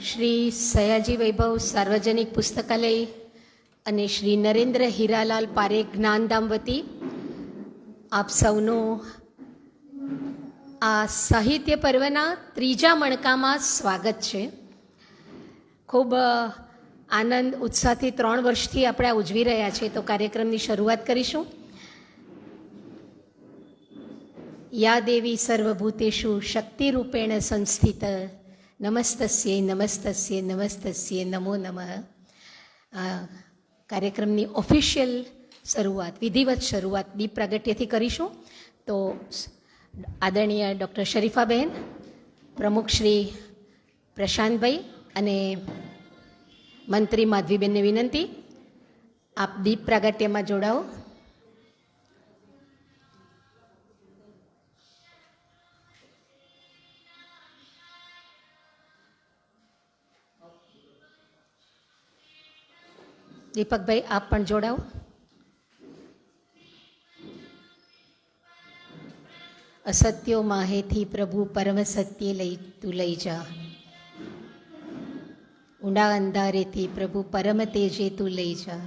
શ્રી સયાજી વૈભવ સાર્વજનિક પુસ્તકાલય અને શ્રી નરેન્દ્ર હીરાલાલ પારેખ જ્ઞાનધામ વતી આપ સૌનું આ સાહિત્ય પર્વના ત્રીજા મણકામાં સ્વાગત છે. ખૂબ આનંદ ઉત્સાહથી 3 વર્ષથી આપણે આ ઉજવી રહ્યા છીએ. તો કાર્યક્રમની શરૂઆત કરીશું. યા દેવી સર્વભૂતેષુ શક્તિરૂપેણ સંસ્થિત નમસ્તસ્યે નમસ્તસ્યે નમસ્તસ્યે નમો નમઃ. કાર્યક્રમની ઓફિશિયલ શરૂઆત, વિધિવત શરૂઆત દીપ પ્રાગટ્યથી કરીશું. તો આદરણીય ડૉક્ટર શરીફાબહેન, પ્રમુખ શ્રી પ્રશાંતભાઈ અને મંત્રી માધવીબેનને વિનંતી, આપ દીપ પ્રાગટ્યમાં જોડાઓ. દીપકભાઈ, આપ પણ જોડાઓ. અસત્યો માહેથી પ્રભુ પરમ સત્ય તું લઈ જા, ઊંડા અંધારેથી પ્રભુ પરમ તેજે તું લઈ જા,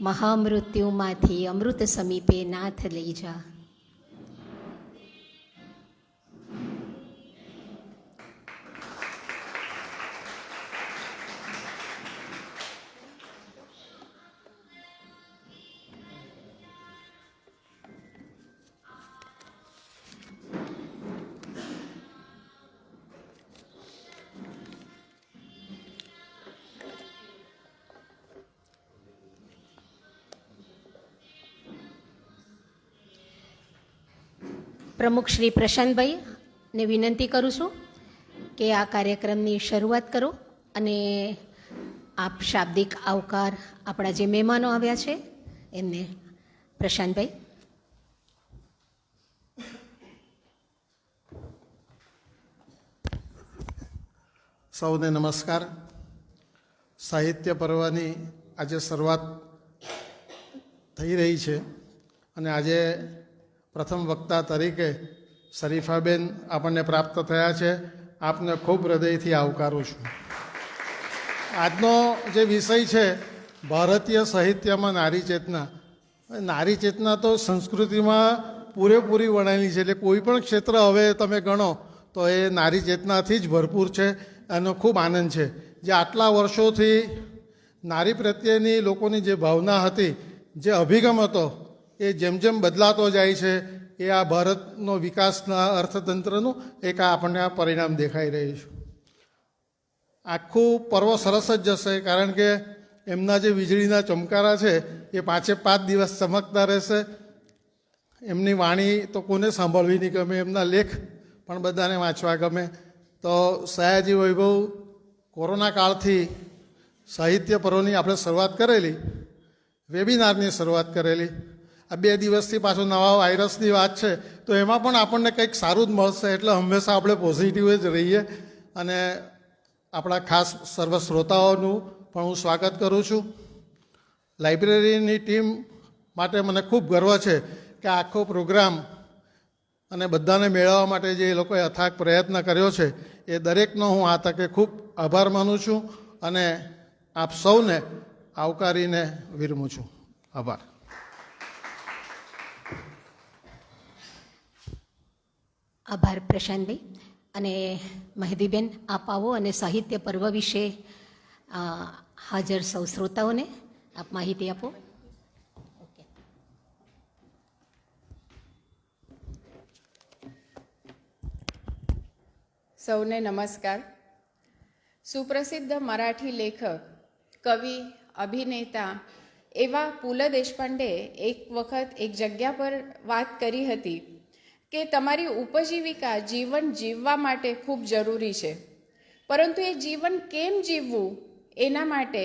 મહામૃત્યુમાંથી અમૃત સમીપે નાથ લઈ જા. પ્રમુખ શ્રી પ્રશાંતભાઈને વિનંતી કરું છું કે આ કાર્યક્રમની શરૂઆત કરો અને આપ શાબ્દિક આવકાર આપણા જે મહેમાનો આવ્યા છે એમને. પ્રશાંતભાઈ. સૌને નમસ્કાર. સાહિત્ય પર્વની આજે શરૂઆત થઈ રહી છે અને આજે પ્રથમ વક્તા તરીકે શરીફાબેન આપણને પ્રાપ્ત થયા છે. આપને ખૂબ હૃદયથી આવકારું છું. આજનો જે વિષય છે ભારતીય સાહિત્યમાં નારી ચેતના. નારી ચેતના તો સંસ્કૃતિમાં પૂરેપૂરી વણાયેલી છે, એટલે કોઈ પણ ક્ષેત્ર હવે તમે ગણો તો એ નારી ચેતનાથી જ ભરપૂર છે. એનો ખૂબ આનંદ છે. જે આટલા વર્ષોથી નારી પ્રત્યેની લોકોની જે ભાવના હતી, જે અભિગમ હતો, એ જેમ જેમ બદલાતો જાય છે એ આ ભારતનો વિકાસના અર્થતંત્રનું એક આપણને આ પરિણામ દેખાઈ રહ્યું છે. આખું પર્વ સરસ જ જશે, કારણ કે એમના જે વીજળીના ચમકારા છે એ 5 દિવસ ચમકતા રહેશે. એમની વાણી તો કોને સાંભળવી નહીં ગમે, એમના લેખ પણ બધાને વાંચવા ગમે. તો સયાજી વૈભવ કોરોના કાળથી સાહિત્ય પર્વની આપણે શરૂઆત કરેલી, વેબિનારની શરૂઆત કરેલી. આ 2 દિવસથી પાછો નવા વાયરસની વાત છે, તો એમાં પણ આપણને કંઈક સારું જ મળશે. એટલે હંમેશા આપણે પોઝિટિવ જ રહીએ. અને આપણા ખાસ સર્વ શ્રોતાઓનું પણ હું સ્વાગત કરું છું. લાઇબ્રેરીની ટીમ માટે મને ખૂબ ગર્વ છે કે આખો પ્રોગ્રામ અને બધાને મેળવવા માટે જે એ લોકોએ અથાગ પ્રયત્ન કર્યો છે એ દરેકનો હું આ તકે ખૂબ આભાર માનું છું અને આપ સૌને આવકારીને વિરમું છું. આભાર. આભાર પ્રશાંતભાઈ. અને મહેદીબેન, આપ આવો અને સાહિત્ય પર્વ વિશે હાજર સૌ શ્રોતાઓને આપ માહિતી આપો. ઓકે. સૌને નમસ્કાર. સુપ્રસિદ્ધ મરાઠી લેખક, કવિ, અભિનેતા એવા પુલ દેશપાંડે એક વખત એક જગ્યા પર વાત કરી હતી કે તમારી ઉપજીવિકા જીવન જીવવા માટે ખૂબ જરૂરી છે, પરંતુ એ જીવન કેમ જીવવું એના માટે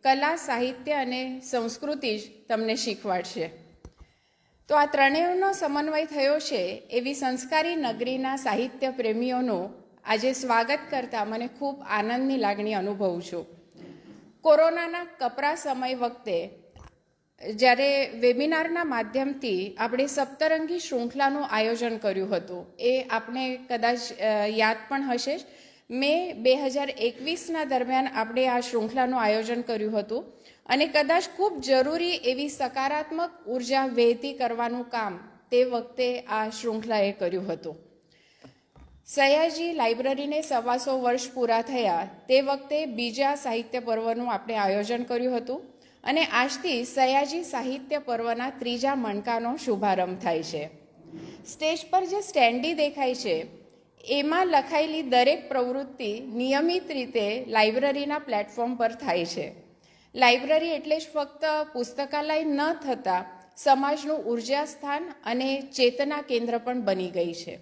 કલા, સાહિત્ય અને સંસ્કૃતિ જ તમને શીખવાડશે. તો આ ત્રણેયનો સમન્વય થયો છે એવી સંસ્કારી નગરીના સાહિત્ય પ્રેમીઓનું આજે સ્વાગત કરતાં મને ખૂબ આનંદની લાગણી અનુભવું છું. કોરોનાના કપરા સમય વખતે જ્યારે વેબિનારના માધ્યમથી આપણે સપ્તરંગી શૃંખલાનું આયોજન કર્યું હતું, એ આપને કદાચ યાદ પણ હશે. મે 2021ના દરમિયાન આપણે આ શૃંખલાનું આયોજન કર્યું હતું અને કદાચ ખૂબ જરૂરી એવી સકારાત્મક ઉર્જા વહેતી કરવાનું કામ તે વખતે આ શૃંખલાએ કર્યું હતું. સયાજી લાઇબ્રેરીને 125 વર્ષ પૂરા થયા તે વખતે બીજા સાહિત્ય પર્વનું આપણે આયોજન કર્યું હતું અને આજથી સયાજી સાહિત્ય પર્વના 3જા મણકાનો શુભારંભ થાય છે. સ્ટેજ પર જે સ્ટેન્ડી દેખાય છે એમાં લખાયેલી દરેક પ્રવૃત્તિ નિયમિત રીતે લાઇબ્રેરીના પ્લેટફોર્મ પર થાય છે. લાઇબ્રેરી એટલે જ ફક્ત પુસ્તકાલય ન થતાં સમાજનું ઉર્જા સ્થાન અને ચેતના કેન્દ્ર પણ બની ગઈ છે.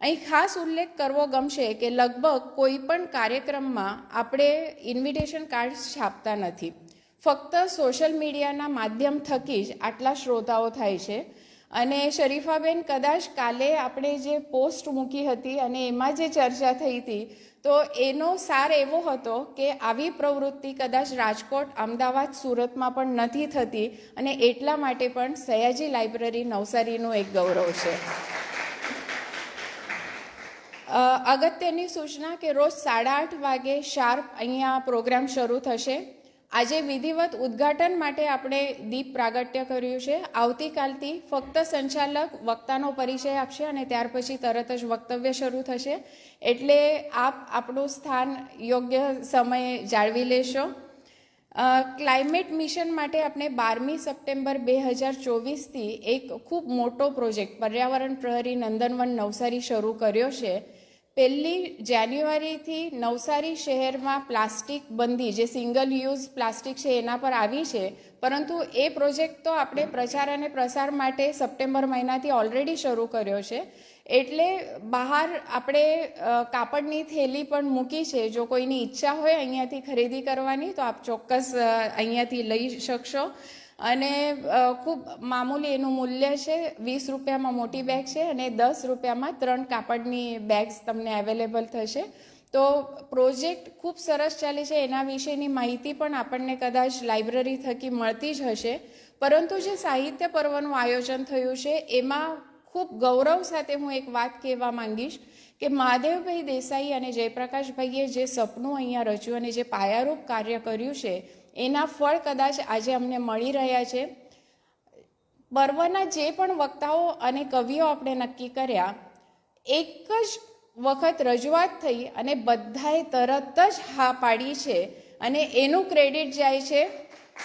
અહીં ખાસ ઉલ્લેખ કરવો ગમશે કે લગભગ કોઈ પણ કાર્યક્રમમાં આપણે ઇન્વિટેશન કાર્ડ છાપતા નથી. ફક્ત સોશિયલ મીડિયાના માધ્યમ થકી જ આટલા શ્રોતાઓ થાય છે. અને શરીફાબેન, કદાચ કાલે આપણે જે પોસ્ટ મૂકી હતી અને એમાં જે ચર્ચા થઈ હતી તો એનો સાર એવો હતો કે આવી પ્રવૃત્તિ કદાચ રાજકોટ, અમદાવાદ, સુરતમાં પણ નથી થતી અને એટલા માટે પણ સયાજી લાઇબ્રેરી નવસારીનું એક ગૌરવ છે. અગત્યની સૂચના કે રોજ 8:30 વાગે શાર્પ અહીંયા પ્રોગ્રામ શરૂ થશે. આજે વિધિવત ઉદ્ઘાટન માટે આપણે દીપ પ્રાગટ્ય કર્યું છે. આવતીકાલથી ફક્ત સંચાલક વક્તાનો પરિચય આપશે અને ત્યાર પછી તરત જ વક્તવ્ય શરૂ થશે. એટલે આપ આપણું સ્થાન યોગ્ય સમયે જાળવી લેશો. ક્લાઇમેટ મિશન માટે આપણે 12મી સપ્ટેમ્બર 2024થી એક ખૂબ મોટો પ્રોજેક્ટ પર્યાવરણ પ્રહરી નંદનવન નવસારી શરૂ કર્યો છે. 1 જાન્યુઆરીથી નવસારી શહેરમાં પ્લાસ્ટિક બંધી, જે સિંગલ યુઝ પ્લાસ્ટિક છે એના પર આવી છે, પરંતુ એ પ્રોજેક્ટ તો આપણે પ્રચાર અને પ્રસાર માટે સપ્ટેમ્બર મહિનાથી ઓલરેડી શરૂ કર્યો છે. એટલે બહાર આપણે કાપડની થેલી પણ મૂકી છે. જો કોઈની ઈચ્છા હોય અહીંયાથી ખરીદી કરવાની તો આપ ચોક્કસ અહીંયાથી લઈ શકશો. અને ખૂબ મામૂલી એનું મૂલ્ય છે. 20 રૂપિયામાં મોટી બેગ છે અને 10 રૂપિયામાં 3 કાપડની બેગ્સ તમને અવેલેબલ થશે. તો પ્રોજેક્ટ ખૂબ સરસ ચાલે છે. એના વિશેની માહિતી પણ આપણને કદાચ લાઇબ્રેરી થકી મળતી જ હશે. પરંતુ જે સાહિત્ય પર્વનું આયોજન થયું છે એમાં ખૂબ ગૌરવ સાથે હું એક વાત કહેવા માંગીશ કે મહાદેવભાઈ દેસાઈ અને જયપ્રકાશભાઈએ જે સપનું અહીંયા રચ્યું અને જે પાયારૂપ કાર્ય કર્યું છે એના ફળ કદાચ આજે અમને મળી રહ્યા છે. પર્વના જે પણ વક્તાઓ અને કવિઓ આપણે નક્કી કર્યા, એક જ વખત રજૂઆત થઈ અને બધાએ તરત જ હા પાડી છે અને એનું ક્રેડિટ જાય છે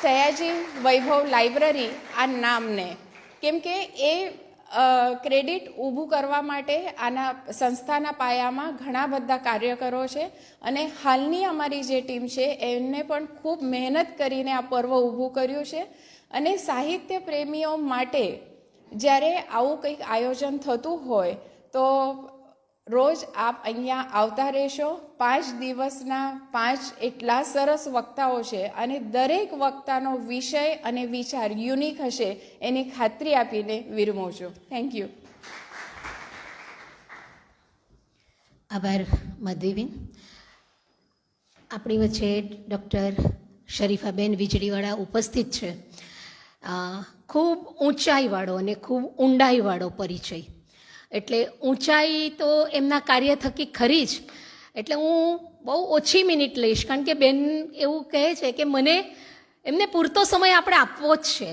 સયાજી વૈભવ લાઇબ્રેરી આ નામને. કેમ કે એ ક્રેડિટ ઊભું કરવા માટે આના સંસ્થાના પાયામાં ઘણા બધા કાર્યકરો છે અને હાલની અમારી જે ટીમ છે એમને પણ ખૂબ મહેનત કરીને આ પર્વ ઊભું કર્યું છે. અને સાહિત્ય પ્રેમીઓ માટે જ્યારે આવું કંઈક આયોજન થતું હોય તો રોજ આપ અહીંયા આવતા રહેશો. 5 દિવસના 5 એટલા સરસ વક્તાઓ છે અને દરેક વક્તાનો વિષય અને વિચાર યુનિક હશે એની ખાતરી આપીને વિરમું છું. Thank you. આભાર માધવીબેન. આપણી વચ્ચે ડૉક્ટર શરીફાબેન વીજળીવાળા ઉપસ્થિત છે. ખૂબ ઊંચાઈવાળો અને ખૂબ ઊંડાઈવાળો પરિચય. એટલે ઊંચાઈ તો એમના કાર્ય થકી ખરી જ. એટલે હું બહુ ઓછી મિનિટ લઈશ, કારણ કે બેન એવું કહે છે કે મને એમને પૂરતો સમય આપણે આપવો જ છે.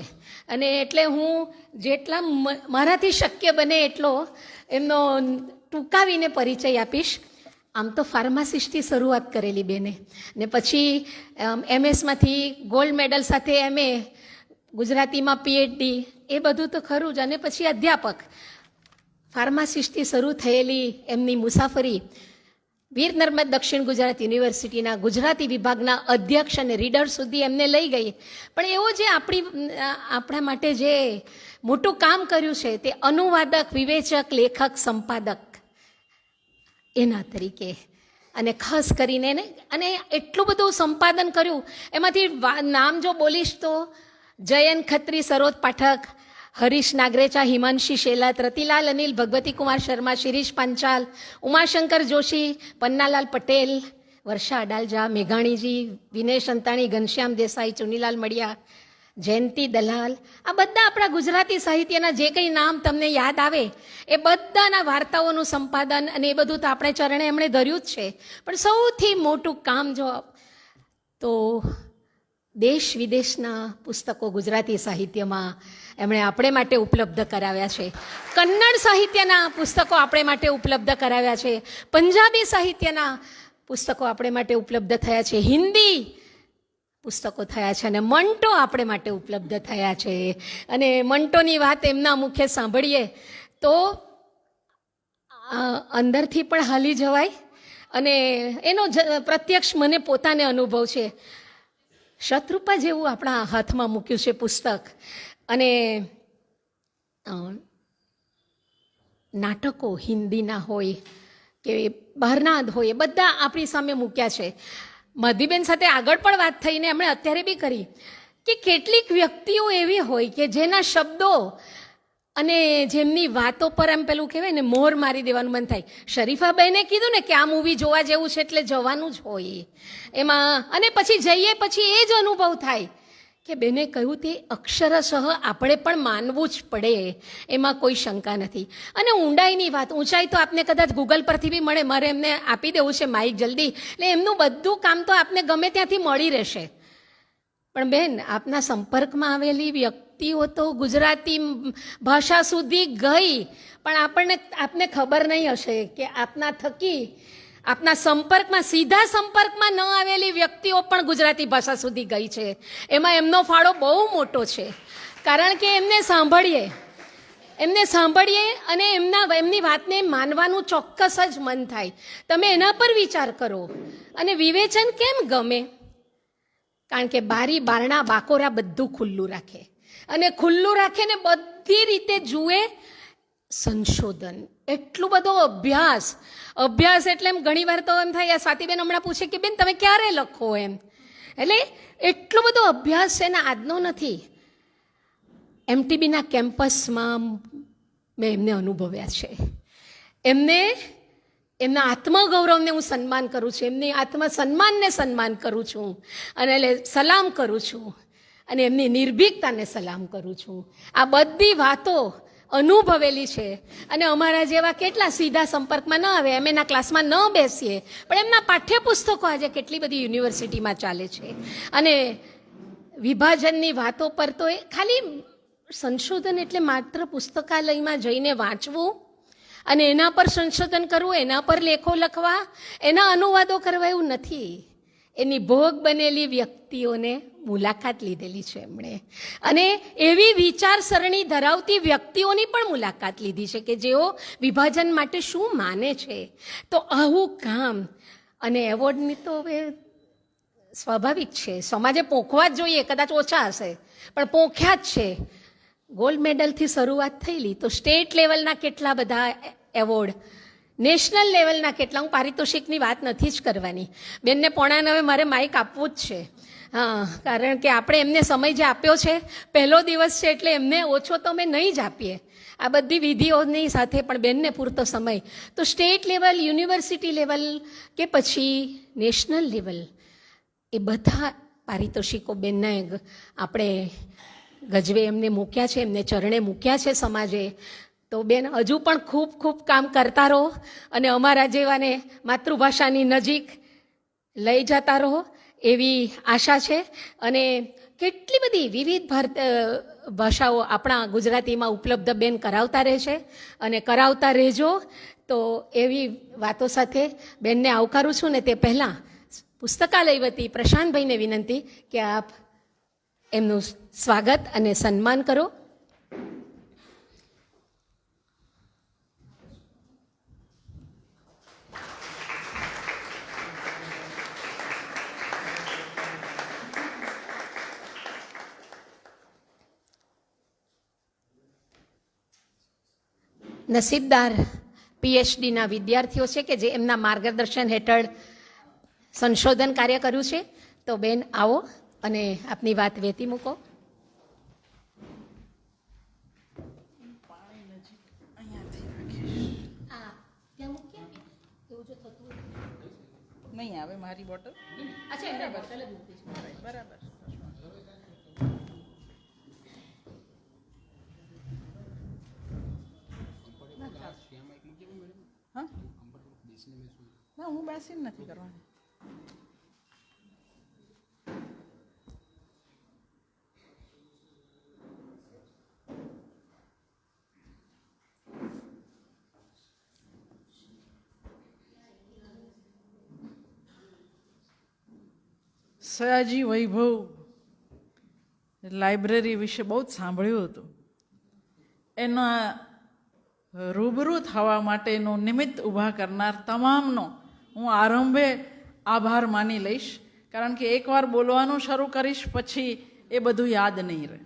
અને એટલે હું જેટલા મારાથી શક્ય બને એટલો એમનો ટૂંકાવીને પરિચય આપીશ. આમ તો ફાર્માસિસ્ટથી શરૂઆત કરેલી બેને, ને પછી MS-માંથી ગોલ્ડ મેડલ સાથે MA, ગુજરાતીમાં PhD, એ બધું તો ખરું જ. અને પછી અધ્યાપક. ફાર્માસિસ્ટથી શરૂ થયેલી એમની મુસાફરી વીર નર્મદ દક્ષિણ ગુજરાત યુનિવર્સિટીના ગુજરાતી વિભાગના અધ્યક્ષ અને રીડર સુધી એમને લઈ ગઈ. પણ એવો જે આપણા માટે જે મોટું કામ કર્યું છે તે અનુવાદક, વિવેચક, લેખક, સંપાદક એના તરીકે. અને ખાસ કરીને અને એટલું બધું સંપાદન કર્યું. એમાંથી નામ જો બોલીશ તો જયન ખત્રી, સરોજ પાઠક, હરીશ નાગરેચા, હિમાંશી શેલાત, રતિલાલ અનિલ, ભગવતી કુમાર શર્મા, શિરીષ પાંચાલ, ઉમાશંકર જોશી, પન્નાલાલ પટેલ, વર્ષા અડાલજા, મેઘાણીજી, વિનેશ અંતાણી, ઘનશ્યામ દેસાઈ, ચુનીલાલ મડિયા, જયંતી દલાલ, આ બધા આપણા ગુજરાતી સાહિત્યના જે કંઈ નામ તમને યાદ આવે એ બધાના વાર્તાઓનું સંપાદન અને એ બધું તો આપણે ચરણે એમણે ધર્યું જ છે. પણ સૌથી મોટું કામ જો તો દેશ વિદેશના પુસ્તકો ગુજરાતી સાહિત્યમાં એમણે આપણે માટે ઉપલબ્ધ કરાવ્યા છે. કન્નડ સાહિત્યના પુસ્તકો આપણે માટે ઉપલબ્ધ કરાવ્યા છે. પંજાબી સાહિત્યના પુસ્તકો આપણે માટે ઉપલબ્ધ થયા છે. હિન્દી પુસ્તકો થયા છે અને મંટો આપણે માટે ઉપલબ્ધ થયા છે. અને મંટોની વાત એમના મુખે સાંભળીએ તો અંદરથી પણ હાલી જવાય અને એનો પ્રત્યક્ષ મને પોતાને અનુભવ છે. શતરૂપા જેવું આપણા હાથમાં મૂક્યું છે પુસ્તક અને નાટકો હિન્દીના હોય કે બહારના હોય એ બધા આપણી સામે મૂક્યા છે. મધીબેન સાથે આગળ પણ વાત થઈને એમણે અત્યારે બી કરી કે કેટલીક વ્યક્તિઓ એવી હોય કે જેના શબ્દો અને જેમની વાતો પર એમ પેલું કહેવાય ને મોર મારી દેવાનું મન થાય. શરીફાબેને કીધું ને કે આ મૂવી જોવા જેવું છે એટલે જવાનું જ હોય એમાં, અને પછી જઈએ પછી એ જ અનુભવ થાય કે બેને કહ્યું તે અક્ષરશઃ આપણે પણ માનવું જ પડે, એમાં કોઈ શંકા નથી. અને ઊંડાઈની વાત, ઊંચાઈ તો આપને કદાચ ગૂગલ પરથી બી મળે. મારે એમને આપી દેવું છે માઇક જલ્દી, એટલે એમનું બધું કામ તો આપને ગમે ત્યાંથી મળી રહેશે. પણ બેન, આપના સંપર્કમાં આવેલી વ્યક્તિઓ તો ગુજરાતી ભાષા સુધી ગઈ, પણ આપને ખબર નહીં હશે કે આપના થકી આપના સંપર્કમાં, સીધા સંપર્કમાં ન આવેલી વ્યક્તિઓ પણ ગુજરાતી ભાષા સુધી ગઈ છે. એમાં એમનો ફાળો બહુ મોટો છે, કારણ કે એમને સાંભળીએ અને એમની વાતને માનવાનું ચોક્કસ જ મન થાય. તમે એના પર વિચાર કરો. અને વિવેચન કેમ ગમે? કારણ કે બારી બારણા બાકોરા બધું ખુલ્લું રાખે, અને ખુલ્લું રાખે ને બધી રીતે જુએ. સંશોધન, એટલું બધો અભ્યાસ એટલે એમ ઘણી વાર તો એમ થાય, સ્વાતિબેન હમણાં પૂછે કે બેન તમે ક્યારે લખો એમ, એટલે એટલો બધો અભ્યાસ છે ને આજનો નથી. MTBના કેમ્પસમાં મેં એમને અનુભવ્યા છે. એમના આત્મગૌરવને હું સન્માન કરું છું, એમની આત્મસન્માનને સન્માન કરું છું અને સલામ કરું છું, અને એમની નિર્ભીકતાને સલામ કરું છું. આ બધી વાતો અનુભવેલી છે. અને અમારા જેવા કેટલા સીધા સંપર્કમાં ન આવે, એમ એના ક્લાસમાં ન બેસીએ, પણ એમના પાઠ્યપુસ્તકો આજે કેટલી બધી યુનિવર્સિટીમાં ચાલે છે. અને વિભાજનની વાતો પર તો એ ખાલી સંશોધન એટલે માત્ર પુસ્તકાલયમાં જઈને વાંચવું અને એના પર સંશોધન કરવું, એના પર લેખો લખવા, એના અનુવાદો કરવા એવું નથી. એની ભોગ બનેલી વ્યક્તિઓને મુલાકાત લીધેલી છે એમણે, અને એવી વિચારસરણી ધરાવતી વ્યક્તિઓની પણ મુલાકાત લીધી છે કે જેઓ વિભાજન માટે શું માને છે. તો આવું કામ અને એવોર્ડની તો હવે સ્વાભાવિક છે, સમાજે પોખવા જ જોઈએ. કદાચ ઓછા હશે પણ પોખ્યા જ છે. ગોલ્ડ મેડલથી શરૂઆત થયેલી તો સ્ટેટ લેવલના કેટલા બધા એવોર્ડ, નેશનલ લેવલના કેટલા. હું પારિતોષિકની વાત નથી જ કરવાની. બેનને 8:45 મારે માઇક આપવું જ છે. હા, કારણ કે આપણે એમને સમય જે આપ્યો છે, પહેલો દિવસ છે એટલે એમને ઓછો તો અમે નહીં જ આપીએ. આ બધી વિધિઓની સાથે પણ બેનને પૂરતો સમય. તો સ્ટેટ લેવલ, યુનિવર્સિટી લેવલ કે પછી નેશનલ લેવલ, એ બધા પારિતોષિકો બેનને આપણે ગજવે એમને મૂક્યા છે, એમને ચરણે મૂક્યા છે સમાજે. તો બેન હજુ પણ ખૂબ ખૂબ કામ કરતા રહો અને અમારા જેવાને માતૃભાષાની નજીક લઈ જતા રહો એવી આશા છે. અને કેટલી બધી વિવિધ ભાષાઓ આપણા ગુજરાતીમાં ઉપલબ્ધ બેન કરાવતા રહેશે અને કરાવતા રહેજો. તો એવી વાતો સાથે બેનને આવકારું છું. ને તે પહેલાં પુસ્તકાલય વતી પ્રશાંતભાઈને વિનંતી કે આપ એમનું સ્વાગત અને સન્માન કરો. નસીબદાર PhDના વિદ્યાર્થીઓ છે કે જે એમના માર્ગદર્શન હેઠળ સંશોધન કાર્ય કર્યું છે. તો બેન આવો અને આપની વાત વેતી મૂકો. નહીં આવે મારી બોટલ. અચ્છા, બરાબર. બરાબર. ના, હું બેસીને નથી કરવાની. સયાજી વૈભવ લાઇબ્રેરી વિશે બહુ જ સાંભળ્યું હતું. એના રૂબરૂ થવા માટેનું નિમિત્ત ઊભા કરનાર તમામનો હું આરંભે આભાર માની લઈશ, કારણ કે એકવાર બોલવાનું શરૂ કરીશ પછી એ બધું યાદ નહીં રહે.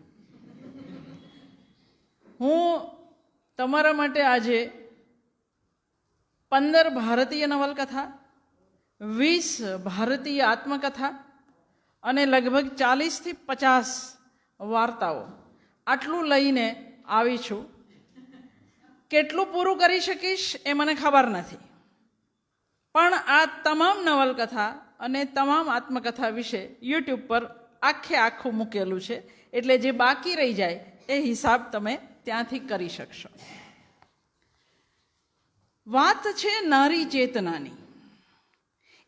હું તમારા માટે આજે 15 ભારતીય નવલકથા, 20 ભારતીય આત્મકથા અને લગભગ 40થી 50 વાર્તાઓ આટલું લઈને આવી છું. કેટલું પૂરું કરી શકીશ એ મને ખબર નથી, પણ આ તમામ નવલકથા અને તમામ આત્મકથા વિશે યુટ્યુબ પર આખું મૂકેલું છે, એટલે જે બાકી રહી જાય એ હિસાબ તમે ત્યાંથી કરી શકશો. વાત છે નારી ચેતનાની.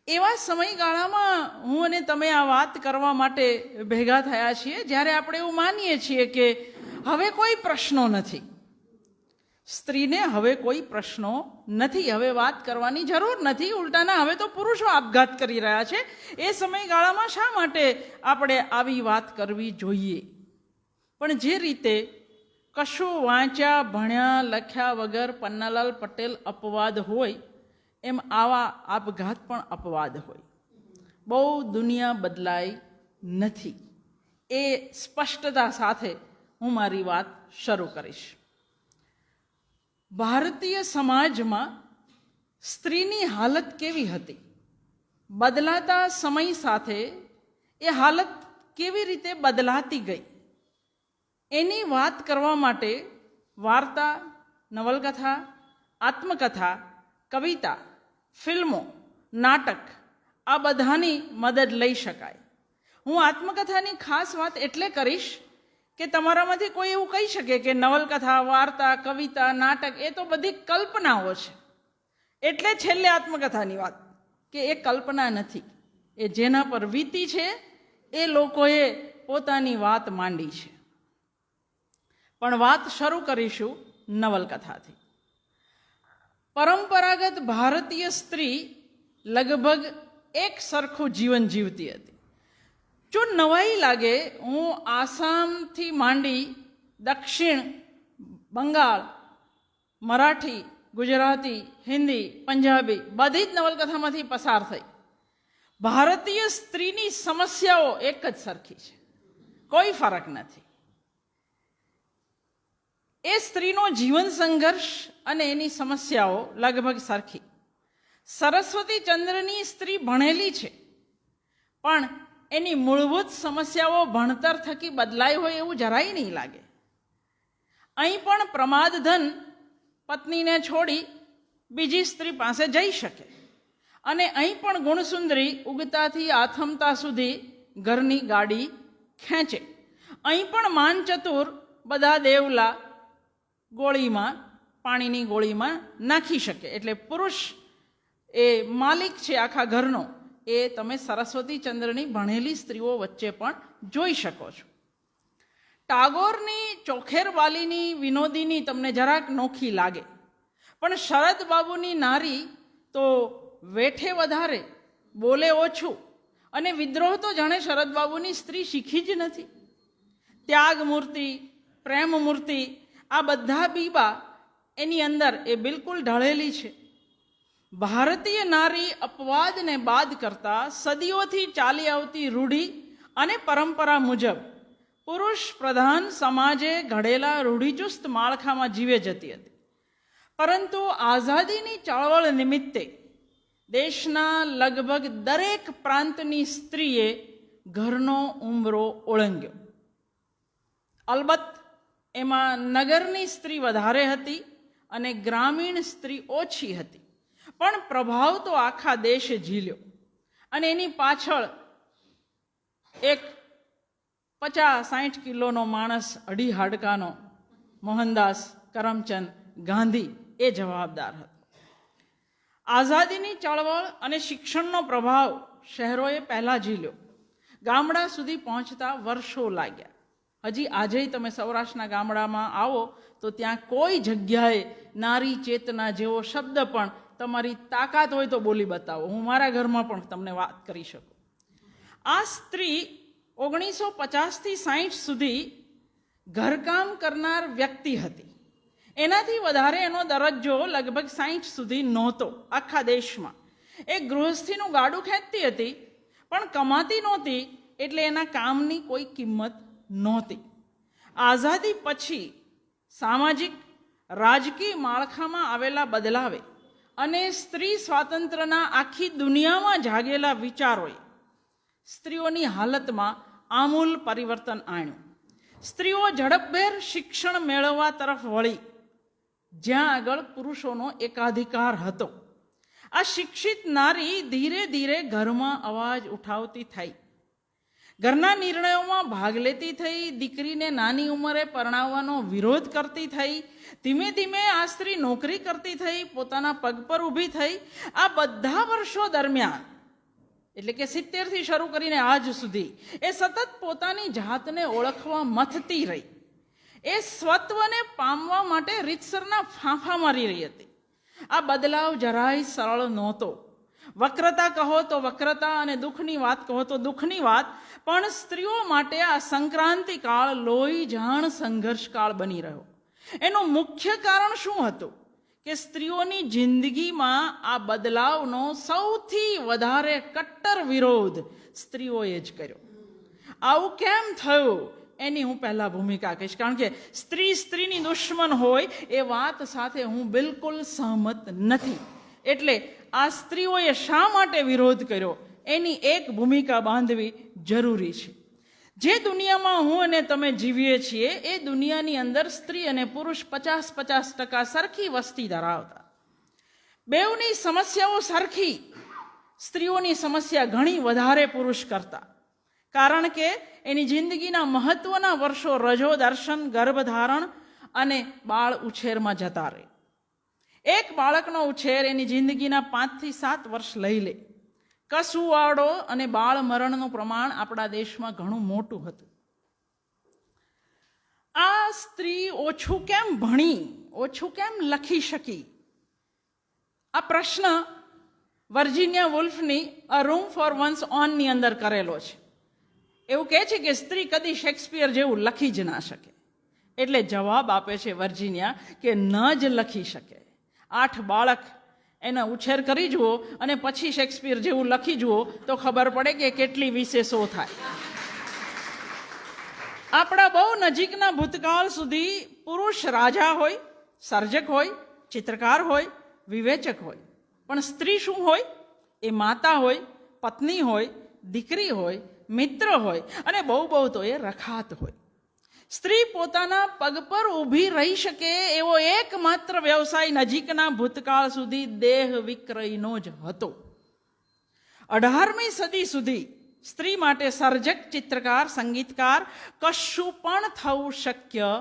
એવા સમયગાળામાં હું અને તમે આ વાત કરવા માટે ભેગા થયા છીએ જ્યારે આપણે એવું માનીએ છીએ કે હવે કોઈ પ્રશ્નો નથી, સ્ત્રીને હવે કોઈ પ્રશ્નો નથી, હવે વાત કરવાની જરૂર નથી, ઉલટાના હવે તો પુરુષો આપઘાત કરી રહ્યા છે. એ સમયગાળામાં શા માટે આપણે આવી વાત કરવી જોઈએ? પણ જે રીતે કશું વાંચ્યા ભણ્યા લખ્યા વગર પન્નાલાલ પટેલ અપવાદ હોય, એમ આવા આપઘાત પણ અપવાદ હોય. બહુ દુનિયા બદલાઈ નથી, એ સ્પષ્ટતા સાથે હું મારી વાત શરૂ કરીશ. ભારતીય સમાજમાં સ્ત્રીની હાલત કેવી હતી? બદલાતા સમય સાથે એ હાલત કેવી રીતે બદલાતી ગઈ? એની વાત કરવા માટે વાર્તા, નવલકથા, આત્મકથા, કવિતા, ફિલ્મો, નાટક આ બધાની મદદ લઈ શકાય. હું આત્મકથાની ખાસ વાત એટલે કરીશ કે તમારામાંથી કોઈ એવું કહી શકે કે નવલકથા, વાર્તા, કવિતા, નાટક એ તો બધી કલ્પનાઓ છે, એટલે છેલ્લે આત્મકથાની વાત કે એ કલ્પના નથી, એ જેના પર વીતી છે એ લોકોએ પોતાની વાત માંડી છે. પણ વાત શરૂ કરીશું નવલકથાથી. પરંપરાગત ભારતીય સ્ત્રી લગભગ એક સરખું જીવન જીવતી હતી. જો નવાઈ લાગે, હું આસામથી માંડી દક્ષિણ બંગાળ, મરાઠી, ગુજરાતી, હિન્દી, પંજાબી બધી જ નવલકથામાંથી પસાર થઈ. ભારતીય સ્ત્રીની સમસ્યાઓ એક જ સરખી છે, કોઈ ફરક નથી. એ સ્ત્રીનો જીવન સંઘર્ષ અને એની સમસ્યાઓ લગભગ સરખી. સરસ્વતી ચંદ્રની સ્ત્રી ભણેલી છે, પણ એની મૂળભૂત સમસ્યાઓ ભણતર થકી બદલાઈ હોય એવું જરાય નહીં લાગે. અહીં પણ પ્રમાદધન પત્નીને છોડી બીજી સ્ત્રી પાસે જઈ શકે, અને અહીં પણ ગુણસુંદરી ઉગતાથી આથમતા સુધી ઘરની ગાડી ખેંચે. અહીં પણ માનચતુર બધા દેવલા ગોળીમાં, પાણીની ગોળીમાં નાખી શકે. એટલે પુરુષ એ માલિક છે આખા ઘરનો, એ તમે સરસ્વતી ચંદ્રની ભણેલી સ્ત્રીઓ વચ્ચે પણ જોઈ શકો છો. ટાગોરની ચોખેરવાલીની વિનોદીની તમને જરાક નોખી લાગે, પણ શરદ બાબુની નારી તો વેઠે વધારે, બોલે ઓછું, અને વિદ્રોહ તો જાણે શરદ બાબુની સ્ત્રી શીખી જ નથી. ત્યાગ મૂર્તિ, પ્રેમ મૂર્તિ આ બધા બીબા એની અંદર એ બિલકુલ ઢળેલી છે. ભારતીય નારી અપવાદને બાદ કરતા સદીઓથી ચાલી આવતી રૂઢિ અને પરંપરા મુજબ પુરુષ પ્રધાન સમાજે ઘડેલા રૂઢિચુસ્ત માળખામાં જીવે જતી હતી. પરંતુ આઝાદીની ચળવળ નિમિત્તે દેશના લગભગ દરેક પ્રાંતની સ્ત્રીએ ઘરનો ઉંબરો ઓળંગ્યો. અલબત્ત એમાં નગરની સ્ત્રી વધારે હતી અને ગ્રામીણ સ્ત્રી ઓછી હતી, પણ પ્રભાવ તો આખા દેશે ઝીલ્યો. અને એની પાછળ એક 50-60 કિલોનો માણસ, અઢી હાડકાનો, મોહનદાસ કરમચંદ ગાંધી એ જવાબદાર હતો. આઝાદીની ચળવળ અને શિક્ષણનો પ્રભાવ શહેરોએ પહેલાં ઝીલ્યો. ગામડા સુધી પહોંચતા વર્ષો લાગ્યા. હજી આજે તમે સૌરાષ્ટ્રના ગામડામાં આવો તો ત્યાં કોઈ જગ્યાએ નારી ચેતના જેવો શબ્દ પણ તમારી તાકાત હોય તો બોલી બતાવો. હું મારા ઘરમાં પણ તમને વાત કરી શકું. આ સ્ત્રી 1950થી 60 સુધી ઘરકામ કરનાર વ્યક્તિ હતી. એનાથી વધારે એનો દરજ્જો લગભગ 60 સુધી નહોતો આખા દેશમાં. એ ગૃહસ્થીનું ગાડું ખેંચતી હતી, પણ કમાતી નહોતી, એટલે એના કામની કોઈ કિંમત નહોતી. આઝાદી પછી સામાજિક રાજકીય માળખામાં આવેલા બદલાવે અને સ્ત્રી સ્વાતંત્ર્યના આખી દુનિયામાં જાગેલા વિચારોએ સ્ત્રીઓની હાલતમાં આમૂલ પરિવર્તન આણ્યું. સ્ત્રીઓ ઝડપભેર શિક્ષણ મેળવવા તરફ વળી, જ્યાં આગળ પુરુષોનો એકાધિકાર હતો. આ શિક્ષિત નારી ધીરે ધીરે ઘરમાં અવાજ ઉઠાવતી થઈ, ઘરના નિર્ણયોમાં ભાગ લેતી થઈ, દીકરીને નાની ઉંમરે પરણાવવાનો વિરોધ કરતી થઈ. ધીમે ધીમે આ સ્ત્રી નોકરી કરતી થઈ, પોતાના પગ પર ઊભી થઈ. આ બધા વર્ષો દરમિયાન, એટલે કે 70થી શરૂ કરીને આજ સુધી, એ સતત પોતાની જાતને ઓળખવા મથતી રહી. એ સ્વત્વને પામવા માટે રીતસરના ફાંફા મારી રહી હતી. આ બદલાવ જરાય સરળ નહોતો. વક્રતા કહો તો વક્રતા અને દુઃખની વાત કહો તો દુઃખની વાત, પણ સ્ત્રીઓ માટે આ સંક્રાંતિ કાળ લોહી જાણ સંઘર્ષ કાળ બની રહ્યો. એનું મુખ્ય કારણ શું હતું કે સ્ત્રીઓની જિંદગીમાં આ બદલાવનો સૌથી વધારે કટ્ટર વિરોધ સ્ત્રીઓએ જ કર્યો. આવું કેમ થયું એની હું પહેલા ભૂમિકા કહીશ, કારણ કે સ્ત્રીની દુશ્મન હોય એ વાત સાથે હું બિલકુલ સહમત નથી. એટલે આ સ્ત્રીઓએ શા માટે વિરોધ કર્યો એની એક ભૂમિકા બાંધવી જરૂરી છે. જે દુનિયામાં હું અને તમે જીવીએ છીએ એ દુનિયાની અંદર સ્ત્રી અને પુરુષ 50-50% સરખી વસ્તી ધરાવતા. બેઉની સમસ્યાઓ સરખી. સ્ત્રીઓની સમસ્યા ઘણી વધારે પુરુષ કરતા, કારણ કે એની જિંદગીના મહત્વના વર્ષો રજો દર્શન, ગર્ભધારણ અને બાળ ઉછેરમાં જતા રહે. એક બાળકનો ઉછેર એની જિંદગીના 5થી 7 વર્ષ લઈ લે. કસુવાડો અને બાળ મરણનું પ્રમાણ આપણા દેશમાં ઘણું મોટું હતું. આ સ્ત્રી ઓછું કેમ ભણી, ઓછું કેમ લખી શકી? આ પ્રશ્ન વર્જિનિયા વુલ્ફની અ રૂમ ફોર વન્સ ઓનની અંદર કરેલો છે. એવું કહે છે કે સ્ત્રી કદી શેક્સપિયર જેવું લખી જ ના શકે. એટલે જવાબ આપે છે વર્જિનિયા કે ન જ લખી શકે. 8 બાળક એનો ઉછેર કરી જુઓ અને પછી શેક્સપિયર જેવું લખી જુઓ તો ખબર પડે કે કેટલી વિશેષો થાય. આપણા બહુ નજીકના ભૂતકાળ સુધી પુરુષ રાજા હોય, સર્જક હોય, ચિત્રકાર હોય, વિવેચક હોય, પણ સ્ત્રી શું હોય? એ માતા હોય, પત્ની હોય, દીકરી હોય, મિત્ર હોય અને બહુ તો એ રખાત હોય. સ્ત્રી પોતાના પગ પર ઊભી રહી શકે એવો એકમાત્ર વ્યવસાય નજીકના ભૂતકાળ સુધી દેહ વિક્રયનો જ હતો. 18મી સદી સુધી સ્ત્રી માટે સર્જક, ચિત્રકાર, સંગીતકાર કશું પણ થવું શક્ય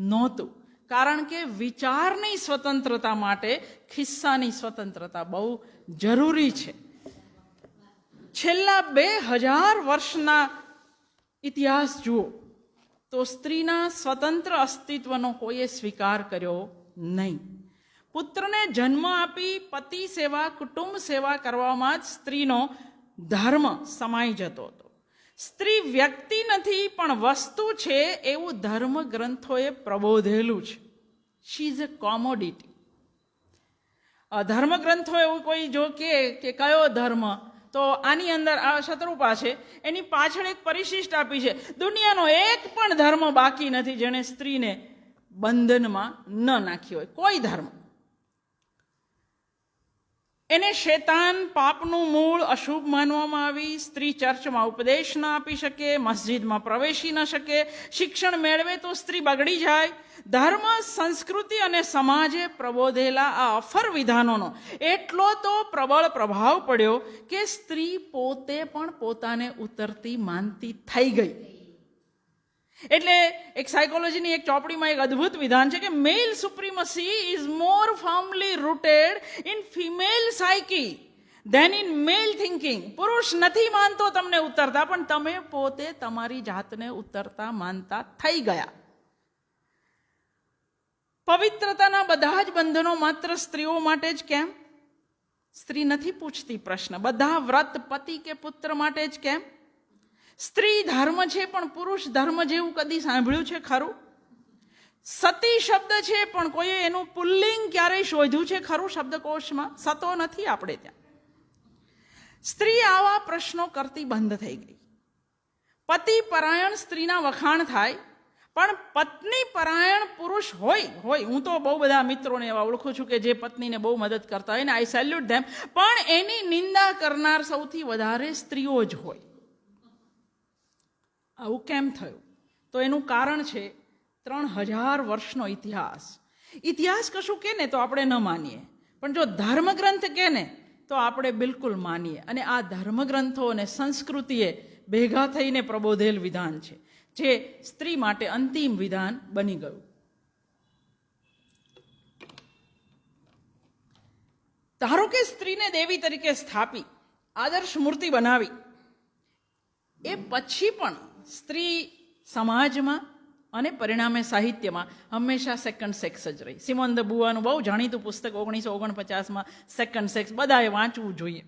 નહોતું, કારણ કે વિચારની સ્વતંત્રતા માટે ખિસ્સાની સ્વતંત્રતા બહુ જરૂરી છે. છેલ્લા 2000 વર્ષના ઇતિહાસ જુઓ તો સ્ત્રીના સ્વતંત્ર અસ્તિત્વનો કોઈએ સ્વીકાર કર્યો નહીં. પુત્રને જન્મ આપી પતિ સેવા, કુટુંબ સેવા કરવામાં જ સ્ત્રીનો ધર્મ સમાઈ જતો હતો. સ્ત્રી વ્યક્તિ નથી પણ વસ્તુ છે એવું ધર્મ ગ્રંથોએ પ્રબોધેલું છે. She is a commodity. ધર્મ ગ્રંથો એવું કોઈ જો કે કયો ધર્મ, તો આની અંદર આ શત્રુપા છે, એની પાછળ એક પરિશિષ્ટ આપી છે. દુનિયાનો એક પણ ધર્મ બાકી નથી જેણે સ્ત્રીને બંધનમાં ન નાખી હોય. કોઈ ધર્મ. એને શૈતાન, પાપનું મૂળ, અશુભ માનવામાં આવી. સ્ત્રી ચર્ચમાં ઉપદેશ ન આપી શકે, મસ્જિદમાં પ્રવેશી ન શકે, શિક્ષણ મેળવે તો સ્ત્રી બગડી જાય. ધર્મ, સંસ્કૃતિ અને સમાજે પ્રબોધેલા આ અફર વિધાનોનો એટલો તો પ્રબળ પ્રભાવ પડ્યો કે સ્ત્રી પોતે પણ પોતાને ઉતરતી માનતી થઈ ગઈ. એટલે એક સાયકોલોજીની એક ચોપડીમાં એક અદ્ભુત વિધાન છે કે male supremacy is more firmly rooted in female psyche than in male thinking. પુરુષ નથી માનતો તમને ઉતરતા, પણ તમે પોતે તમારી જાતને ઉતરતા માનતા થઈ ગયા. પવિત્રતાના બધા જ બંધનો માત્ર સ્ત્રીઓ માટે જ કેમ? સ્ત્રી નથી પૂછતી પ્રશ્ન. બધા વ્રત પતિ કે પુત્ર માટે જ કેમ? સ્ત્રી ધર્મ છે, પણ પુરુષ ધર્મ જેવું કદી સાંભળ્યું છે ખરું? સતી શબ્દ છે, પણ કોઈએ એનું પુલ્લિંગ ક્યારેય શોધ્યું છે ખરું શબ્દકોશમાં? સતો નથી આપણે ત્યાં. સ્ત્રી આવા પ્રશ્નો કરતી બંધ થઈ ગઈ. પતિ પરાયણ સ્ત્રીના વખાણ થાય, પણ પત્ની પરાયણ પુરુષ હોય. હું તો બહુ બધા મિત્રોને એવા ઓળખું છું કે જે પત્નીને બહુ મદદ કરતા હોય ને, આઈ સેલ્યુટ ધેમ, પણ એની નિંદા કરનાર સૌથી વધારે સ્ત્રીઓ જ હોય. આવું કેમ થયું? તો એનું કારણ છે 3000 વર્ષનો ઇતિહાસ. ઇતિહાસ કશું કે ને તો આપણે ન માનીએ, પણ જો ધર્મગ્રંથ કે ને તો આપણે બિલકુલ માનીએ. અને આ ધર્મગ્રંથો અને સંસ્કૃતિએ ભેગા થઈને પ્રબોધેલ વિધાન છે, જે સ્ત્રી માટે અંતિમ વિધાન બની ગયું. ધારો કે સ્ત્રીને દેવી તરીકે સ્થાપી, આદર્શ મૂર્તિ બનાવી, એ પછી પણ સ્ત્રી સમાજમાં અને પરિણામે સાહિત્યમાં હંમેશા સેકન્ડ સેક્સ જ રહી. સિમોન દ બુવાનું બહુ જાણીતું પુસ્તક 1949માં સેકન્ડ સેક્સ, બધાએ વાંચવું જોઈએ.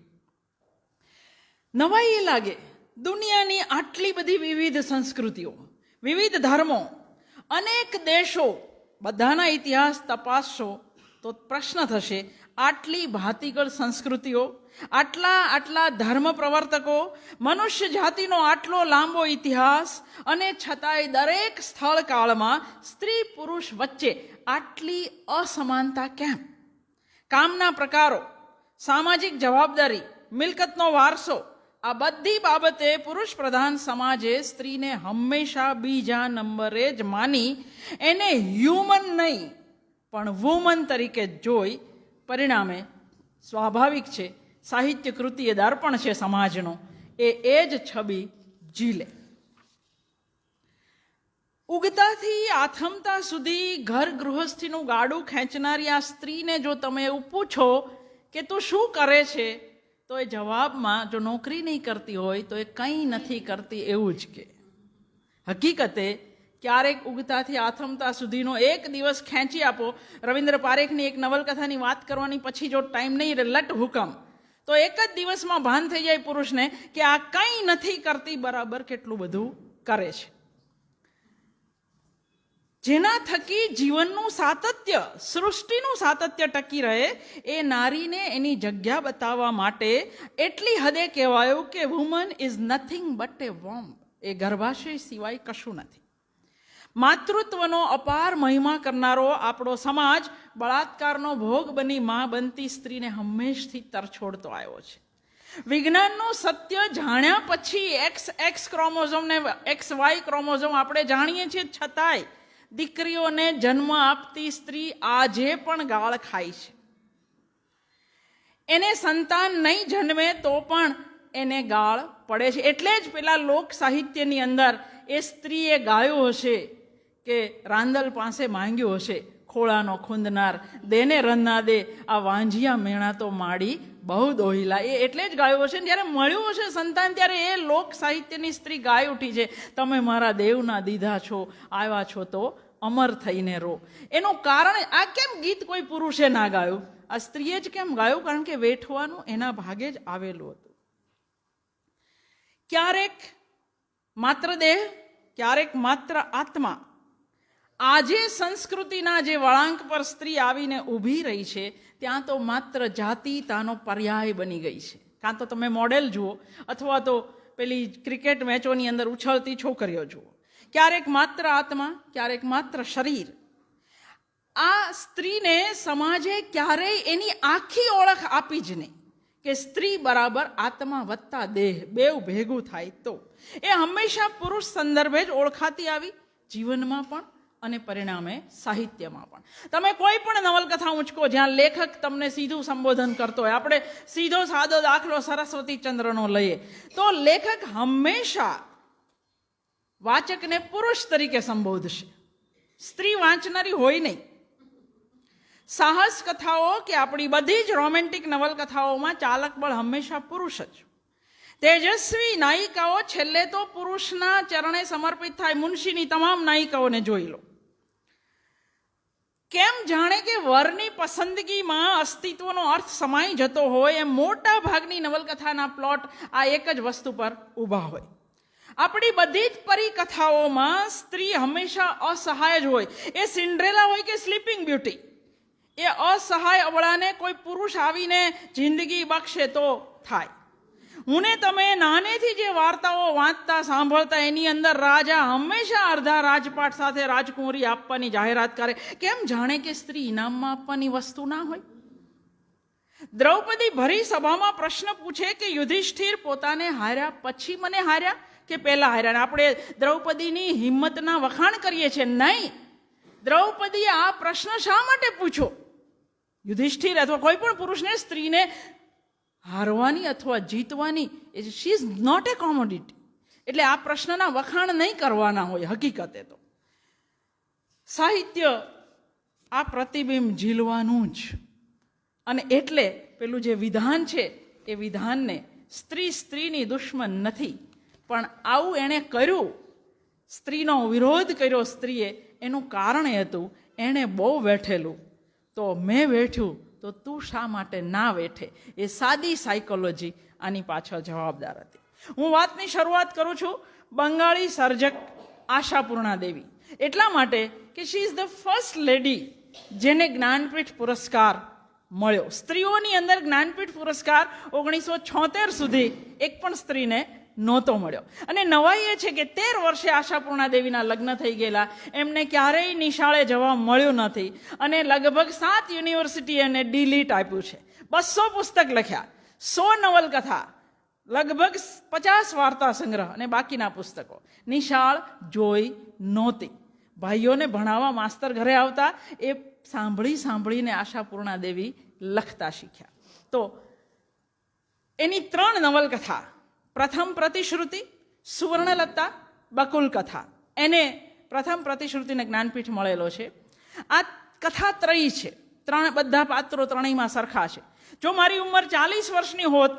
નવાઈ એ લાગે, દુનિયાની આટલી બધી વિવિધ સંસ્કૃતિઓ, વિવિધ ધર્મો, અનેક દેશો, બધાના ઇતિહાસ તપાસશો તો પ્રશ્ન થશે, આટલી ભાતીગળ સંસ્કૃતિઓ, આટલા ધર્મ પ્રવર્તકો, મનુષ્ય જાતિનો આટલો લાંબો ઇતિહાસ, અને છતાંય દરેક સ્થળ કાળમાં સ્ત્રી પુરુષ વચ્ચે આટલી અસમાનતા કેમ? કામના પ્રકારો, સામાજિક જવાબદારી, મિલકતનો વારસો, આ બધી બાબતે પુરુષ પ્રધાન સમાજે સ્ત્રીને હંમેશા બીજા નંબરે જ માની, એને હ્યુમન નહીં પણ વુમન તરીકે જોઈ. પરિણામે સ્વાભાવિક છે, સાહિત્ય કૃતિ એ દર્પણ છે સમાજનો, એ જ છબી ઝીલે. ઉગતાથી આથમતા સુધી ઘર ગૃહસ્થીનું ગાડું ખેંચનારી આ સ્ત્રીને જો તમે એવું પૂછો કે તું શું કરે છે, તો એ જવાબમાં જો નોકરી નહીં કરતી હોય તો એ કંઈ નથી કરતી એવું જ કે. હકીકતે ક્યારેક ઉગતાથી આથમતા સુધીનો એક દિવસ ખેંચી આપો. રવિન્દ્ર પારેખની એક નવલકથાની વાત કરવાની પછી જો ટાઈમ નહીં રહે, લટ હુકમ, તો એક જ દિવસમાં ભાન થઈ જાય પુરુષને કે આ કંઈ નથી કરતી બરાબર કેટલું બધું કરે છે. જેના થકી જીવનનું સાતત્ય, સૃષ્ટિનું સાતત્ય ટકી રહે, એ નારીને એની જગ્યા બતાવવા માટે એટલી હદે કહેવાયું કે વુમન ઇઝ નથિંગ બટ એ વોમ્બ. એ ગર્ભાશય સિવાય કશું નથી. માતૃત્વનો અપાર મહિમા કરનારો આપણો સમાજ બળાત્કારનો ભોગ બની માં બનતી સ્ત્રીને હંમેશથી તરછોડતો આવ્યો છે. વિજ્ઞાનનું સત્ય જાણ્યા પછી એક્સ ક્રોમોઝોમ ને XY ક્રોમોઝોમ આપણે જાણીએ છીએ, છતાંય દીકરીઓને જન્મ આપતી સ્ત્રી આજે પણ ગાળ ખાય છે. એને સંતાન નહીં જન્મે તો પણ એને ગાળ પડે છે. એટલે જ પેલા લોક સાહિત્યની અંદર એ સ્ત્રીએ ગાયું હશે કે રાંદલ પાસે માંગ્યું હશે, ખોળાનો ખૂંદનાર દેને રન્ના દે, આ વાંજિયા મેણા તો માડી બહુ દોહિલા. એ એટલે જ ગાયું હશે. જ્યારે મળ્યું હશે સંતાન, ત્યારે એ લોક સાહિત્યની સ્ત્રી ગાય ઉઠી છે, તમે મારા દેવના દીધા છો, આવ્યા છો તો અમર થઈને રો. એનું કારણ, આ કેમ ગીત કોઈ પુરુષે ના ગાયું, આ સ્ત્રીએ જ કેમ ગાયું? કારણ કે વેઠવાનું એના ભાગે જ આવેલું હતું. ક્યારેક માત્ર દેહ, ક્યારેક માત્ર આત્મા. આજે સંસ્કૃતિના જે વળાંક પર સ્ત્રી આવીને ઊભી રહી છે, ત્યાં તો માત્ર જાતિતાનો પર્યાય બની ગઈ છે. કાં તો તમે મોડેલ જુઓ, અથવા તો પેલી ક્રિકેટ મેચોની અંદર ઉછળતી છોકરીઓ જુઓ. ક્યારેક માત્ર આત્મા, ક્યારેક માત્ર શરીર. આ સ્ત્રીને સમાજે ક્યારેય એની આખી ઓળખ આપી જ નહીં કે સ્ત્રી બરાબર આત્મા વત્તા દેહ, બેવ ભેગું થાય તો. એ હંમેશા પુરુષ સંદર્ભે જ ઓળખાતી આવી, જીવનમાં પણ અને પરિણામે સાહિત્યમાં પણ. તમે કોઈ પણ નવલકથા ઉંચકો જ્યાં લેખક તમને સીધું સંબોધન કરતો હોય, આપણે સીધો સાદો દાખલો સરસ્વતી ચંદ્રનો લઈએ, તો લેખક હંમેશા વાચકને પુરુષ તરીકે સંબોધશે. સ્ત્રી વાંચનારી હોય નહીં. સાહસ કથાઓ કે આપણી બધી જ રોમેન્ટિક નવલકથાઓમાં ચાલક બળ હંમેશા પુરુષ જ. તેજસ્વી નાયિકાઓ છેલ્લે તો પુરુષના ચરણે સમર્પિત થાય. મુનશીની તમામ નાયિકાઓને જોઈ લો. કેમ જાણે કે વરની પસંદગીમાં અસ્તિત્વનો અર્થ સમાઈ જતો હોય એમ મોટા ભાગની નવલકથાના પ્લોટ આ એક જ વસ્તુ પર ઊભા હોય. આપણી બધી જ પરિકથાઓમાં સ્ત્રી હંમેશા અસહાય જ હોય. એ સિન્ડ્રેલા હોય કે સ્લીપિંગ બ્યુટી, એ અસહાય અબળાને કોઈ પુરુષ આવીને જિંદગી બક્ષે તો થાય. હું ને તમે નાનેથી જે વાર્તાઓ વાંચતા સાંભળતા એની અંદર રાજા હંમેશા અડધા રાજપાટ સાથે રાજકુંવરી આપવાની જાહેરાત કરે. કેમ જાણે કે સ્ત્રી ઇનામમાં આપવાની વસ્તુ ના હોય. દ્રૌપદી ભરી સભામાં પ્રશ્ન પૂછે કે યુધિષ્ઠિર પોતાને હાર્યા પછી મને હાર્યા કે પહેલા હાર્યા. અને આપણે દ્રૌપદીની હિંમતના વખાણ કરીએ છીએ. નહીં, દ્રૌપદીએ આ પ્રશ્ન શા માટે પૂછ્યો? યુધિષ્ઠિર અથવા કોઈ પણ પુરુષને સ્ત્રીને હારવાની અથવા જીતવાની, she is not a commodity. એટલે આ પ્રશ્નના વખાણ નહીં કરવાના હોય. હકીકતે તો સાહિત્ય આ પ્રતિબિંબ ઝીલવાનું જ. અને એટલે પેલું જે વિધાન છે એ વિધાનને સ્ત્રીની દુશ્મન નથી, પણ આવું એણે કર્યું, સ્ત્રીનો વિરોધ કર્યો સ્ત્રીએ, એનું કારણ એ હતું એણે બહુ વેઠેલું તો મેં વેઠ્યું તો તું શા માટે ના વેઠે. એ સાદી સાયકોલોજી આની પાછળ જવાબદાર હતી. હું વાતની શરૂઆત કરું છું બંગાળી સર્જક આશાપૂર્ણા દેવી. એટલા માટે કે she is the first lady જેને જ્ઞાનપીઠ પુરસ્કાર મળ્યો. સ્ત્રીઓની અંદર જ્ઞાનપીઠ પુરસ્કાર 1976 સુધી એક પણ સ્ત્રીને નહોતો મળ્યો. અને નવાઈ એ છે કે 13 વર્ષે આશાપૂર્ણા દેવીના લગ્ન થઈ ગયેલા, એમને ક્યારેય નિશાળે જવા મળ્યું નથી. અને લગભગ 7 યુનિવર્સિટી એને ડિલીટ આપ્યું છે. 200 પુસ્તક લખ્યા, 100 નવલકથા, લગભગ 50 વાર્તા સંગ્રહ અને બાકીના પુસ્તકો. નિશાળ જોઈ નહોતી. ભાઈઓને ભણાવવા માસ્તર ઘરે આવતા, એ સાંભળીને આશાપૂર્ણા દેવી લખતા શીખ્યા. તો એની 3 નવલકથા, પ્રથમ પ્રતિશ્રુતિ, સુવર્ણલતા, બકુલ કથા, એને પ્રથમ પ્રતિશ્રુતિને જ્ઞાનપીઠ મળેલો છે. આ કથા ત્રયી છે. બધા પાત્રો ત્રણેયમાં સરખા છે. જો મારી ઉંમર 40 વર્ષની હોત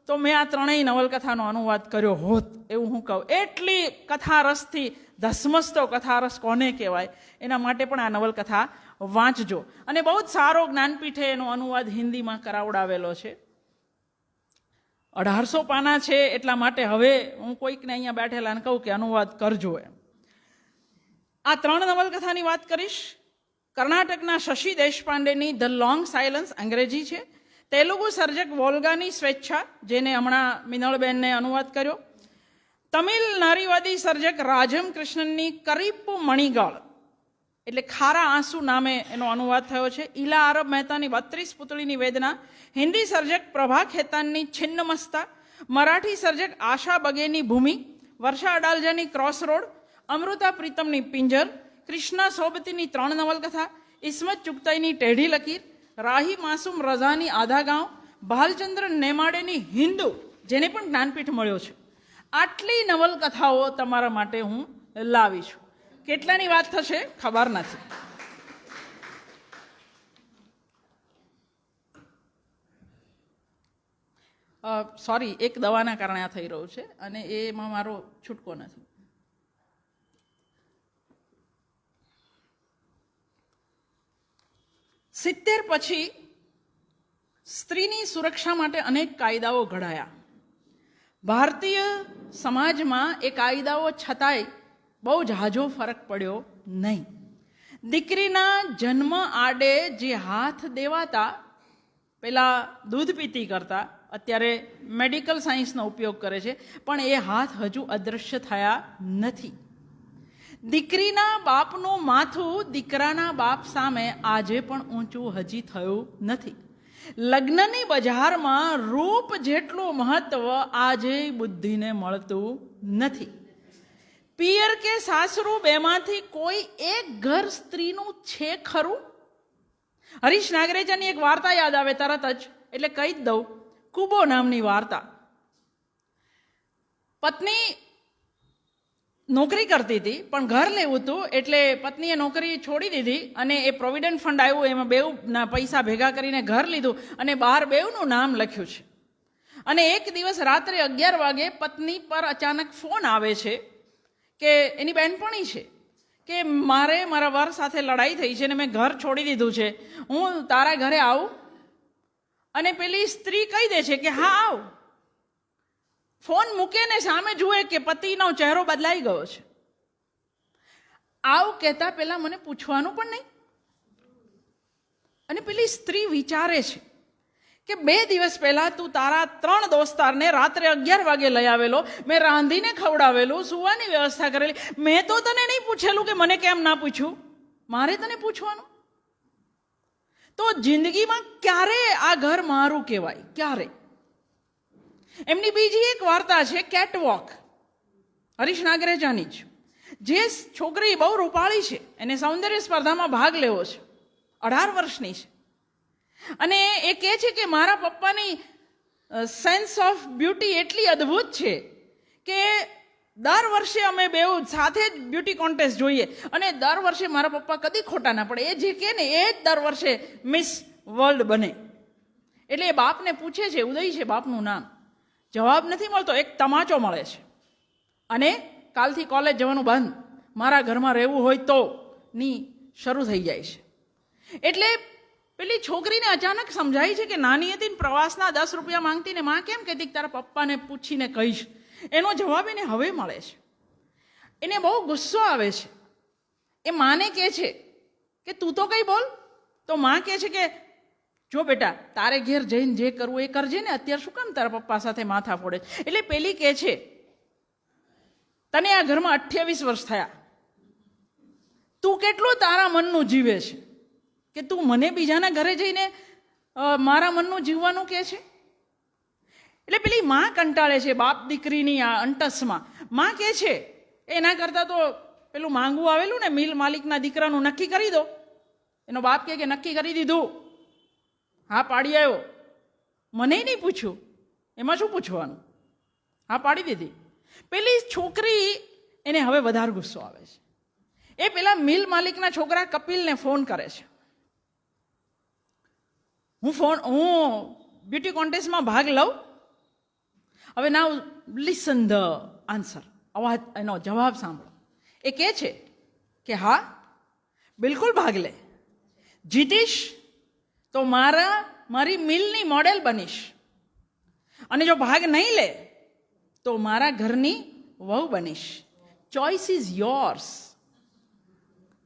તો મેં આ ત્રણેય નવલકથાનો અનુવાદ કર્યો હોત, એવું હું કહું. એટલી કથારસથી ધસમસતો કથારસ કોને કહેવાય, એના માટે પણ આ નવલકથા વાંચજો. અને બહુ જ સારો જ્ઞાનપીઠે એનો અનુવાદ હિન્દીમાં કરાવડાવેલો છે. 1800 પાના છે. એટલા માટે હવે હું કોઈકને અહીંયા બેઠેલાને કહું કે અનુવાદ કરજો એમ. આ 3 નવલકથાની વાત કરીશ. કર્ણાટકના શશી દેશપાંડેની ધ લોંગ સાયલન્સ અંગ્રેજી છે. તેલુગુ સર્જક વોલ્ગાની સ્વેચ્છા, જેને હમણાં મિનળબેનને અનુવાદ કર્યો. તમિલ નારીવાદી સર્જક રાજમ કૃષ્ણનની કરીપુ મણિગાળ, એટલે ખારા આંસુ નામે એનો અનુવાદ થયો છે. ઈલા આરબ મહેતાની 32 પુતળીની વેદના. હિન્દી સર્જક પ્રભા ખેતાનની છિન્નમસ્તા. મરાઠી સર્જક આશા બગેની ભૂમિ. વર્ષા અડાલજાની ક્રોસરોડ. અમૃતા પ્રીતમની પિંજર. કૃષ્ણા સોબતીની 3 નવલકથા. ઇસ્મત ચુગતાઈની ટેઢી લકીર. રાહી માસૂમ રઝાની આધા ગાંવ. ભાલચંદ્ર નેમાડેની હિન્દુ, જેને પણ જ્ઞાનપીઠ મળ્યો છે. આટલી નવલકથાઓ તમારા માટે હું લાવી છું. કેટલાની વાત થશે ખબર નથી. સોરી, એક દવાના કારણે આ થઈ રહ્યું છે અને એમાં મારો છૂટકો નથી. સિત્તેર પછી સ્ત્રીની સુરક્ષા માટે અનેક કાયદાઓ ઘડાયા. ભારતીય સમાજમાં એ કાયદાઓ છતાંય બહુ ઝાઝો ફરક પડ્યો નહીં. દીકરીના જન્મ આડે જે હાથ દેવાતા, પેલા દૂધ પીતી કરતા, અત્યારે મેડિકલ સાયન્સનો ઉપયોગ કરે છે, પણ એ હાથ હજુ અદૃશ્ય થયા નથી. દીકરીના બાપનું માથું દીકરાના બાપ સામે આજે પણ ઊંચું હજી થયું નથી. લગ્નની બજારમાં રૂપ જેટલું મહત્વ આજે બુદ્ધિને મળતું નથી. પિયર કે સાસરું બેમાંથી કોઈ એક ઘર સ્ત્રીનું છે ખરું? હરીશ નાગરેજાની એક વાર્તા યાદ આવે તરત જ, એટલે કહી જ દઉં. કુબો નામની વાર્તા. પત્ની નોકરી કરતી હતી, પણ ઘર લેવું હતું, એટલે પત્નીએ નોકરી છોડી દીધી અને એ પ્રોવિડન્ટ ફંડ આવ્યું, એમાં બેઉના પૈસા ભેગા કરીને ઘર લીધું અને બહાર બેઉનું નામ લખ્યું છે. અને એક દિવસ રાત્રે 11 વાગે પત્ની પર અચાનક ફોન આવે છે કે એની બહેનપણી છે કે મારા વર સાથે લડાઈ થઈ છે ને મેં ઘર છોડી દીધું છે, હું તારા ઘરે આવું? અને પેલી સ્ત્રી કહી દે છે કે હા આવ. ફોન મૂકે ને સામે જુએ કે પતિનો ચહેરો બદલાઈ ગયો છે. આવ કહેતા પહેલા મને પૂછવાનું પણ નહીં. અને પેલી સ્ત્રી વિચારે છે કે 2 દિવસ પહેલા તું તારા 3 દોસ્તારને રાત્રે 11 વાગે લઈ આવેલો, મેં રાંધીને ખવડાવેલું, સુવાની વ્યવસ્થા કરેલી, મેં તો તને નહીં પૂછેલું કે મને કેમ ના પૂછ્યું, મારે તને પૂછવાનું? તો જિંદગીમાં ક્યારે આ ઘર મારું કહેવાય? ક્યારે? એમની બીજી એક વાર્તા છે, કેટવોક, હરીશ નાગરેજાની જ. જે છોકરી બહુ રૂપાળી છે, એને સૌંદર્ય સ્પર્ધામાં ભાગ લેવો છે, 18 વર્ષની છે, અને એ કહે છે કે મારા પપ્પાની સેન્સ ઓફ બ્યુટી એટલી અદ્ભુત છે કે દર વર્ષે અમે બેઉ સાથે જ બ્યુટી કોન્ટેસ્ટ જોઈએ અને દર વર્ષે મારા પપ્પા કદી ખોટા ના પડે. એ જે કહે ને એ જ દર વર્ષે મિસ વર્લ્ડ બને. એટલે એ બાપને પૂછે છે, ઉદય છે બાપનું નામ, જવાબ નથી મળતો. એક તમાચો મળે છે અને કાલથી કોલેજ જવાનું બંધ, મારા ઘરમાં રહેવું હોય તો ની શરૂ થઈ જાય છે. એટલે પેલી છોકરીને અચાનક સમજાય છે કે નાની હતી ને પ્રવાસના 10 રૂપિયા માંગતી ને માં કેમ કહેતી કે તારા પપ્પાને પૂછીને કહીશ. એનો જવાબ એને હવે મળે છે. એને બહુ ગુસ્સો આવે છે. એ માને કહે છે કે તું તો કઈ બોલ. તો માં કહે છે કે જો બેટા, તારે ઘેર જઈને જે કરવું એ કરજે ને, અત્યારે શું કામ તારા પપ્પા સાથે માથા ફોડે? એટલે પેલી કહે છે તને આ ઘરમાં 28 વર્ષ થયા, તું કેટલું તારા મનનું જીવે છે કે તું મને બીજાના ઘરે જઈને મારા મનનું જીવવાનું કહે છે? એટલે પેલી માં કંટાળે છે બાપ દીકરીની આ અંટસમાં. માં કહે છે એના કરતાં તો પેલું માંગવું આવેલું ને મિલ માલિકના દીકરાનું નક્કી કરી દો. એનો બાપ કહે કે નક્કી કરી દીધું, હા પાડી આવ્યો, મને નહીં પૂછ્યું, એમાં શું પૂછવાનું, હા પાડી દીધી. પેલી છોકરી એને હવે વધારે ગુસ્સો આવે છે. એ પેલા મિલ માલિકના છોકરા કપિલને ફોન કરે છે, હું બ્યુટી કોન્ટેસ્ટમાં ભાગ લઉં? હવે નાઉ લિસન ધ આન્સર, અવાજ, એનો જવાબ સાંભળો. એ કહે છે કે હા બિલકુલ ભાગ લે, જીતીશ તો મારી મિલની મોડેલ બનીશ, અને જો ભાગ નહીં લે તો મારા ઘરની વહુ બનીશ. Choice is yours.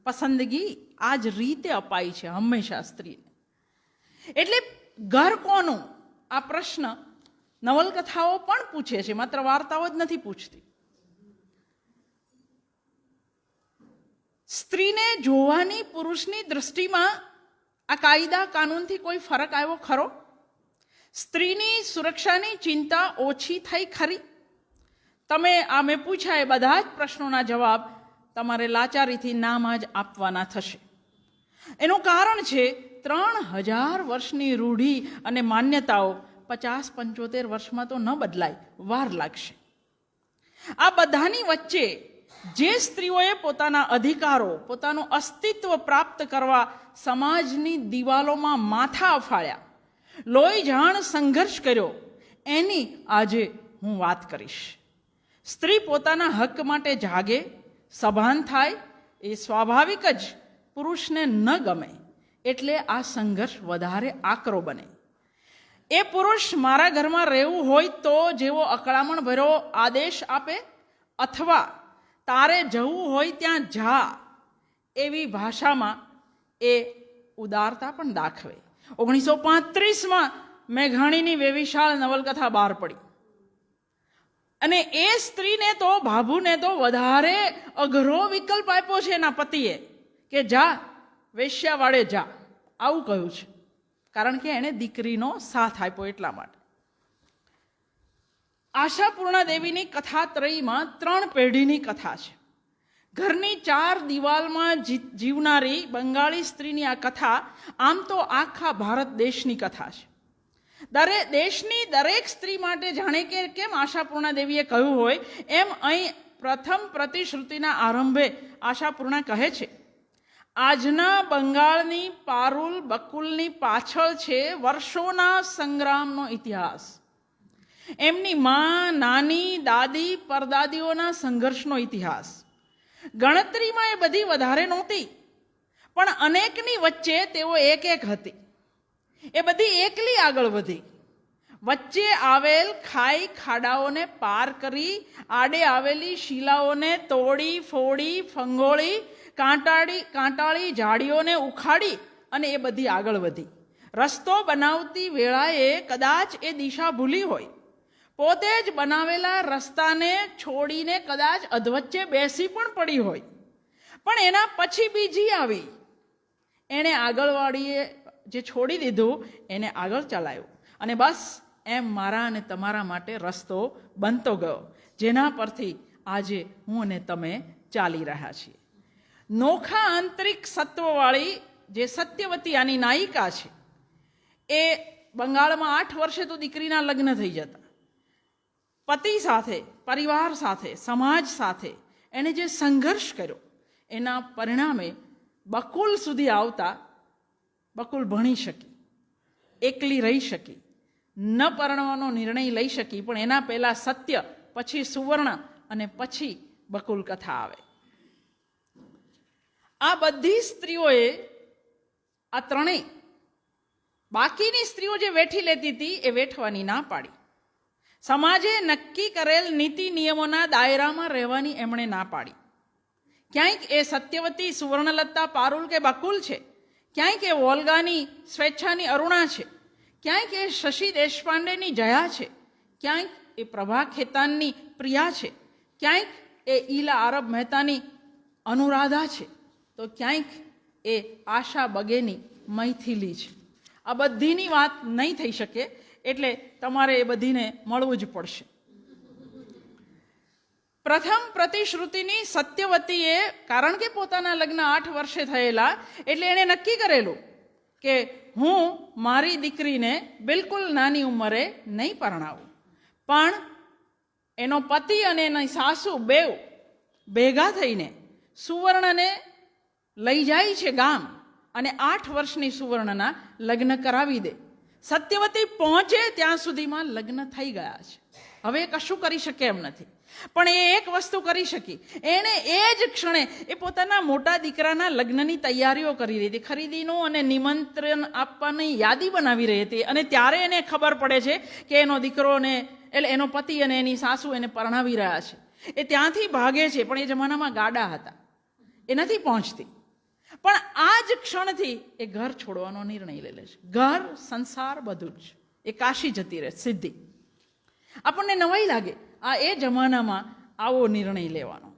પસંદગી આ જ રીતે અપાઈ છે હંમેશા સ્ત્રીને. એટલે ઘર કોનું, આ પ્રશ્ન નવલકથાઓ પણ પૂછે છે, માત્ર વાર્તાઓ જ નથી પૂછતી. સ્ત્રીને જોવાની પુરુષની દૃષ્ટિમાં આ કાયદા કાનૂનથી કોઈ ફરક આવ્યો ખરો? સ્ત્રીની સુરક્ષાની ચિંતા ઓછી થઈ ખરી? તમે આ મેં પૂછ્યા એ બધા જ પ્રશ્નોના જવાબ તમારે લાચારીથી નામાં જ આપવાના થશે. એનું કારણ છે 3000 વર્ષની રૂઢિ અને માન્યતાઓ 50-75 વર્ષમાં તો ન બદલાય, વાર લાગશે. આ બધાની વચ્ચે જે સ્ત્રીઓએ પોતાના અધિકારો, પોતાનું અસ્તિત્વ પ્રાપ્ત કરવા સમાજની દિવાલોમાં માથા અફાળ્યા, લોહી જાણ સંઘર્ષ કર્યો, એની આજે હું વાત કરીશ. સ્ત્રી પોતાના હક માટે જાગે, સભાન થાય એ સ્વાભાવિક જ પુરુષને ન ગમે, એટલે આ સંઘર્ષ વધારે આકરો બને. એ પુરુષ મારા ઘરમાં રહેવું હોય તો જેવો અકળામણ ભર્યો આદેશ આપે, અથવા તારે જવું હોય ત્યાં જા એવી ભાષામાં એ ઉદારતા પણ દાખવે. 1935માં મેઘાણીની વેવિશાળ નવલકથા બહાર પડી, અને એ સ્ત્રીને તો, ભાભુને તો વધારે અઘરો વિકલ્પ આપ્યો છે એના પતિએ કે જા વેશ્યાવાળે જા, આવું કહ્યું છે. કારણ કે એણે દીકરીનો સાથ આપ્યો એટલા માટે. આશાપૂર્ણા દેવીની કથાત્રયીમાં 3 પેઢીની કથા છે. ઘરની 4 દિવાલમાં જીવનારી બંગાળી સ્ત્રીની આ કથા આમ તો આખા ભારત દેશની કથા છે. દેશની દરેક સ્ત્રી માટે જાણે કે કેમ આશાપૂર્ણા દેવીએ કહ્યું હોય એમ અહીં પ્રથમ પ્રતિશ્રુતિના આરંભે આશાપૂર્ણા કહે છે, આજના બંગાળની પારુલ બકુલની પાછળ છે વર્ષોના સંગ્રામનો ઇતિહાસ. એમની માં, નાની, દાદી, પરદાદીઓના સંઘર્ષનો ઇતિહાસ. ગણતરીમાં એ બધી વધારે નહોતી, પણ અનેકની વચ્ચે તેઓ એક હતી. એ બધી એકલી આગળ વધી. વચ્ચે આવેલ ખાઈ ખાડાઓને પાર કરી, આડે આવેલી શિલાઓને તોડી ફોડી ફંગોળી, કાંટાળી ઝાડીઓને ઉખાડી અને એ બધી આગળ વધી. રસ્તો બનાવતી વેળાએ કદાચ એ દિશા ભૂલી હોય, પોતે જ બનાવેલા રસ્તાને છોડીને કદાચ અધવચ્ચે બેસી પણ પડી હોય, પણ એના પછી બીજી આવી. એણે આગળવાળીએ જે છોડી દીધું એને આગળ ચલાવ્યું, અને બસ એમ મારા અને તમારા માટે રસ્તો બનતો ગયો, જેના પરથી આજે હું અને તમે ચાલી રહ્યા છીએ. નોખા આંતરિક સત્વવાળી જે સત્યવતી આની નાયિકા છે, એ બંગાળમાં 8 વર્ષે તો દીકરીના લગ્ન થઈ જતા. પતિ સાથે, પરિવાર સાથે, સમાજ સાથે એણે જે સંઘર્ષ કર્યો એના પરિણામે બકુલ સુધી આવતા બકુલ ભણી શકી, એકલી રહી શકી, ન પરણવાનો નિર્ણય લઈ શકી. પણ એના પહેલા સત્ય, પછી સુવર્ણ અને પછી બકુલ કથા આવે. આ બધી સ્ત્રીઓએ, આ ત્રણેય, બાકીની સ્ત્રીઓ જે વેઠી લેતી હતી એ વેઠવાની ના પાડી. સમાજે નક્કી કરેલ નીતિ નિયમોના દાયરામાં રહેવાની એમણે ના પાડી. ક્યાંક એ સત્યવતી, સુવર્ણલતા, પારુલ કે બકુલ છે, ક્યાંક એ વોલ્ગાની સ્વેચ્છાની અરુણા છે, ક્યાંક એ શશી દેશપાંડેની જયા છે, ક્યાંક એ પ્રભા ખેતાનની પ્રિયા છે, ક્યાંક એ ઈલા આરબ મહેતાની અનુરાધા છે, તો ક્યાંક એ આશા બગેની મૈથિલી છે. આ બધીની વાત નહીં થઈ શકે, એટલે તમારે એ બધીને મળવું જ પડશે. પ્રથમ પ્રતિશ્રુતિની સત્યવતીએ, કારણ કે પોતાના લગ્ન 8 વર્ષે થયેલા, એટલે એણે નક્કી કરેલું કે હું મારી દીકરીને બિલકુલ નાની ઉંમરે નહીં પરણાવું. પણ એનો પતિ અને એની સાસુ બેઉ ભેગા થઈને સુવર્ણને લઈ જાય છે ગામ, અને 8 વર્ષની સુવર્ણના લગ્ન કરાવી દે. સત્યવતી પહોંચે ત્યાં સુધીમાં લગ્ન થઈ ગયા છે. હવે કશું કરી શકે એમ નથી, પણ એ એક વસ્તુ કરી શકી. એણે એ જ ક્ષણે એ પોતાના મોટા દીકરાના લગ્નની તૈયારીઓ કરી રહી હતી, ખરીદીનું અને નિમંત્રણ આપવાની યાદી બનાવી રહી હતી. અને ત્યારે એને ખબર પડે છે કે એનો દીકરોને, એટલે એનો પતિ અને એની સાસુ એને પરણાવી રહ્યા છે. એ ત્યાંથી ભાગે છે, પણ એ જમાનામાં ગાડા હતા, એ નથી પહોંચતી. પણ આ જ ક્ષણથી એ ઘર છોડવાનો નિર્ણય લઈ લે છે. ઘર, સંસાર, બધું જ. એ કાશી જતી રહે સીધી. આપણને નવાઈ લાગે આ એ જમાનામાં આવો નિર્ણય લેવાનો.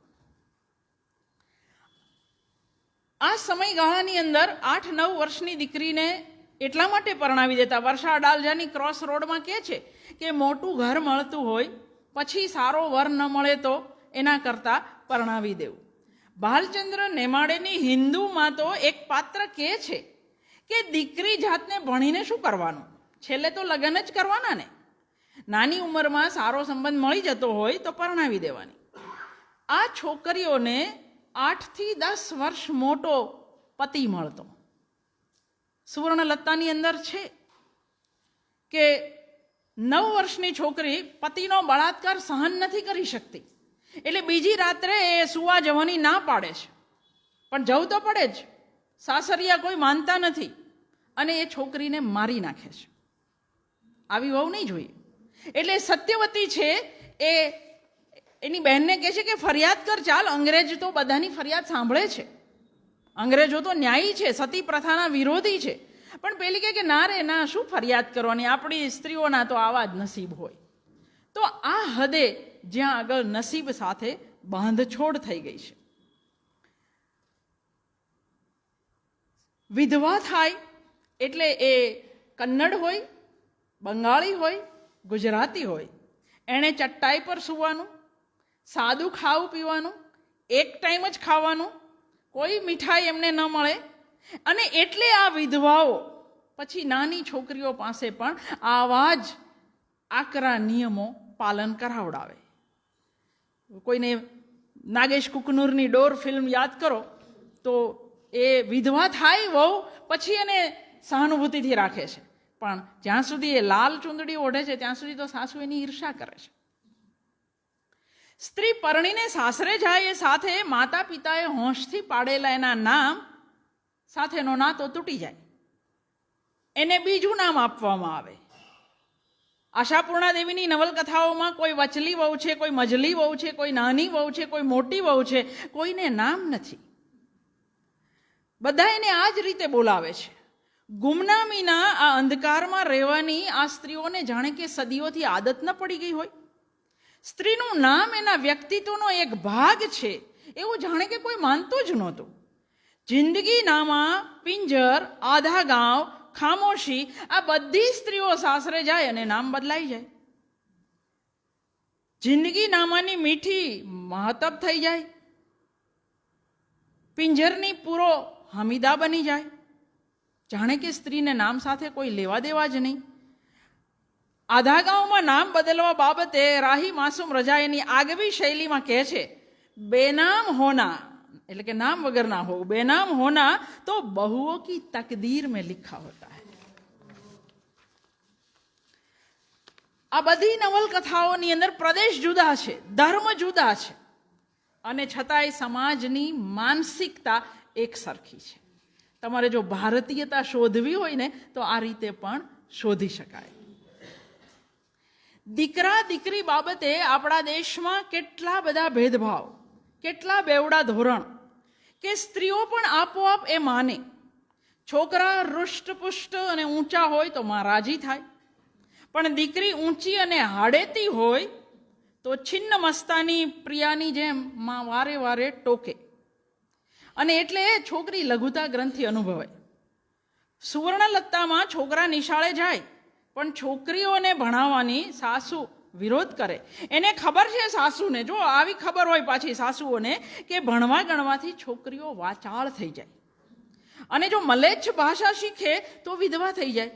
આ સમયગાળાની અંદર 8-9 વર્ષની દીકરીને એટલા માટે પરણાવી દેતા. વર્ષા અડાલજાની ક્રોસ રોડમાં કહે છે કે મોટું ઘર મળતું હોય પછી સારો વર ન મળે તો એના કરતાં પરણાવી દેવું. ભાલચંદ્ર નેમાડેની હિન્દુમાં તો એક પાત્ર કહે છે કે દીકરી જાતને ભણીને શું કરવાનું, છેલ્લે તો લગ્ન જ કરવાના ને. નાની ઉંમરમાં સારો સંબંધ મળી જતો હોય તો પરણાવી દેવાની. આ છોકરીઓને 8 થી 10 વર્ષ મોટો પતિ મળતો. સુવર્ણલતાની અંદર છે કે 9 વર્ષની છોકરી પતિનો બળાત્કાર સહન નથી કરી શકતી, એટલે બીજી રાત્રે એ સુવા જવાની ના પાડે છે. પણ જવું તો પડે જ, સાસરિયા કોઈ માનતા નથી, અને એ છોકરીને મારી નાખે છે. આવી વહુ નહીં જોઈએ. એટલે સત્યવતી છે એ એની બહેનને કહે છે કે ફરિયાદ કર ચાલ, અંગ્રેજ તો બધાની ફરિયાદ સાંભળે છે, અંગ્રેજો તો ન્યાયી છે, સતી પ્રથાના વિરોધી છે. પણ પેલી કહે કે ના રે ના, શું ફરિયાદ કરવાની, આપણી સ્ત્રીઓના તો આવા જ નસીબ હોય. તો આ હદે જ્યાં આગળ નસીબ સાથે બાંધછોડ થઈ ગઈ છે. વિધવા થાય એટલે એ કન્નડ હોય, બંગાળી હોય, ગુજરાતી હોય, એણે ચટ્ટાઈ પર સૂવાનું, સાદું ખાવું પીવાનું, એક ટાઈમ જ ખાવાનું, કોઈ મીઠાઈ એમને ન મળે. અને એટલે આ વિધવાઓ પછી નાની છોકરીઓ પાસે પણ આવા જ આકરા નિયમો પાલન કરાવડાવે. કોઈને નાગેશ કુકનૂરની ડોર ફિલ્મ યાદ કરો તો એ વિધવા થાય વહુ પછી એને સહાનુભૂતિથી રાખે છે, પણ જ્યાં સુધી એ લાલ ચૂંદડી ઓઢે છે ત્યાં સુધી તો સાસુ એની ઈર્ષા કરે છે. સ્ત્રી પરણીને સાસરે જાય એ સાથે માતા પિતાએ હોંશથી પાડેલા એના નામ સાથેનો નાતો તૂટી જાય, એને બીજું નામ આપવામાં આવે. આશાપૂર્ણા દેવીની નવલકથાઓમાં કોઈ વચલી વહુ છે, કોઈ મજલી વહુ છે, કોઈ નાની વહુ છે, કોઈ મોટી વહુ છે, કોઈને નામ નથી. બધા એને આ જ રીતે બોલાવે છે. ગુમનામીના આ અંધકારમાં રહેવાની આ સ્ત્રીઓને જાણે કે સદીઓથી આદત ન પડી ગઈ હોય. સ્ત્રીનું નામ એના વ્યક્તિત્વનો એક ભાગ છે એવું જાણે કે કોઈ માનતું જ નહોતું. જિંદગીનામાં પિંજર, આધા ગાંવ, ખામોશી, આ બધી સ્ત્રીઓ સાસરે જાય અને નામ બદલાઈ જાય. જિંદગીનામાની મીઠી મહતબ થઈ જાય, પિંજરની પૂરો હમીદા બની જાય, જાણે કે સ્ત્રીને નામ સાથે કોઈ લેવા દેવા જ નહીં. આધા ગાંવમાં નામ બદલવા બાબતે રાહી માસૂમ રજા એની આગવી શૈલીમાં કહે છે, બેનામ હોના એટલે કે નામ વગર ના હો, બેનામ હોના તો બહુઓ કી તકદીર में लिखा होता है. આ બધી નવલકથાઓની અંદર પ્રદેશ જુદા છે, ધર્મ જુદા છે, અને છતાંય સમાજની માનસિકતા એક સરખી છે. તમારે જો ભારતીયતા શોધવી હોય ને તો આ રીતે પણ શોધી શકાય. દીકરા દીકરી બાબતે આપણા દેશમાં કેટલા બધા ભેદભાવ, કેટલા બેવડા ધોરણ કે સ્ત્રીઓ પણ આપોઆપ એ માને. છોકરા રૂષ્ટપુષ્ટ અને ઊંચા હોય તો માં રાજી થાય, પણ દીકરી ઊંચી અને હાડેતી હોય તો છિન્ન મસ્તાની પ્રિયાની જેમ માં વારે વારે ટોકે, અને એટલે છોકરી લઘુતા ગ્રંથિ અનુભવાય. સુવર્ણલત્તામાં છોકરા નિશાળે જાય પણ છોકરીઓને ભણાવવાની સાસુ વિરોધ કરે. એને ખબર છે સાસુને, જો આવી ખબર હોય પાછી સાસુઓને, કે ભણવા ગણવાથી છોકરીઓ વાચાળ થઈ જાય, અને જો મલેચ્છ ભાષા શીખે તો વિધવા થઈ જાય.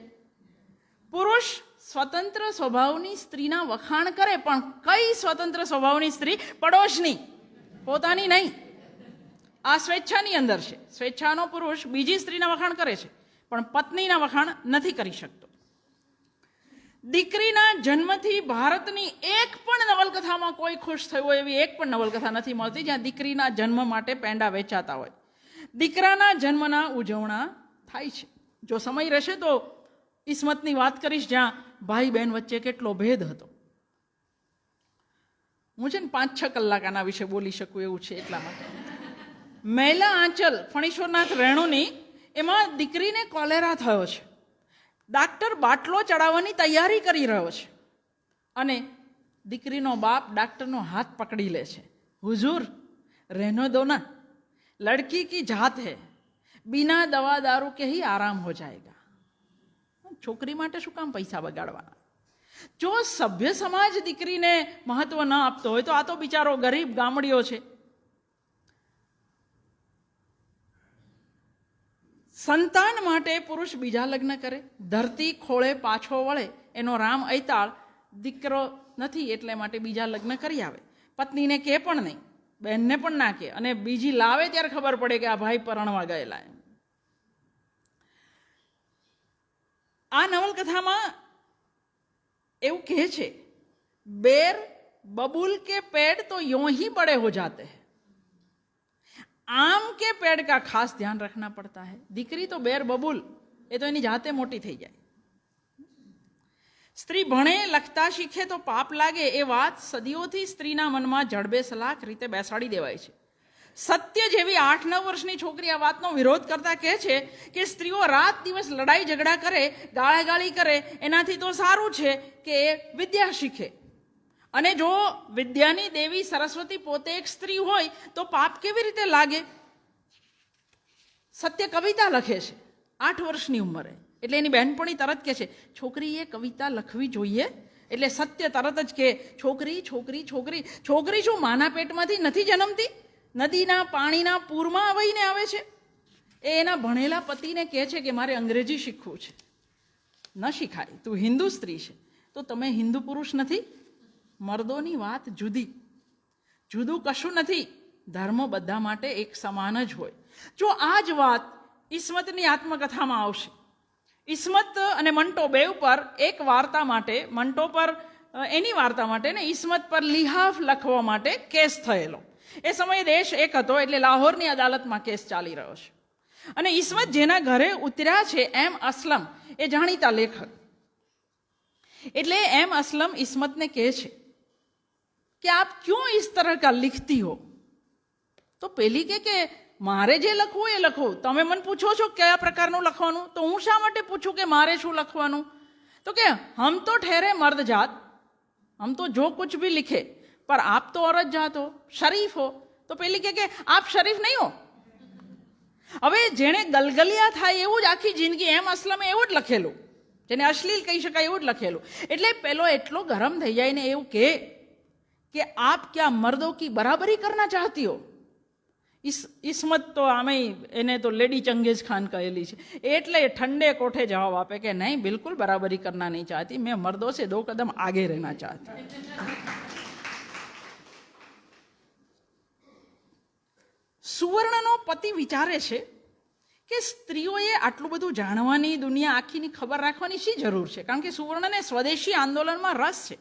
પુરુષ સ્વતંત્ર સ્વભાવની સ્ત્રીના વખાણ કરે, પણ કઈ સ્વતંત્ર સ્વભાવની સ્ત્રી? પડોશની, પોતાની નહીં. આ સ્વેચ્છાની અંદર છે. સ્વેચ્છાનો પુરુષ બીજી સ્ત્રીના વખાણ કરે છે, પણ પત્નીના વખાણ નથી કરી શકતો. દીકરીના જન્મથી ભારતની એક પણ નવલકથામાં કોઈ ખુશ થયું હોય એવી એક પણ નવલકથા નથી મળતી જ્યાં દીકરીના જન્મ માટે પેંડા વેચાતા હોય. દીકરાના જન્મના ઉજવણા થાય છે. જો સમય રહેશે તો ઇસ્મતની વાત કરીશ, જ્યાં ભાઈ બહેન વચ્ચે કેટલો ભેદ હતો. હું છે ને 5-6 કલાક આના વિશે બોલી શકું એવું છે, એટલા માટે. મહિલા આંચલ ફણીશ્વરનાથ રેણુની, એમાં દીકરીને કોલેરા થયો છે. ડાક્ટર બાટલો ચડાવવાની તૈયારી કરી રહ્યો છે, અને દીકરીનો બાપ ડાક્ટરનો હાથ પકડી લે છે. હુજૂર રહેનો દો ના, લડકી કી જાત હૈ, બિના દવા દારૂ કે ही આરામ હો જાયગા. છોકરી માટે શું કામ પૈસા બગાડવાના? જો સભ્ય સમાજ દીકરીને મહત્વ ન આપતો હોય તો આ તો બિચારો ગરીબ ગામડીઓ છે. સંતાન માટે પુરુષ બીજા લગ્ન કરે, ધરતી ખોળે પાછો વળે, એનો રામ અયતાળ. દીકરો નથી એટલે માટે બીજા લગ્ન કરી આવે. પત્નીને કે પણ નહીં, બહેનને પણ ના કે, અને બીજી લાવે ત્યારે ખબર પડે કે આ ભાઈ પરણવા ગયેલા. આ નવલકથામાં એવું કહે છે, બેર બબુલ કે પેડ તો યો ही बड़े हो जाते हैं, આમ કે પેડ કા ખાસ ધ્યાન રખના પડતા હૈ. દીકરી તો બેર બબુલ, એ તો એની જાતે મોટી થઈ જાય. સ્ત્રી ભણે લખતા શીખે તો પાપ લાગે, એ વાત સદીઓથી સ્ત્રીના મનમાં જડબે સલાખ રીતે બેસાડી દેવાય છે. સત્ય જેવી 8-9 વર્ષની છોકરી આ વાતનો વિરોધ કરતા કહે છે કે સ્ત્રીઓ રાત દિવસ લડાઈ ઝઘડા કરે, ગાળાગાળી કરે, એનાથી તો સારું છે કે એ વિદ્યા શીખે. અને જો વિદ્યાની દેવી સરસ્વતી પોતે એક સ્ત્રી હોય તો પાપ કેવી રીતે લાગે? સત્ય કવિતા લખે છે 8 વર્ષની ઉંમરે, એટલે એની બહેનપણી તરત કહે છે છોકરીએ કવિતા લખવી જોઈએ. એટલે સત્ય તરત જ કે છોકરી છોકરી છોકરી. છોકરી શું માના પેટમાંથી નથી જન્મતી? નદીના પાણીના પૂરમાં વહીને આવે છે. એ એના ભણેલા પતિને કહે છે કે મારે અંગ્રેજી શીખવું છે. ન શીખાય, તું હિન્દુ સ્ત્રી છે તો તમે હિન્દુ પુરુષ નથી. મર્દોની વાત જુદી. જુદું કશું નથી. ધર્મ બધા માટે એક સમાન જ હોય. જો આ જ વાત ઈસ્મતની આત્મકથામાં આવશે. ઈસ્મત અને મંટો બેઉ પર એક વાર્તા માટે, મંટો પર એની વાર્તા માટે ને ઈસ્મત પર લિહાફ લખવા માટે કેસ થયેલો. એ સમયે દેશ એક હતો, એટલે લાહોરની અદાલતમાં કેસ ચાલી રહ્યો છે. અને ઈસ્મત જેના ઘરે ઉતર્યા છે એમ અસલમ એ જાણીતા લેખક, એટલે એમ અસલમ ઈસ્મતને કહે છે કે આપ ક્यों इस तरह का लिखती हो? તો પેલી કે મારે જે લખવું એ લખો, તમે મને પૂછો છો કયા પ્રકારનું લખવાનું, તો હું શા માટે પૂછું કે મારે શું લખવાનું? તો કે હમ તો ઠહેરે મર્દ જાત, હમ તો જો કુછ ભી लिखे, पर आप तो औरत जात हो, शरीफ हो. તો પેલી કે આપ શરીફ નહીં હો. હવે જેણે ગલગલિયા થાય એવું જ આખી જિંદગી, એમ અસલમે એવું જ લખેલું, જેને અશ્લીલ કહી શકાય એવું જ લખેલું. એટલે પેલો એટલો ગરમ થઈ જાય ને એવું કે આપ ક્યાં મર્દો કી બરાબરી કરના ચાહતી હો? ઈસ્મત તો આમે એને તો લેડી ચંગેઝ ખાન કહેલી છે, એટલે ઠંડે કોઠે જવાબ આપે કે નહીં, બિલકુલ બરાબરી કરના નહીં ચાહતી, મેં મર્દો से 2 कदम आगे रहना चाहती. સુવર્ણનો પતિ વિચારે છે કે સ્ત્રીઓએ આટલું બધું જાણવાની, દુનિયા આખીની ખબર રાખવાની શી જરૂર છે? કારણ કે સુવર્ણને સ્વદેશી આંદોલનમાં રસ છે.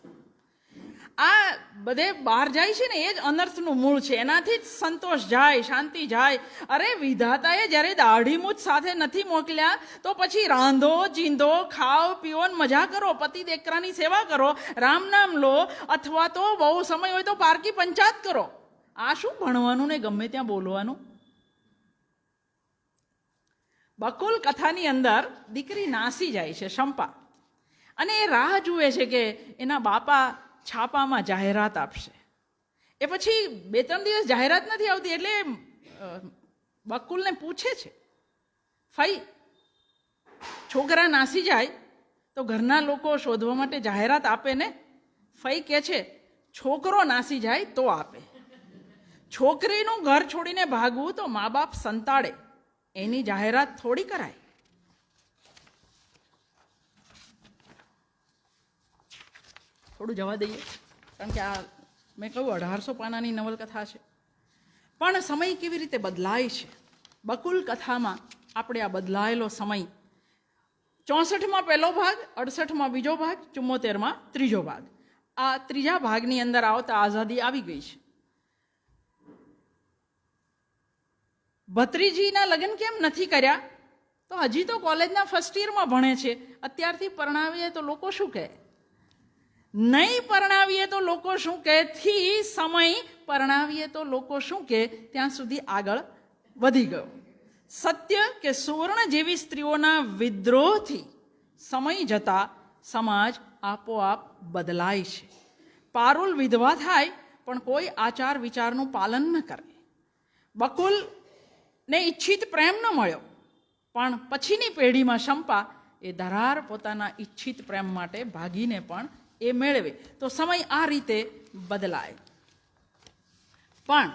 આ બધે બહાર જાય છે ને એ જ અનર્થનું મૂળ છે, એનાથી જ સંતોષ જાય, શાંતિ જાય. અરે વિધાતાએ જ્યારે દાઢી મૂછ સાથે નથી મોકલ્યા તો પછી રાંધો, ચીંધો, ખાઓ, પીઓ ને મજા કરો, પતિ દેકરાની સેવા કરો, રામ નામ લો, અથવા તો બહુ સમય હોય તો પારકી પંચાયત કરો. આ શું ભણવાનું ને ગમે ત્યાં બોલવાનું? બકુલ કથાની અંદર દીકરી નાસી જાય છે, શંપા, અને એ રાહ જુએ છે કે એના બાપા છાપામાં જાહેરાત આપશે. એ પછી 2-3 દિવસ જાહેરાત નથી આવતી, એટલે બકુલને પૂછે છે, ફઈ છોકરા નાસી જાય તો ઘરના લોકો શોધવા માટે જાહેરાત આપે ને? ફઈ કહે છે છોકરો નાસી જાય તો આપે. છોકરીનું ઘર છોડીને ભાગવું તો મા બાપ સંતાડે, એની જાહેરાત થોડી કરાય. થોડું જવા દઈએ, કારણ કે આ મેં કહ્યું 1800 પાનાની નવલકથા છે. પણ સમય કેવી રીતે બદલાય છે? બકુલ કથામાં આપણે આ બદલાયેલો સમય 64માં પહેલો ભાગ, 68માં બીજો ભાગ, 74માં ત્રીજો ભાગ, આ ત્રીજા ભાગની અંદર આવતા આઝાદી આવી ગઈ છે. ભત્રીજીના લગ્ન કેમ નથી કર્યા? તો હજી તો કોલેજના ફર્સ્ટ યરમાં ભણે છે. અત્યારથી પરણાવીએ તો લોકો શું કહે? નહીં પરણાવીએ તો લોકો શું કહે થી સમય પરણાવીએ તો લોકો શું કહે ત્યાં સુધી આગળ વધી ગયો. સત્ય કે સુવર્ણ જેવી સ્ત્રીઓના વિદ્રોહથી સમય જતા સમાજ આપોઆપ બદલાય છે. પારુલ વિધવા થાય પણ કોઈ આચાર વિચારનું પાલન ન કરે. બકુલને ઈચ્છિત પ્રેમ ન મળ્યો, પણ પછીની પેઢીમાં શંપા એ ધરાર પોતાના ઈચ્છિત પ્રેમ માટે ભાગીને પણ એ મેળવે. તો સમય આ રીતે બદલાય. પણ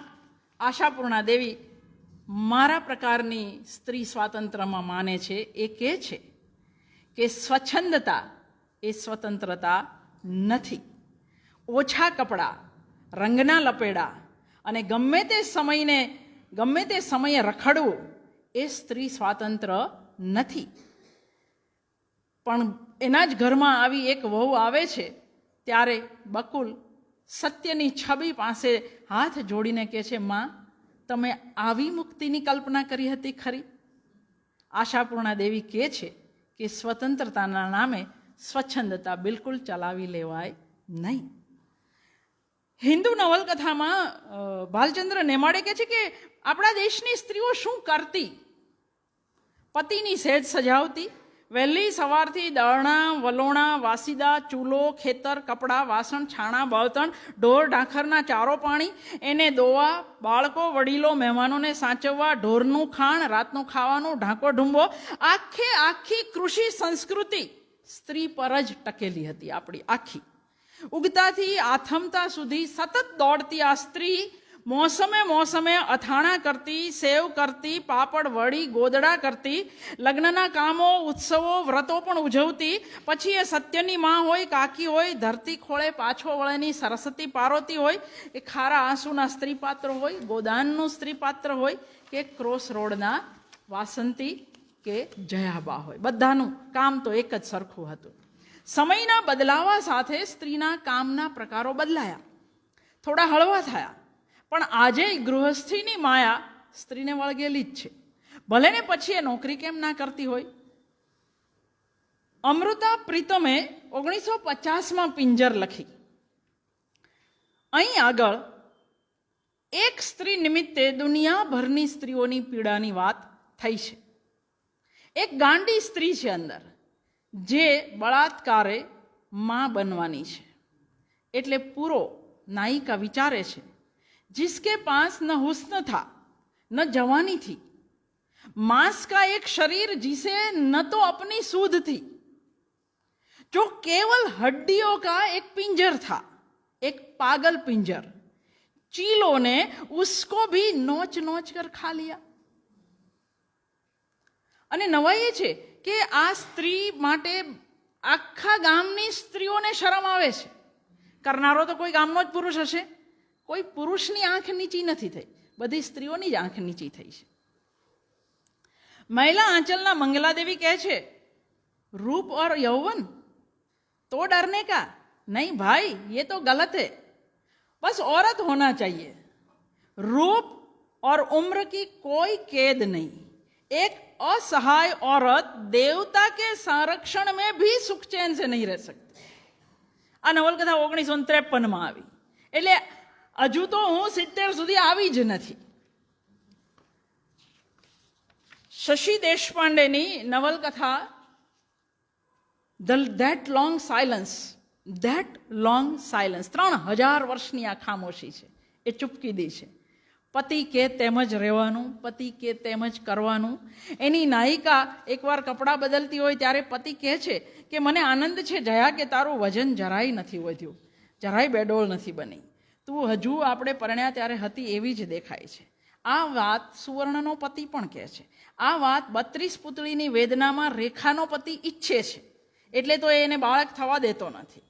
આશાપૂર્ણા દેવી મારા પ્રકારની સ્ત્રી સ્વાતંત્ર્યમાં માને છે. એ કહે છે કે સ્વચ્છંદતા એ સ્વતંત્રતા નથી. ઓછા કપડાં, રંગના લપેડા અને ગમે તે સમયે રખડવું એ સ્ત્રી સ્વાતંત્ર્ય નથી. પણ એના જ ઘરમાં આવી એક વહુ આવે છે ત્યારે બકુલ સત્યની છબી પાસે હાથ જોડીને કહે છે, માં તમે આવી મુક્તિની કલ્પના કરી હતી ખરી? આશાપૂર્ણા દેવી કહે છે કે સ્વતંત્રતાના નામે સ્વચ્છંદતા બિલકુલ ચલાવી લેવાય નહીં. હિન્દુ નવલકથામાં ભાલચંદ્ર નેમાડે કહે છે કે આપણા દેશની સ્ત્રીઓ શું કરતી? પતિની સેજ સજાવતી, વહેલી સવારથી દળણા, વલોણા, વાસીદા, ચૂલો, ખેતર, કપડાં, વાસણ, છાણા, બળતણ, ઢોર ઢાંખરના ચારો પાણી, એને દોવા, બાળકો, વડીલો, મહેમાનોને સાચવવા, ઢોરનું ખાણ, રાતનું ખાવાનું, ઢાંકો ઢૂંબો, આખી કૃષિ સંસ્કૃતિ સ્ત્રી પર જ ટકેલી હતી. આપણી આખી ઉગતાથી આથમતા સુધી સતત દોડતી આ સ્ત્રી મોસમે મોસમે અથાણા કરતી, સેવ કરતી, પાપડ વડી, ગોદડા કરતી, લગ્નના કામો, ઉત્સવો, વ્રતો પણ ઉજવતી. પછી એ સત્યની માં હોય, કાકી હોય, ધરતી ખોળે પાછો વળેની સરસ્વતી પાર્વતી હોય, એ ખારા આંસુના સ્ત્રીપાત્ર હોય, ગોદાનનું સ્ત્રીપાત્ર હોય, કે ક્રોસ રોડના વાસંતી કે જયાબા હોય, બધાનું કામ તો એક જ સરખું હતું. સમયના બદલાવા સાથે સ્ત્રીના કામના પ્રકારો બદલાયા, થોડા હળવા થયા, પણ આજે ગૃહસ્થીની માયા સ્ત્રીને વળગેલી જ છે. ભલે ને પછી એ નોકરી કેમ ના કરતી હોય. અમૃતા પ્રીતમે 1950માં પિંજર લખી. અહીં આગળ એક સ્ત્રી નિમિત્તે દુનિયાભરની સ્ત્રીઓની પીડાની વાત થઈ છે. એક ગાંડી સ્ત્રી છે અંદર, જે બળાત્કારે માં બનવાની છે. એટલે પૂરો नायिका विचारे छे, जिसके पास न हुस्न था न जवानी थी, मांस का एक शरीर जिसे न तो अपनी सूध थी, जो केवल हड्डियों का एक पिंजर था, एक पागल पिंजर, चीलों ने उसको भी नोच नोच कर खा लिया. અને નવાઈ એ છે કે આ સ્ત્રી માટે આખા ગામની સ્ત્રીઓને શરમ આવે છે. કરનારો તો કોઈ ગામનો જ પુરુષ હશે. કોઈ પુરુષની આંખ નીચી નથી થઈ, બધી સ્ત્રીઓની જ આંખ નીચી થઈ છે. મહિલા આંચલના મંગલા દેવી કહે છે, रूप और यौवन तो डरने का नहीं भाई, ये तो गलत है, बस औरत होना चाहिए. रूप और उम्र की कोई कैद नहीं. एक असहाय औरत देवता के संरक्षण में भी सुख चैन से नहीं रह सकती. આ નવલકથા 1953માં આવી, એટલે હજુ તો હું 70 સુધી આવી જ નથી. શશી દેશપાંડેની નવલકથા ધેટ લોંગ સાયલન્સ 3000 વર્ષની આ ખામોશી છે, એ ચૂપકીદી છે. પતિ કે તેમજ રહેવાનું, પતિ કે તેમજ કરવાનું. એની નાયિકા એકવાર કપડાં બદલતી હોય ત્યારે પતિ કહે છે કે મને આનંદ છે જયા કે તારું વજન જરાય નથી વધ્યું, જરાય બેડોળ નથી બની, તું હજુ આપણે પરણ્યા ત્યારે હતી એવી જ દેખાય છે. આ વાત સુવર્ણનો પતિ પણ કહે છે. આ વાત 32 પુતળીની વેદનામાં રેખાનો પતિ ઈચ્છે છે, એટલે તો એને બાળક થવા દેતો નથી.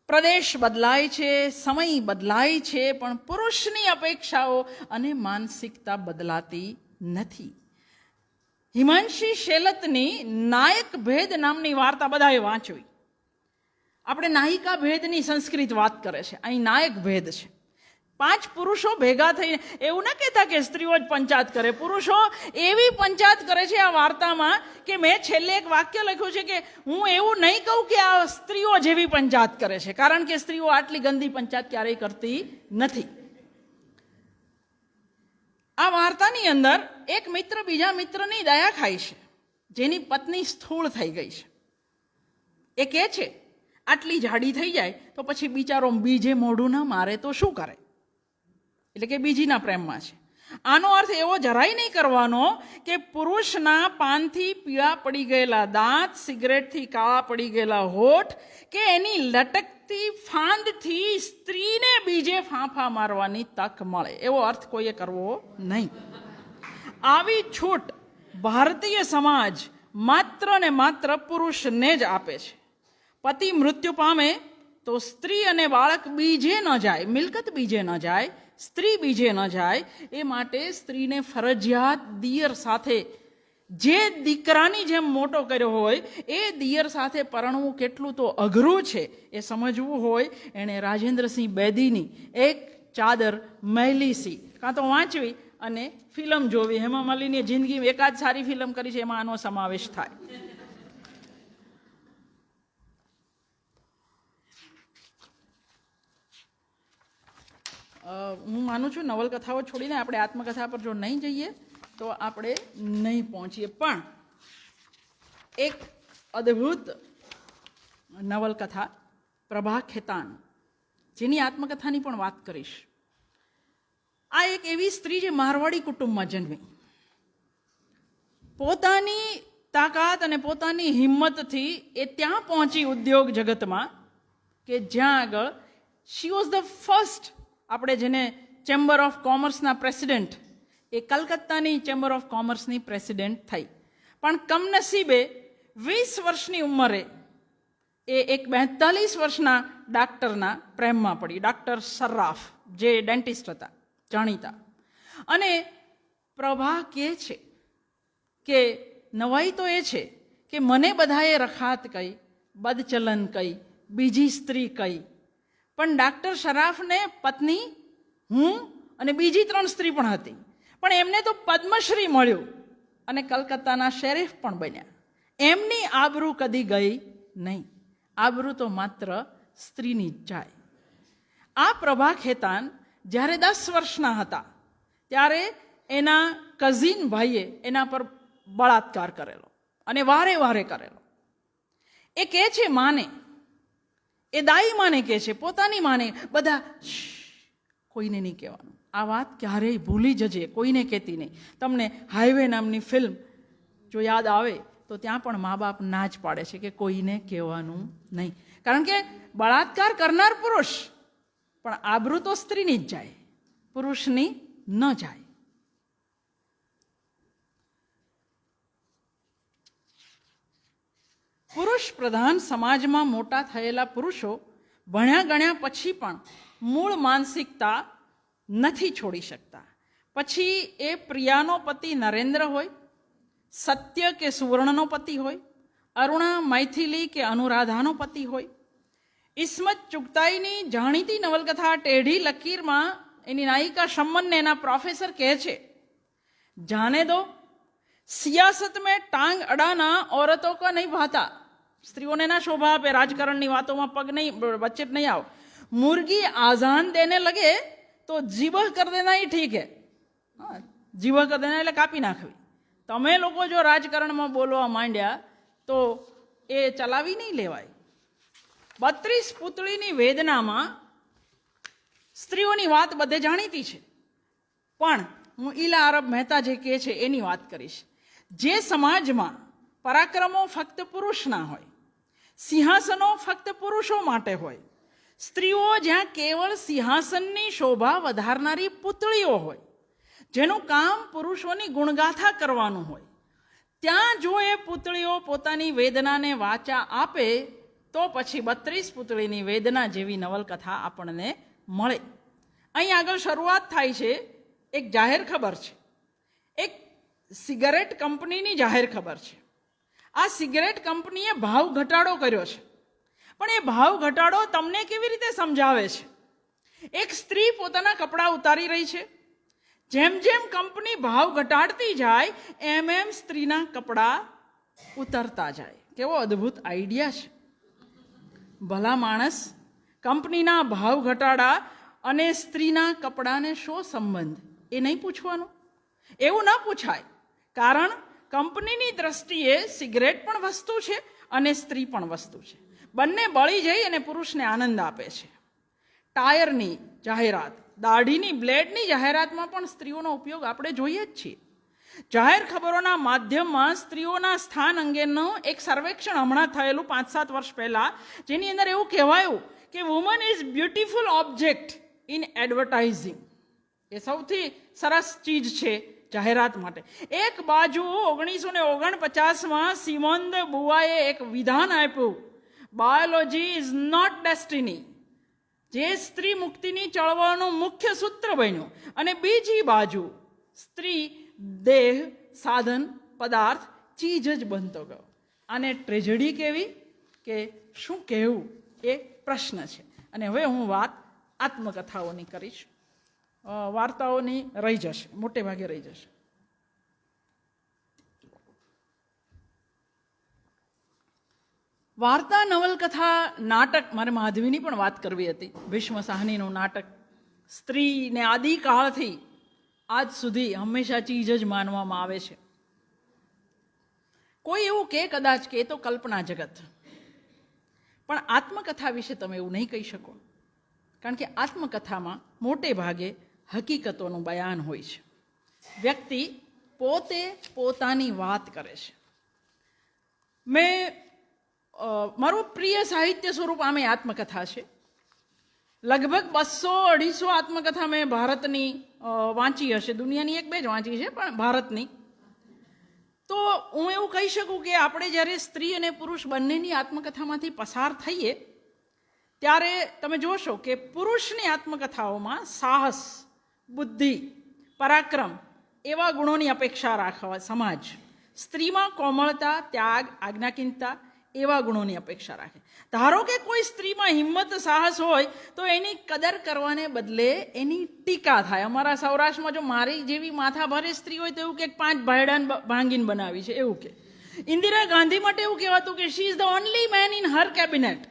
પ્રદેશ બદલાય છે, સમય બદલાય છે, પણ પુરુષની અપેક્ષાઓ અને માનસિકતા બદલાતી નથી. હિમાંશી શેલતની નાયક ભેદ નામની વાર્તા બધાએ વાંચવી. આપણે નાયિકા ભેદની સંસ્કૃત વાત કરે છે, અહીં નાયક ભેદ છે. 5 પુરુષો ભેગા થઈને, એવું ન કહેતા કે સ્ત્રીઓ જ પંચાયત કરે, પુરુષો એવી પંચાયત કરે છે આ વાર્તામાં કે મેં છેલ્લે એક વાક્ય લખ્યું છે કે હું એવું નહીં કહું કે આ સ્ત્રીઓ જેવી પંચાયત કરે છે, કારણ કે સ્ત્રીઓ આટલી ગંદી પંચાયત ક્યારેય કરતી નથી. આ વાર્તાની અંદર એક મિત્ર બીજા મિત્રની દયા ખાય છે, જેની પત્ની સ્થૂળ થઈ ગઈ છે. એ કહે છે આટલી જાડી થઈ જાય તો પછી બિચારો બીજે મોઢું ના મારે તો શું કરે, એટલે કે બીજીના પ્રેમમાં છે. આનો અર્થ એવો જરાય નહીં કરવાનો કે પુરુષના પાનથી પીળા પડી ગયેલા દાંત, સિગરેટથી કાળા પડી ગયેલા હોઠ, કે એની લટકતી ફાંદથી સ્ત્રીને બીજે ફાંફા મારવાની તક મળે, એવો અર્થ કોઈએ કરવો નહીં. આવી છૂટ ભારતીય સમાજ માત્ર ને માત્ર પુરુષને જ આપે છે. પતિ મૃત્યુ પામે તો સ્ત્રી અને બાળક બીજે ન જાય, મિલકત બીજે ન જાય, સ્ત્રી બીજે ન જાય, એ માટે સ્ત્રીને ફરજિયાત દિયર સાથે, જે દીકરાની જેમ મોટો કર્યો હોય એ દિયર સાથે પરણવું કેટલું તો અઘરું છે એ સમજવું હોય, એણે રાજેન્દ્રસિંહ બેદીની એક ચાદર મહેલી સી કાં તો વાંચવી અને ફિલ્મ જોવી. હેમા માલિનીએ જિંદગી એકાદ સારી ફિલ્મ કરી છે, એમાં આનો સમાવેશ થાય. હું માનું છું નવલકથાઓ છોડીને આપણે આત્મકથા પર જો નહીં જઈએ તો આપણે નહીં પહોંચીએ. પણ એક અદ્ભુત નવલકથા પ્રભા ખેતાન, જેની આત્મકથાની પણ વાત કરીશ. આ એક એવી સ્ત્રી જે મારવાડી કુટુંબમાં જન્મી, પોતાની તાકાત અને પોતાની હિંમતથી એ ત્યાં પહોંચી ઉદ્યોગ જગતમાં કે જ્યાં આગળ શી વોઝ ધ ફર્સ્ટ આપણે જેને ચેમ્બર ઓફ કોમર્સના પ્રેસિડેન્ટ, એ કલકત્તાની ચેમ્બર ઓફ કોમર્સની પ્રેસિડેન્ટ થઈ. પણ કમનસીબે 20 વર્ષની ઉંમરે એ એક 42 વર્ષના ડાક્ટરના પ્રેમમાં પડી, ડાક્ટર સર્રાફ, જે ડેન્ટિસ્ટ હતા જાણીતા. અને પ્રભા કહે છે કે નવાઈ તો એ છે કે મને બધાએ રખાત કહી, બદચલન કહી, બીજી સ્ત્રી કહી, પણ ડાક્ટર સરાફને પત્ની, હું અને બીજી 3 સ્ત્રી પણ હતી. પણ એમને તો પદ્મશ્રી મળ્યું અને કલકત્તાના શેરીફ પણ બન્યા. એમની આબરૂ કદી ગઈ નહીં. આબરૂ તો માત્ર સ્ત્રીની જ જાય. આ પ્રભા ખેતાન જ્યારે 10 વર્ષના હતા ત્યારે એના કઝિન ભાઈએ એના પર બળાત્કાર કરેલો અને વારે વારે કરેલો. એ કહે છે માને, એ દાઈ માને કહે છે, પોતાની માને, બધા કોઈને નહીં કહેવાનું. આ વાત ક્યારેય ભૂલી જજે, કોઈને કહેતી નહીં. તમને હાઈવે નામની ફિલ્મ જો યાદ આવે તો ત્યાં પણ મા બાપ ના જ પાડે છે કે કોઈને કહેવાનું નહીં. કારણ કે બળાત્કાર કરનાર પુરુષ, પણ આબરૂ તો સ્ત્રીની જ જાય, પુરુષની ન જાય. પુરુષ પ્રધાન સમાજમાં મોટા થયેલા પુરુષો ભણ્યા ગણ્યા પછી પણ મૂળ માનસિકતા નથી છોડી શકતા. પછી એ પ્રિયાનો પતિ નરેન્દ્ર હોય, સત્ય કે સુવર્ણનો પતિ હોય, અરુણા, મૈથિલી કે અનુરાધાનો પતિ હોય. ઇસ્મત ચુગતાઈની જાણીતી નવલકથા ટેઢી લકીરમાં એની નાયિકા શમ્મનને એના પ્રોફેસર કહે છે, જાને દો સિયાસત મેં ટાંગ અડાના औरतों का नहीं भाता. સ્ત્રીઓને ના શોભા આપે, રાજકારણની વાતોમાં પગ નહીં, વચ્ચે જ નહીં આવ. મુર્ગી આઝાન દેને લગે તો જીબહ કર દેના ही ठीक है. જીબહ કર દેના એટલે કાપી નાખવી. તમે લોકો જો રાજકારણમાં બોલવા માંડ્યા તો એ ચલાવી નહીં લેવાય. 32 પુતળીની વેદનામાં સ્ત્રીઓની વાત બધે જાણીતી છે, પણ હું ઈલા અરબ મહેતા જે કહે છે એની વાત કરીશ. જે સમાજમાં પરાક્રમો ફક્ત પુરુષના હોય, સિંહાસનો ફક્ત પુરુષો માટે હોય, સ્ત્રીઓ જ્યાં કેવળ સિંહાસનની શોભા વધારનારી પુતળીઓ હોય, જેનું કામ પુરુષોની ગુણગાથા કરવાનું હોય, ત્યાં જો એ પુતળીઓ પોતાની વેદનાને વાચા આપે તો પછી 32 પુતળીની વેદના જેવી નવલકથા આપણને મળે. અહીં આગળ શરૂઆત થાય છે, એક જાહેર ખબર છે, એક સિગારેટ કંપનીની જાહેર ખબર છે. આ સિગારેટ કંપનીએ ભાવ ઘટાડો કર્યો છે, પણ એ ભાવ ઘટાડો તમને કેવી રીતે સમજાવે છે? એક સ્ત્રી પોતાના કપડાં ઉતારી રહી છે, જેમ જેમ કંપની ભાવ ઘટાડતી જાય એમ એમ સ્ત્રીના કપડાં ઉતરતા જાય. કેવો અદ્ભુત આઈડિયા છે! ભલા માણસ, કંપનીના ભાવ ઘટાડા અને સ્ત્રીના કપડાને શો સંબંધ? એ નહીં પૂછવાનું. એવું ન પૂછાય, કારણ કંપનીની દ્રષ્ટિએ સિગરેટ પણ વસ્તુ છે અને સ્ત્રી પણ વસ્તુ છે. બંને બળી જઈ અને પુરુષને આનંદ આપે છે. ટાયરની જાહેરાત, દાઢીની બ્લેડની જાહેરાતમાં પણ સ્ત્રીઓનો ઉપયોગ આપણે જોઈએ જ છીએ. જાહેર ખબરોના માધ્યમમાં સ્ત્રીઓના સ્થાન અંગેનું એક સર્વેક્ષણ હમણાં થયેલું 5-7 વર્ષ પહેલાં, જેની અંદર એવું કહેવાયું કે woman is beautiful object in advertising. એ સૌથી સરસ ચીજ છે જાહેરાત માટે. એક બાજુ 1949માં સિમોન દ બુઆએ એક વિધાન આપ્યું, બાયોલોજી ઇઝ નોટ ડેસ્ટિની, જે સ્ત્રી મુક્તિની ચળવળનું મુખ્ય સૂત્ર બન્યું. અને બીજી બાજુ સ્ત્રી દેહ, સાધન, પદાર્થ, ચીજ જ બનતો ગયો. આને ટ્રેજેડી કેવી કે શું કહેવું એ પ્રશ્ન છે. અને હવે હું વાત આત્મકથાઓની કરીશ. વાર્તાઓની રહી જશે, મોટે ભાગે રહી જશે. વાર્તા, નવલકથા, નાટક, મારે માધવીની પણ વાત કરવી હતી. ભીષ્મ સાહનીનું નાટક સ્ત્રીને આદિકાળથી આજ સુધી હંમેશા ચીજ જ માનવામાં આવે છે. કોઈ એવું કે કદાચ કે એ તો કલ્પના જગત, પણ આત્મકથા વિશે તમે એવું નહીં કહી શકો, કારણ કે આત્મકથામાં મોટે ભાગે હકીકતોનું બયાન હોય છે. વ્યક્તિ પોતે પોતાની વાત કરે છે. મારું પ્રિય સાહિત્ય સ્વરૂપ આમે આત્મકથા છે. લગભગ 200-250 આત્મકથા મેં ભારતની વાંચી હશે, દુનિયાની 1-2 જ વાંચી છે, પણ ભારતની. તો હું એવું કહી શકું કે આપણે જ્યારે સ્ત્રી અને પુરુષ બંનેની આત્મકથામાંથી પસાર થઈએ ત્યારે તમે જોશો કે પુરુષની આત્મકથાઓમાં સાહસ, બુદ્ધિ, પરાક્રમ એવા ગુણોની અપેક્ષા રાખવા સમાજ, સ્ત્રીમાં કોમળતા, ત્યાગ, આજ્ઞાકીનતા એવા ગુણોની અપેક્ષા રાખે. ધારો કે કોઈ સ્ત્રીમાં હિંમત, સાહસ હોય તો એની કદર કરવાને બદલે એની ટીકા થાય. અમારા સૌરાષ્ટ્રમાં જો મારી જેવી માથાભારે સ્ત્રી હોય તો એવું કે 5 ભાયડાને ભાંગીને બનાવી છે એવું કે. ઇન્દિરા ગાંધી માટે એવું કહેવાતું કે she is the only man in her cabinet,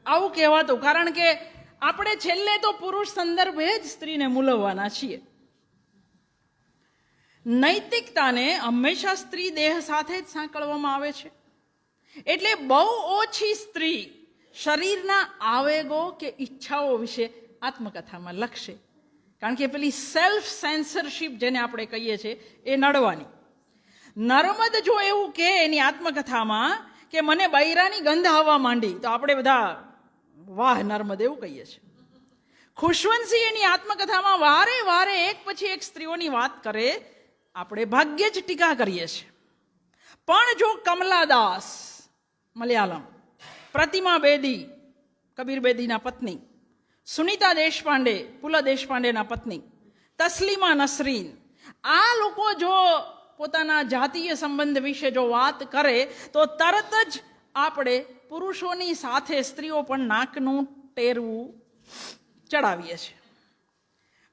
આવું કહેવાતું. કારણ કે આપણે છેલ્લે તો પુરુષ સંદર્ભે જ સ્ત્રીને મૂલવવાના છીએ. નૈતિકતાને હંમેશા સ્ત્રી દેહ સાથે જ સાંકળવામાં આવે છે. એટલે બહુ ઓછી સ્ત્રી શરીરના આવેગો કે ઈચ્છાઓ વિશે આત્મકથામાં લખશે. કારણ કે પેલી સેલ્ફ સેન્સરશિપ જેને આપણે કહીએ છીએ એ નડવાની. નર્મદ જો એવું કે એની આત્મકથામાં કે મને બૈરાની ગંધ આવવા માંડી તો આપણે બધા વાહ નર્મદ એવું કહીએ છીએ. ખુશવંતસિંહ એની આત્મકથામાં વારે વારે એક પછી એક સ્ત્રીઓની વાત કરે, આપણે ભાગ્યે જ ટીકા કરીએ છીએ. પણ જો કમલાદાસ મલયાલમ, પ્રતિમા બેદી કબીર બેદીના પત્ની, સુનીતા દેશપાંડે પુલ દેશપાંડેના પત્ની, તસ્લીમા નસરીન, આ લોકો જો પોતાના જાતીય સંબંધ વિશે જો વાત કરે તો તરત જ આપણે પુરુષોની સાથે સ્ત્રીઓ પણ નાકનું ટેરવું ચડાવીએ છીએ.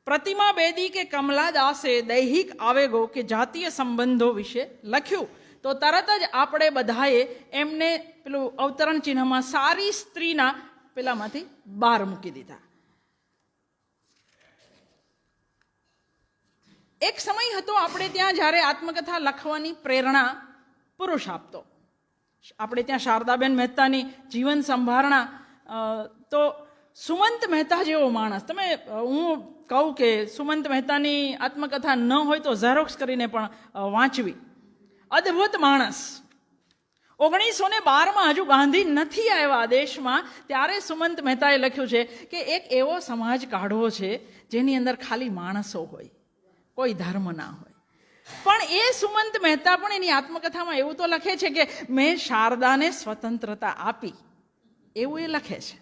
પ્રતિમા બેદી કે કમલા દાસે દૈહિક આવેગો કે જાતીય સંબંધો વિશે લખ્યું તો તરત જ આપણે બધાએ એમને પેલું અવતરણ ચિહ્નમાં સારી સ્ત્રીના પેલામાંથી બહાર મૂકી દીધા. એક સમય હતો આપણે ત્યાં જ્યારે આત્મકથા લખવાની પ્રેરણા પુરુષ આપતો. આપણે ત્યાં શારદાબેન મહેતાની જીવન સંભારણા, તો સુમંત મહેતા જેવો માણસ, તમે હું કહું કે સુમંત મહેતાની આત્મકથા ન હોય તો ઝેરોક્સ કરીને પણ વાંચવી. અદ્ભુત માણસ. 1912માં હજુ ગાંધી નથી આવ્યા દેશમાં ત્યારે સુમંત મહેતાએ લખ્યું છે કે એક એવો સમાજ કાઢવો છે જેની અંદર ખાલી માણસો હોય, કોઈ ધર્મ ના હોય. પણ એ સુમંત મહેતા પણ એની આત્મકથામાં એવું તો લખે છે કે મેં શારદાને સ્વતંત્રતા આપી, એવું એ લખે છે.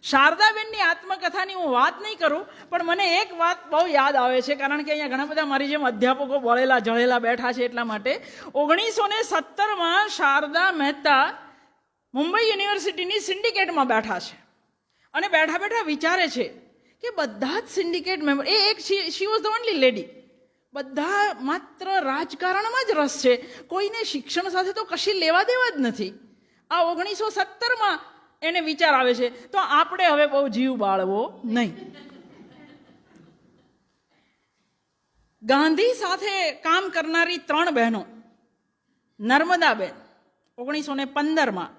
શારદાબેનની આત્મકથાની હું વાત નહીં કરું, પણ મને એક વાત બહુ યાદ આવે છે, કારણ કે અહીંયા ઘણા બધા મારી જેમ અધ્યાપકો બળેલા જળેલા બેઠા છે એટલા માટે. 1917માં શારદા મહેતા મુંબઈ યુનિવર્સિટીની સિન્ડિકેટમાં બેઠા છે અને બેઠા બેઠા વિચારે છે કે બધા જ syndicate member, she was the only lady, બધા માત્ર રાજકારણમાં જ રસ છે, કોઈને શિક્ષણ સાથે તો કશી લેવા દેવા જ નથી. આ 1917માં એને વિચાર આવે છે તો આપણે હવે બહુ જીવ બાળવો નહીં. ગાંધી સાથે કામ કરનારી 3 બહેનો, નર્મદાબેન 1915માં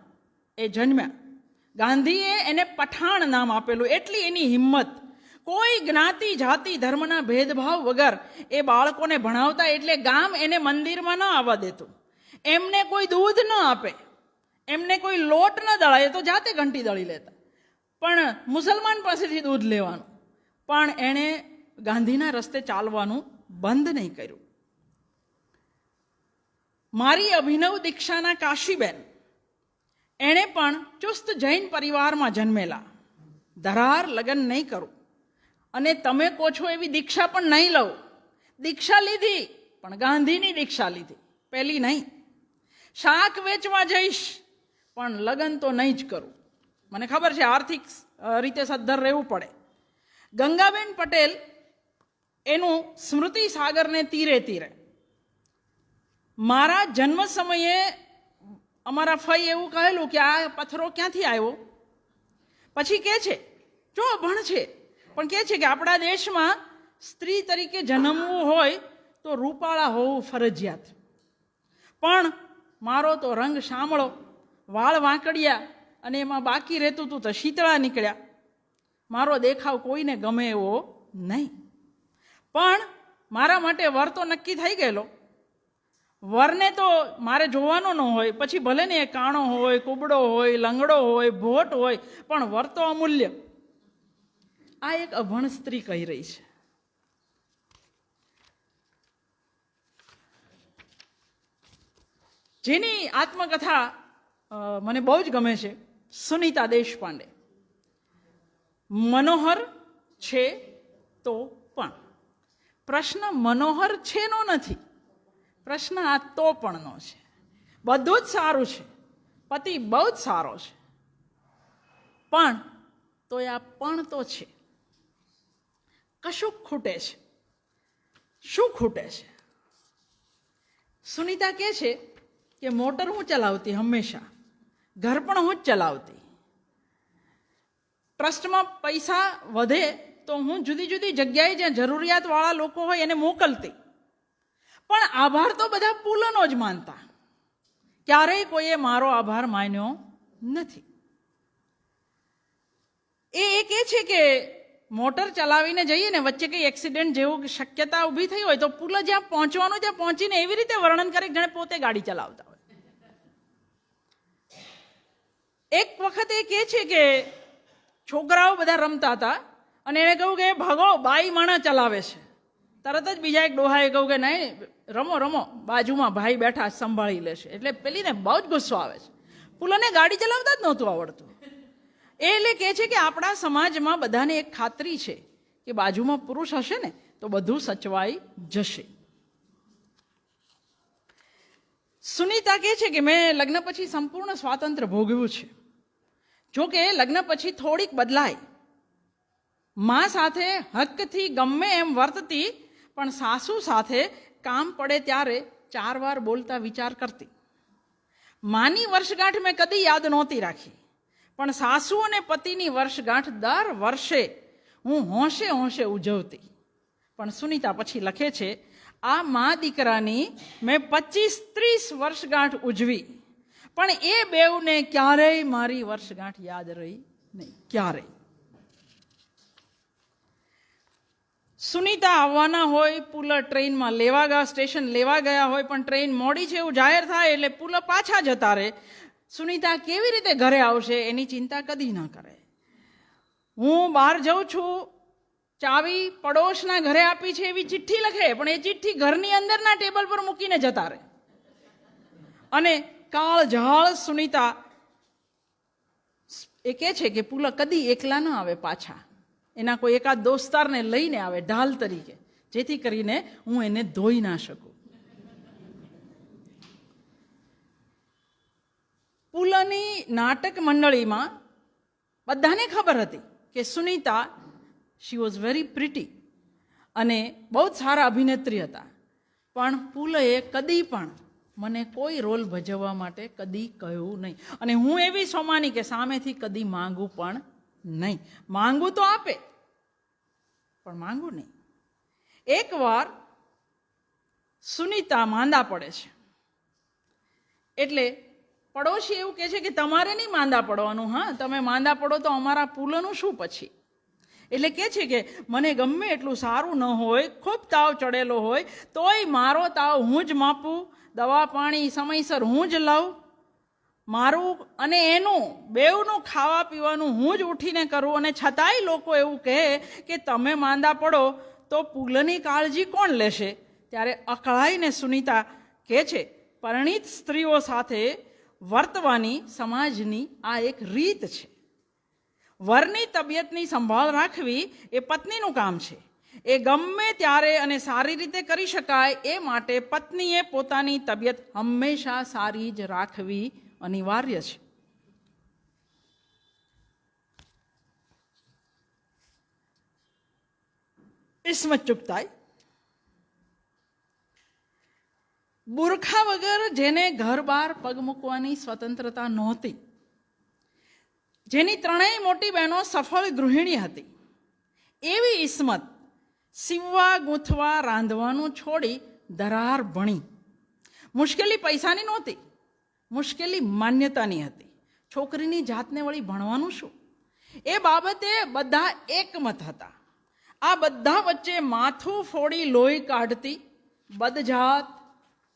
એ જન્મ્યા. ગાંધીએ એને પઠાણ નામ આપેલું, એટલી એની હિંમત. કોઈ જ્ઞાતિ જાતિ ધર્મના ભેદભાવ વગર એ બાળકોને ભણાવતા, એટલે ગામ એને મંદિરમાં ન આવવા દેતું, એમને કોઈ દૂધ ન આપે, એમને કોઈ લોટ ન દળાય તો જાતે ઘંટી દળી લેતા, પણ મુસલમાન પાસેથી દૂધ લેવાનું. પણ એણે ગાંધીના રસ્તે ચાલવાનું બંધ નહીં કર્યું. મારી અભિનવ દીક્ષાના કાશીબેન, એણે પણ ચુસ્ત જૈન પરિવારમાં જન્મેલા. ધરાર લગ્ન નહીં કરું અને તમે કહો છો એવી દીક્ષા પણ નહીં લઉં. દીક્ષા લીધી પણ ગાંધીની દીક્ષા લીધી, પહેલી નહીં. શાક વેચવા જઈશ પણ લગ્ન તો નહીં જ કરું, મને ખબર છે આર્થિક રીતે સદ્ધર રહેવું પડે. ગંગાબેન પટેલ, એનું સ્મૃતિ સાગરને તીરે તીરે. મારા જન્મ સમયે અમારા ફઈ એવું કહેલું કે આ પથ્થરો ક્યાંથી આવ્યો. પછી કહે છે, જો અભણ છે પણ કહે છે કે આપણા દેશમાં સ્ત્રી તરીકે જન્મવું હોય તો રૂપાળા હોવું ફરજિયાત. પણ મારો તો રંગ શામળો, વાળ વાંકડિયા અને એમાં બાકી રહેતું તું તો શીતળા નીકળ્યા. મારો દેખાવ કોઈને ગમે એવો નહીં. પણ મારા માટે વર તો નક્કી થઈ ગયેલો. વરને તો મારે જોવાનો ન હોય, પછી ભલે ને એ કાણો હોય, કુબડો હોય, લંગડો હોય, ભોટ હોય, પણ વર તો અમૂલ્ય. આ એક અભણ સ્ત્રી કહી રહી છે. જેની આત્મકથા મને બહુ જ ગમે છે, સુનીતા દેશપાંડે. મનોહર છે તો પણ પ્રશ્ન મનોહર છે નો નથી, પ્રશ્ન આ તો પણનો છે. બધું જ સારું છે, પતિ બહુ જ સારો છે, પણ તો આ પણ તો છે. કશું ખૂટે છે. શું ખૂટે છે? સુનીતા કહે છે કે મોટર હું ચલાવતી હંમેશા, ઘર પણ હું જ ચલાવતી, ટ્રસ્ટમાં પૈસા વધે તો હું જુદી જુદી જગ્યાએ જ્યાં જરૂરિયાતવાળા લોકો હોય એને મોકલતી, પણ આભાર તો બધા પુલનો જ માનતા. ક્યારેય કોઈએ મારો આભાર માન્યો નથી. એ કહે છે કે મોટર ચલાવીને જઈએ ને વચ્ચે કંઈ એક્સિડન્ટ જેવું શક્યતા ઊભી થઈ હોય તો પુલ જ્યાં પહોંચવાનું ત્યાં પહોંચીને એવી રીતે વર્ણન કરે જાણે પોતે ગાડી ચલાવતા હોય. એક વખત એ કહે છે કે છોકરાઓ બધા રમતા હતા અને એને કહ્યું કે ભાગો, બાઈ માણા ચલાવે છે. તરત જ બીજા એક ડોહાએ કહ્યું કે નહીં, રમો રમો, બાજુમાં ભાઈ બેઠા સંભાળી લેશે. એટલે પેલીને બહુ જ ગુસ્સો આવે છે. પુલને ગાડી ચલાવતા જ નહોતું આવડતું. એટલે કહે છે કે આપણા સમાજમાં બધાને એક ખાતરી છે કે બાજુમાં પુરુષ હશે ને તો બધું સચવાઈ જશે. સુનીતા કહે છે કે મેં લગ્ન પછી સંપૂર્ણ સ્વાતંત્ર્ય ભોગવ્યું છે. જો કે લગ્ન પછી થોડીક બદલાય. મા સાથે હકથી ગમે એમ વર્તતી, પણ સાસુ સાથે કામ પડે ત્યારે 4 વાર બોલતા વિચાર કરતી. માની વર્ષગાંઠ મેં કદી યાદ નહોતી રાખી, પણ સાસુ અને પતિની વર્ષગાંઠ દર વર્ષે હું હોંશે હોંશે ઉજવતી. પણ સુનીતા પછી લખે છે, આ મા દીકરાની મેં 25-30 વર્ષગાંઠ ઉજવી, પણ એ બેઉને ક્યારેય મારી વર્ષગાંઠ યાદ રહી નહીં, ક્યારેય. સુનીતા આવવાના હોય, પુલ ટ્રેનમાં લેવા ગયા, સ્ટેશન લેવા ગયા હોય, પણ ટ્રેન મોડી છે એવું જાહેર થાય એટલે પુલ પાછા જતા રહે. સુનીતા કેવી રીતે ઘરે આવશે એની ચિંતા કદી ના કરે. હું બહાર જાઉં છું, ચાવી પડોશના ઘરે આપી છે એવી ચિઠ્ઠી લખે, પણ એ ચિઠ્ઠી ઘરની અંદરના ટેબલ પર મૂકીને જતા રહે. અને કાળઝાળ સુનીતા એ કહે છે કે પુલ કદી એકલા ન આવે પાછા, એના કોઈ એકાદ દોસ્તારને લઈને આવે ઢાલ તરીકે, જેથી કરીને હું એને ધોઈ ના શકું. પુલની નાટક મંડળીમાં બધાને ખબર હતી કે Sunita she was very pretty અને બહુ જ સારા અભિનેત્રી હતા, પણ પુલએ કદી પણ મને કોઈ રોલ ભજવવા માટે કદી કહ્યું નહીં. અને હું એવી સોમાની કે સામેથી કદી માંગું પણ નહીં. માંગું તો આપે, પણ માંગું નહીં. એકવાર સુનીતા માંદા પડે છે, એટલે પડોશી એવું કહે છે કે તમારે નહીં માંદા પડવાનું, હા તમે માંદા પડો તો અમારા પુલનું શું પછી? એટલે કહે છે કે મને ગમે એટલું સારું ન હોય, ખૂબ તાવ ચડેલો હોય, તોય મારો તાવ હું જ માપું, દવા પાણી સમયસર હું જ લઉં, મારું અને એનું બેઉનું ખાવા પીવાનું હું જ ઉઠીને કરું, અને છતાંય લોકો એવું કહે કે તમે માંદા પડો તો પુલની કાળજી કોણ લેશે? ત્યારે અકળાઈને સુનીતા કહે છે, પરિણીત સ્ત્રીઓ સાથે વર્તવાની સમાજની આ એક રીત છે. વરની તબિયતની સંભાળ રાખવી એ પત્નીનું કામ છે. એ ગમે ત્યારે અને સારી રીતે કરી શકાય એ માટે પત્નીએ પોતાની તબિયત હંમેશા સારી જ રાખવી અનિવાર્ય છે. ઇસ્મત ચુગતાઈ. બુરખા વગર જેને ઘર બહાર પગ મૂકવાની સ્વતંત્રતા નહોતી, જેની 3 મોટી બહેનો સફળ ગૃહિણી હતી, એવી ઇસ્મત સીવવા ગૂંથવા રાંધવાનું છોડી દરાર ભણી. મુશ્કેલી પૈસાની નહોતી, મુશ્કેલી માન્યતાની હતી. છોકરીની જાતને વળી ભણવાનું શું? એ બાબતે બધા એકમત હતા. આ બધા વચ્ચે માથું ફોડી લોહી કાઢતી, બદજાત,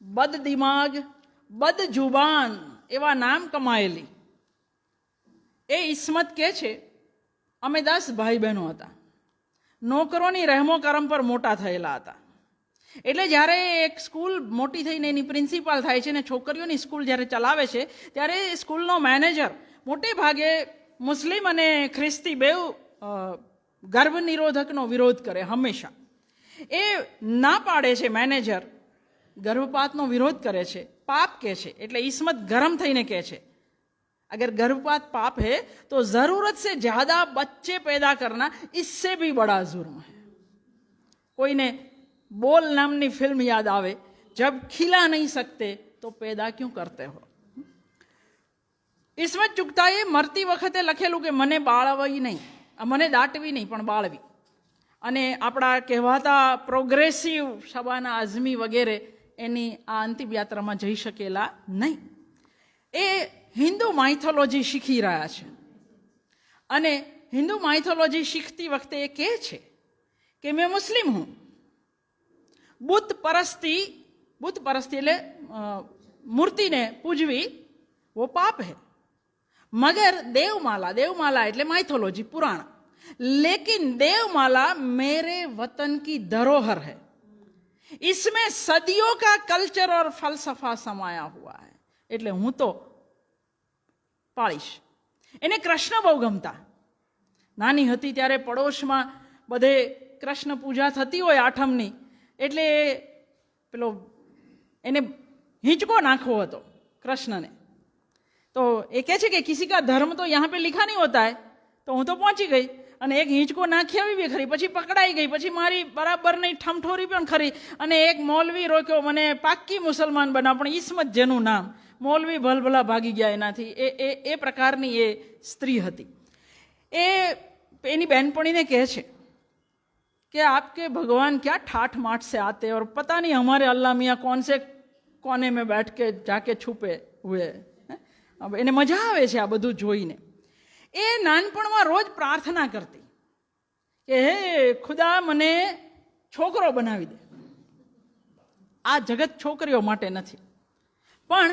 બદ દિમાગ, બદ જુબાન એવા નામ કમાયેલી એ ઇસ્મત કહે છે, અમે 10 ભાઈ બહેનો હતા. નોકરોની રહેમો કરમ પર મોટા થયેલા હતા. એટલે જ્યારે એક સ્કૂલ મોટી થઈને એની પ્રિન્સિપાલ થાય છે ને છોકરીઓની સ્કૂલ જ્યારે ચલાવે છે ત્યારે સ્કૂલનો મેનેજર મોટે ભાગે મુસ્લિમ અને ખ્રિસ્તી બેઉ ગર્ભ નિરોધકનો વિરોધ કરે હંમેશા. એ ના પાડે છે મેનેજર, ગર્ભપાતનો વિરોધ કરે છે, પાપ કહે છે. એટલે ઈસ્મત ગરમ થઈને કહે છે अगर गर्भपात पाप है तो जरूरत से ज्यादा बच्चे पैदा करना इससे भी बड़ा जुर्म है. कोई ने बोल नामनी फिल्म याद આવે, जब खिला नहीं सकते तो पैदा क्यों करते हो. ઈસ્મત ચુગતાએ મરતી વખતે લખેલું કે મને બાળવી નહીં, મને દાટવી નહીં પણ બાળવી. અને આપણા કહેવાતા પ્રોગ્રેસિવ શબાના આઝમી વગેરે એની આ અંતિમ યાત્રામાં જઈ શકેલા નહીં. એ હિન્દુ માઇથોલોજી શીખી રહ્યા છે. અને હિન્દુ માઇથોલોજી શીખતી વખતે એ કહે છે કે મેં મુસ્લિમ હું, બુત પરસ્તી એટલે મૂર્તિને પૂજવી वो पाप है, मगर देवमाला એટલે माइथोलॉजी पुराण, लेकिन देवमाला मेरे वतन की धरोहर है, इसमें सदियों का कल्चर और फलसफा समाया हुआ है, એટલે હું તો પાળીશ. એને કૃષ્ણ બહુ ગમતા. નાની હતી ત્યારે પડોશમાં બધે કૃષ્ણ પૂજા થતી હોય આઠમની, એટલે પેલો એને હિંચકો નાખવો હતો કૃષ્ણને. तो ये कहे कि किसी का धर्म तो यहाँ पे लिखा नहीं होता है, तो हूँ तो पहुंची गई અને એક હિંચકો નાખી આવી બી ખરી, પછી પકડાઈ ગઈ, પછી મારી બરાબર નહીં ઠમઠોરી પણ ખરી, અને એક મૌલવી રોક્યો મને પાક્કી મુસલમાન બનાવ, પણ ઈસ્મત જેનું નામ, મૌલવી ભલભલા ભાગી ગયા એનાથી. એ પ્રકારની એ સ્ત્રી હતી. એ એની બહેનપણીને કહે છે कि आपके भगवान क्या ठाठ माठ से आते और पता नहीं हमारे अल्लाह मियाँ कौन से कोने में बैठ के जाके छुपे हुए. એને મજા આવે છે આ બધું જોઈને. એ નાનપણમાં રોજ પ્રાર્થના કરતી કે હે ખુદા મને છોકરો બનાવી દે. આ જગત છોકરીઓ માટે નથી. પણ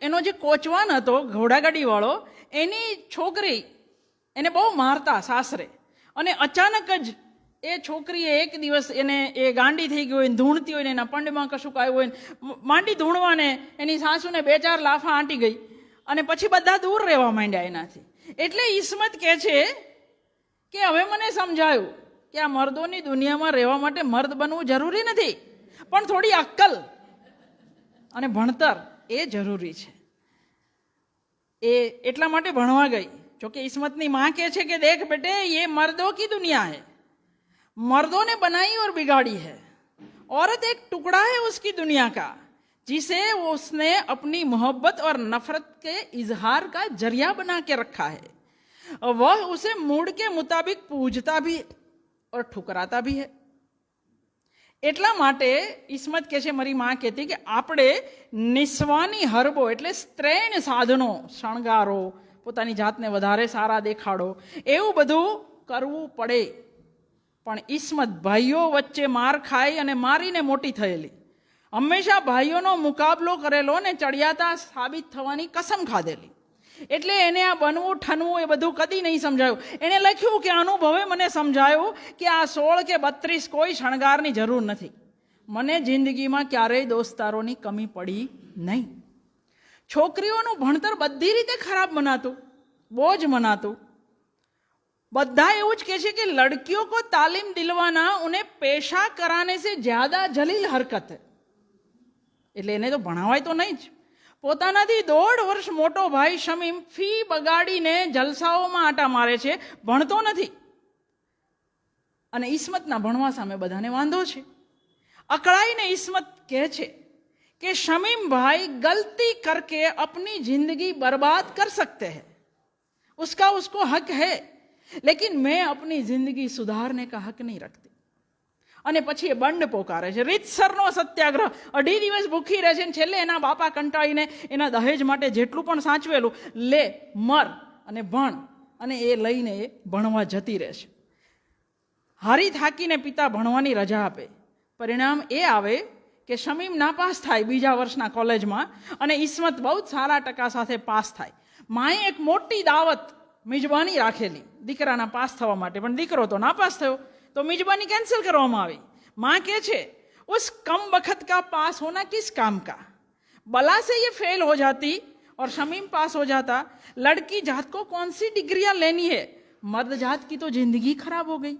એનો જે કોચવાન હતો ઘોડાગાડીવાળો, એની છોકરી એને બહુ મારતા સાસરે, અને અચાનક જ એ છોકરીએ એક દિવસ એને એ ગાંડી થઈ ગઈ હોય, ધૂણતી હોય ને એના પંડમાં કશુંક આવ્યું હોય, માંડી ધૂણવાને એની સાસુને 2-4 લાફા આંટી ગઈ, અને પછી બધા દૂર રહેવા માંડ્યા એનાથી. એટલે ઈસ્મત કહે છે કે હવે મને સમજાયું કે આ મર્દોની દુનિયામાં રહેવા માટે મર્દ બનવું જરૂરી નથી, પણ થોડી અક્કલ અને ભણતર એ જરૂરી છે. એ એટલા માટે ભણવા ગઈ. જોકે ઈસ્મતની માં કહે છે કે દેખ બેटे ये मर्दों की दुनिया है, मर्दों ने बनाई और बिगाड़ी है, औरत एक टुकड़ा है उसकी दुनिया का जिसे उसने अपनी मोहब्बत और नफरत के इजहार का जरिया बना के रखा है, वह उसे मूड के मुताबिक पूजता भी और ठुकराता भी है. એટલા માટે ઈસ્મત કહે છે, મારી માં કહેતી કે આપણે નિસ્વાની હરબો એટલે સ્ત્રૈણ સાધનો, શણગારો, પોતાની જાતને વધારે સારા દેખાડો, એવું બધું કરવું પડે. પણ ઈસ્મત ભાઈઓ વચ્ચે માર ખાઈ અને મારીને મોટી થયેલી, હંમેશા ભાઈઓનો મુકાબલો કરેલો ને ચડિયાતા સાબિત થવાની કસમ ખાધેલી. એટલે એને આ બનવું ઠનવું એ બધું કદી નહીં સમજાયું. એને લખ્યું કે અનુભવે મને સમજાયું કે આ 16 કે 32 કોઈ શણગારની જરૂર નથી. મને જિંદગીમાં ક્યારેય દોસ્તારોની કમી પડી નહીં. છોકરીઓનું ભણતર બધી રીતે ખરાબ મનાતું, બોજ મનાતું. બધા એવું જ કહે છે કે લડકીઓ કો તાલીમ દિલવાના ઉन्हें पेशा कराने से ज्यादा जलील हरकत है. એટલે એને તો ભણાવાય તો નહીં જ. પોતાનાથી 1.5 વર્ષ મોટો ભાઈ શમીમ ફી બગાડીને જલસાઓમાં આટા મારે છે, ભણતો નથી. અને ઈસ્મતના ભણવા સામે બધાને વાંધો છે. અકળાઈને ઈસ્મત કહે છે कि शमीम भाई गलती करके अपनी जिंदगी बर्बाद कर सकते हैं, उसका उसको हक है, लेकिन मैं अपनी जिंदगी सुधारने का हक नहीं रखती. અને પછી એ બંડ પોકારે છે, રીતસરનો સત્યાગ્રહ. 2.5 દિવસ ભૂખી રહે છે, છેલ્લે એના બાપા કંટાળીને એના દહેજ માટે જેટલું પણ સાચવેલું લે, મર અને ભણ, અને એ લઈને એ ભણવા જતી રહે છે. હારી થાકીને પિતા ભણવાની રજા આપે. પરિણામ એ આવે કે શમીમ નાપાસ થાય 2જા વર્ષના કોલેજમાં, અને ઈસ્મત બહુ જ સારા ટકા સાથે પાસ થાય. માએ એક મોટી દાવત મિજબાની રાખેલી દીકરાના પાસ થવા માટે, પણ દીકરો તો નાપાસ થયો તો મિજબાની કેન્સલ કરવામાં આવી. माँ के छे उस कम बखत का पास होना किस काम का, बला से ये फेल हो जाती और शमीम पास हो जाता. लड़की जात को कौन सी डिग्रियां लेनी है, मर्द जात की तो जिंदगी खराब हो गई.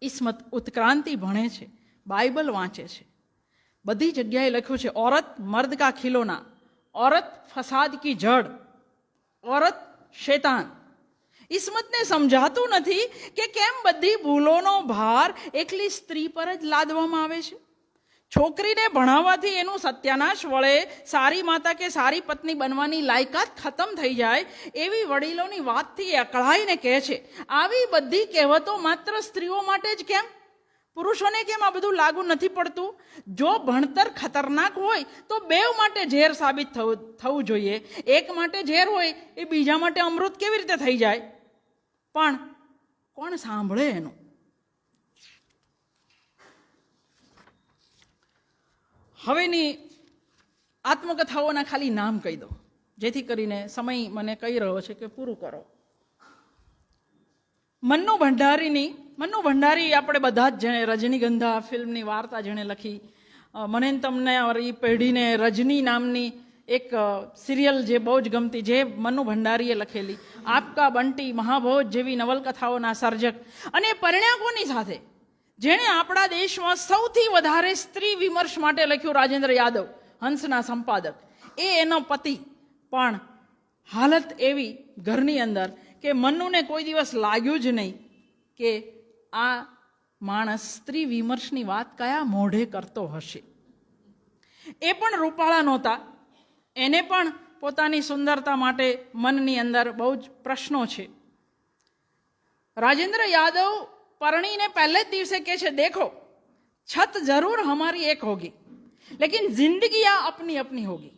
ઇસ્મત ઉત્ક્રાંતિ ભણે છે, બાઇબલ વાંચે છે, બધી જગ્યાએ લખ્યું છે औरत मर्द का खिलौना, औरत फसाद की जड़, औरत शैतान. ઇસ્મતને સમજાતું નથી કે કેમ બધી ભૂલોનો ભાર એકલી સ્ત્રી પર જ લાદવામાં આવે છે. છોકરીને ભણાવવાથી એનું સત્યાનાશ વળે, સારી માતા કે સારી પત્ની બનવાની લાયકાત ખતમ થઈ જાય, એવી વડીલોની વાતથી અકળાઈને કહે છે. આવી બધી કહેવતો માત્ર સ્ત્રીઓ માટે જ કેમ, પુરુષોને કેમ આ બધું લાગુ નથી પડતું? જો ભણતર ખતરનાક હોય તો બેવ માટે ઝેર સાબિત થવું જોઈએ. એક માટે ઝેર હોય એ બીજા માટે અમૃત કેવી રીતે થઈ જાય? પણ કોણ સાંભળે એનું? હવેની આત્મકથાઓના ખાલી નામ કહી દો, જેથી કરીને સમય મને કહી રહ્યો છે કે પૂરું કરો. મન્નુ ભંડારી આપણે બધા જ જેણે રજનીગંધા ફિલ્મની વાર્તા જેણે લખી, મને તમને એ પેઢીને રજની નામની એક સિરિયલ જે બહુ જ ગમતી, જે મન્નુ ભંડારીએ લખેલી, આપકા બંટી, મહાભોજ જેવી નવલકથાઓના સર્જક. અને પરિણ્યાકોની સાથે જેણે આપણા દેશમાં સૌથી વધારે સ્ત્રી વિમર્શ માટે લખ્યું, રાજેન્દ્ર યાદવ, હંસના સંપાદક, એ એનો પતિ. પણ હાલત એવી ઘરની અંદર કે મન્નુને કોઈ દિવસ લાગ્યું જ નહીં કે આ માણસ સ્ત્રી વિમર્શની વાત કયા મોઢે કરતો હશે. એ પણ રૂપાળા નહોતા, એને પણ પોતાની સુંદરતા માટે મનની અંદર બહુ જ પ્રશ્નો છે. રાજેન્દ્ર યાદવ પરણીને पहले દિવસે કહે છે, देखो छत जरूर हमारी एक होगी लेकिन जिंदगी अपनी अपनी होगी,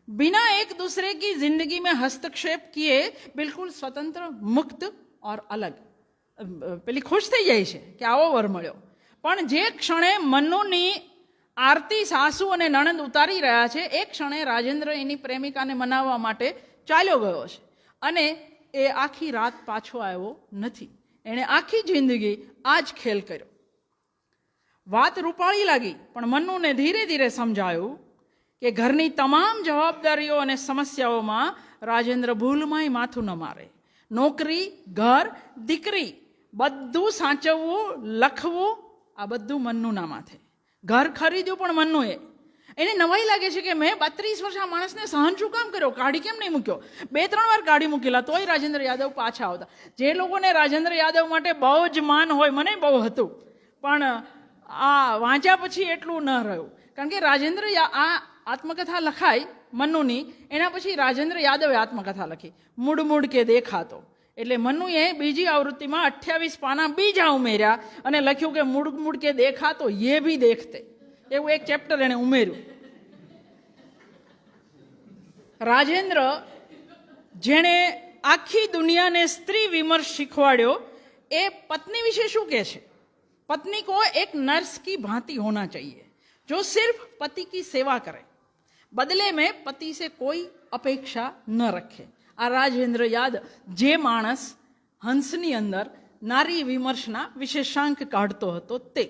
बिना एक दूसरे की जिंदगी में हस्तक्षेप किए बिल्कुल स्वतंत्र, मुक्त और अलग. પેલી ખુશ થઈ જાય છે કે આવો વર મળ્યો, પણ જે ક્ષણે મન્નુની આરતી સાસુ અને નણંદ ઉતારી રહ્યા છે, એ ક્ષણે રાજેન્દ્ર એની પ્રેમિકાને મનાવવા માટે ચાલ્યો ગયો છે અને એ આખી રાત પાછો આવ્યો નથી. એણે આખી જિંદગી આ જ ખેલ કર્યો. વાત રૂપાળી લાગી, પણ મન્નુને ધીરે ધીરે સમજાયું કે ઘરની તમામ જવાબદારીઓ અને સમસ્યાઓમાં રાજેન્દ્ર ભૂલમાંય માથું ન મારે. નોકરી, ઘર, દીકરી બધું સાચવવું, લખવું, આ બધું મન્નુના માથે. ઘર ખરીદ્યું પણ મન્નુએ. એને નવાઈ લાગે છે કે મેં 32 વર્ષ આ માણસને સહન શું કામ કર્યો, કાઢી કેમ નહીં મૂક્યો? 2-3 વાર કાઢી મૂકેલા તોય રાજેન્દ્ર યાદવ પાછા આવતા. જે લોકોને રાજેન્દ્ર યાદવ માટે બહુ જ માન હોય, મને બહુ હતું, પણ આ વાંચ્યા પછી એટલું ન રહ્યું. કારણ કે રાજેન્દ્ર આ આત્મકથા લખાઈ મન્નુની, એના પછી રાજેન્દ્ર યાદવે આત્મકથા લખી, મૂડ મૂડ કે દેખાતો. એટલે મન્નુએ બીજી આવૃત્તિમાં 28 પાના બીજા ઉમેર્યા અને લખ્યું કે મૂડ મૂડ કે દેખાતો યે ભી દેખતે, એવું એક ચેપ્ટર એને ઉમેર્યું. રાજેન્દ્ર જેણે આખી દુનિયાને સ્ત્રી વિમર્શ શીખવાડ્યો, એ પત્ની વિશે શું કહે છે? पत्नी को एक नर्स की भांति होना चाहिए जो सिर्फ पति की सेवा करे, बदले में पति से कोई अपेक्षा न रखे. આ રાજેન્દ્ર યાદવ, જે માણસ હંસની અંદર નારી વિમર્શના વિશેષાંક કાઢતો હતો તે.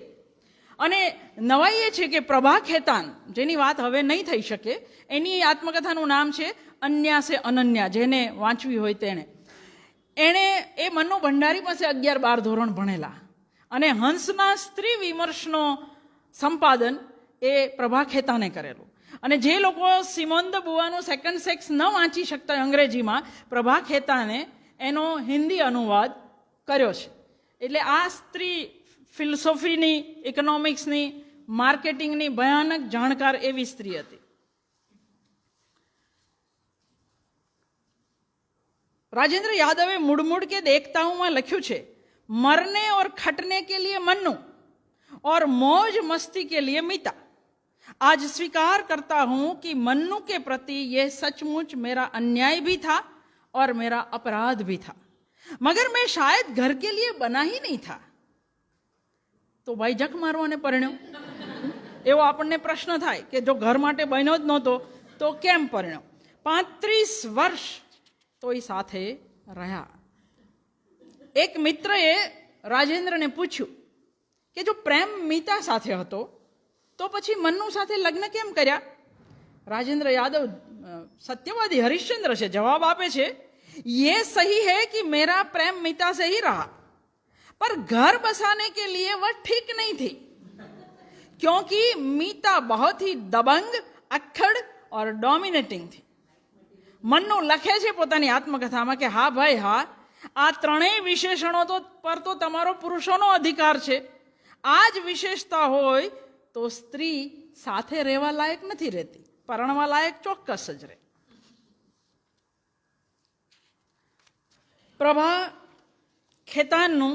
અને નવાઈ એ છે કે પ્રભા ખેતાન, જેની વાત હવે નહીં થઈ શકે, એની આત્મકથાનું નામ છે અન્યા સે અનન્યા, જેને વાંચવી હોય તેણે. એણે એ મન્નુ ભંડારી પાસે 11-12 ધોરણ ભણેલા અને હંસના સ્ત્રી વિમર્શનો સંપાદન એ પ્રભા ખેતાને કરેલું. અને જે લોકો સિમોન દ બુવાનું સેકન્ડ સેક્સ ન વાંચી શકતા અંગ્રેજીમાં, પ્રભા ખેતાને એનો હિન્દી અનુવાદ કર્યો છે. એટલે આ સ્ત્રી ફિલોસોફીની, ઇકોનોમિક્સની, માર્કેટિંગની ભયાનક જાણકાર એવી સ્ત્રી હતી. રાજેન્દ્ર યાદવે મૂડ કે દેખતા હુંમાં લખ્યું છે, मरने और खटने के लिए मन्नू और मौज मस्ती के लिए मीता. आज स्वीकार करता हूं कि मन्नू के प्रति यह सचमुच मेरा अन्याय भी था और मेरा अपराध भी था, मगर मैं शायद घर के लिए बना ही नहीं था. તો ભાઈ જખ મારવાને પરણ્યો, એવો આપણને પ્રશ્ન થાય કે જો ઘર માટે બન્યો જ નહોતો તો કેમ પરણ્યો? 35 વર્ષ તોય સાથે રહ્યા. એક મિત્રએ રાજેન્દ્રને પૂછ્યું કે જો પ્રેમ મીતા સાથે હતો તો પછી મન્નુ સાથે લગ્ન કેમ કર્યા? રાજેન્દ્ર યાદવ સત્યવાદી हरिश्चंद्र છે, जवाब આપે છે, ये सही है कि मेरा प्रेम मीता से ही रहा, पर घर बसाने के लिए वह ठीक नहीं थी, क्योंकि मीता बहुत ही दबंग, अक्खड़ और डोमिनेटिंग थी. મન્નુ લખે છે પોતાની આત્મકથામાં કે હા ભાઈ હા, આ ત્રણેય વિશેષણો પર તો તમારો પુરુષોનો અધિકાર છે. આ જ વિશેષતા હોય તો સ્ત્રી સાથે રહેવા લાયક નથી રહેતી, પરણવા લાયક ચોક્કસ જ રહે. પ્રભા ખેતાનનું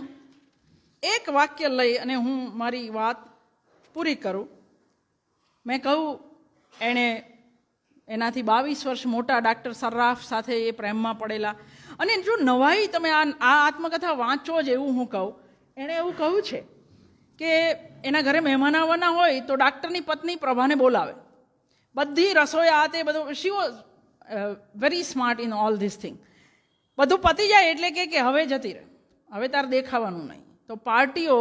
એક વાક્ય લઈ અને હું મારી વાત પૂરી કરું. મેં કહું એણે એનાથી 22 વર્ષ મોટા ડાક્ટર સર્રાફ સાથે એ પ્રેમમાં પડેલા. અને જો નવાઈ તમે આ આત્મકથા વાંચો જ એવું હું કહું, એણે એવું કહ્યું છે કે એના ઘરે મહેમાન આવવાના હોય તો ડાક્ટરની પત્ની પ્રભાને બોલાવે, બધી રસોઈ આ તે બધું. She was very smart in all this thing. બધું પતી જાય એટલે કે હવે જતી રહે, હવે તારે દેખાવાનું નહીં. તો પાર્ટીઓ,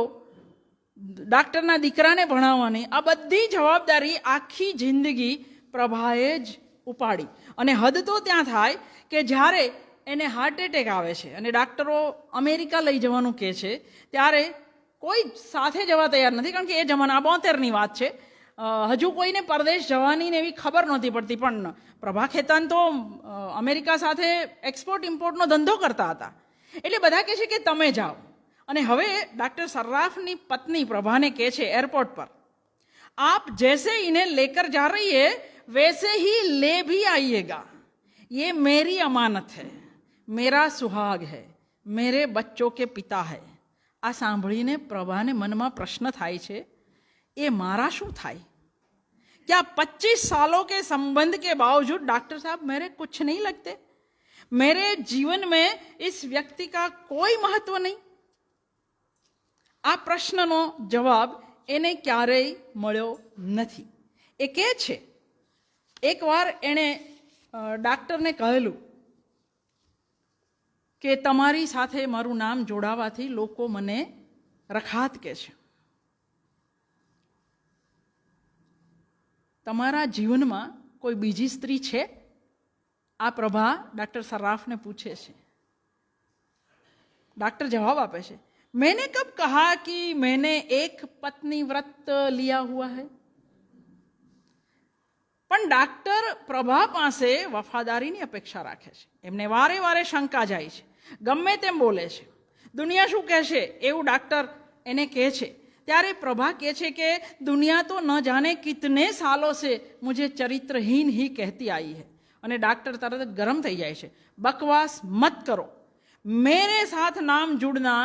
ડાક્ટરના દીકરાને ભણાવવાની, આ બધી જવાબદારી આખી જિંદગી પ્રભાએ જ ઉપાડી. અને હદ તો ત્યાં થાય કે જ્યારે એને હાર્ટ એટેક આવે છે અને ડાક્ટરો અમેરિકા લઈ જવાનું કહે છે, ત્યારે કોઈ સાથે જવા તૈયાર નથી, કારણ કે એ જમાના 72ની વાત છે. હજુ કોઈને પરદેશ જવાની ને એવી ખબર નહોતી પડતી. પણ પ્રભા ખેતાન તો અમેરિકા સાથે એક્સપોર્ટ ઇમ્પોર્ટનો ધંધો કરતા હતા. એટલે બધા કહે છે કે તમે જાઓ. અને હવે ડૉક્ટર સર્રાફની પત્ની પ્રભાને કહે છે એરપોર્ટ પર, आप जैसे इन्हें लेकर जा रही है वैसे ही ले भी आइएगा, ये मेरी अमानत है, मेरा सुहाग है, मेरे बच्चों के पिता है. આ સાંભળીને પ્રભાને મનમાં પ્રશ્ન થાય છે, એ મારા શું થાય? क्या 25 सालों के संबंध के बावजूद डॉक्टर साहब मेरे कुछ नहीं लगते? मेरे जीवन में इस व्यक्ति का कोई महत्व नहीं? આ પ્રશ્નનો જવાબ એને ક્યારેય મળ્યો નથી. એ કહે છે એકવાર એણે ડાક્ટરને કહેલું કે તમારી સાથે મારું નામ જોડાવાથી લોકો મને રખાત કહે છે. તમારા જીવનમાં કોઈ બીજી સ્ત્રી છે? આ પ્રભા ડૉક્ટર સર્રાફને પૂછે છે. डॉक्टर जवाब आपे छे, मैंने कब कहा कि मैंने एक पत्नी व्रत लिया हुआ है? પણ ડાક્ટર પ્રભા પાસે વફાદારીની અપેક્ષા રાખે છે. એમને વારે વારે શંકા જાય છે, ગમે તેમ બોલે છે, દુનિયા શું કહેશે એવું ડાક્ટર એને કહે છે. ત્યારે પ્રભા કહે છે કે દુનિયા તો ન જાને કિતને સાલો से मुझे चरित्रहीन ही कहती आई है. અને ડાક્ટર તરત જ ગરમ થઈ જાય છે, बकवास मत करो, मेरे साथ नाम जुड़ना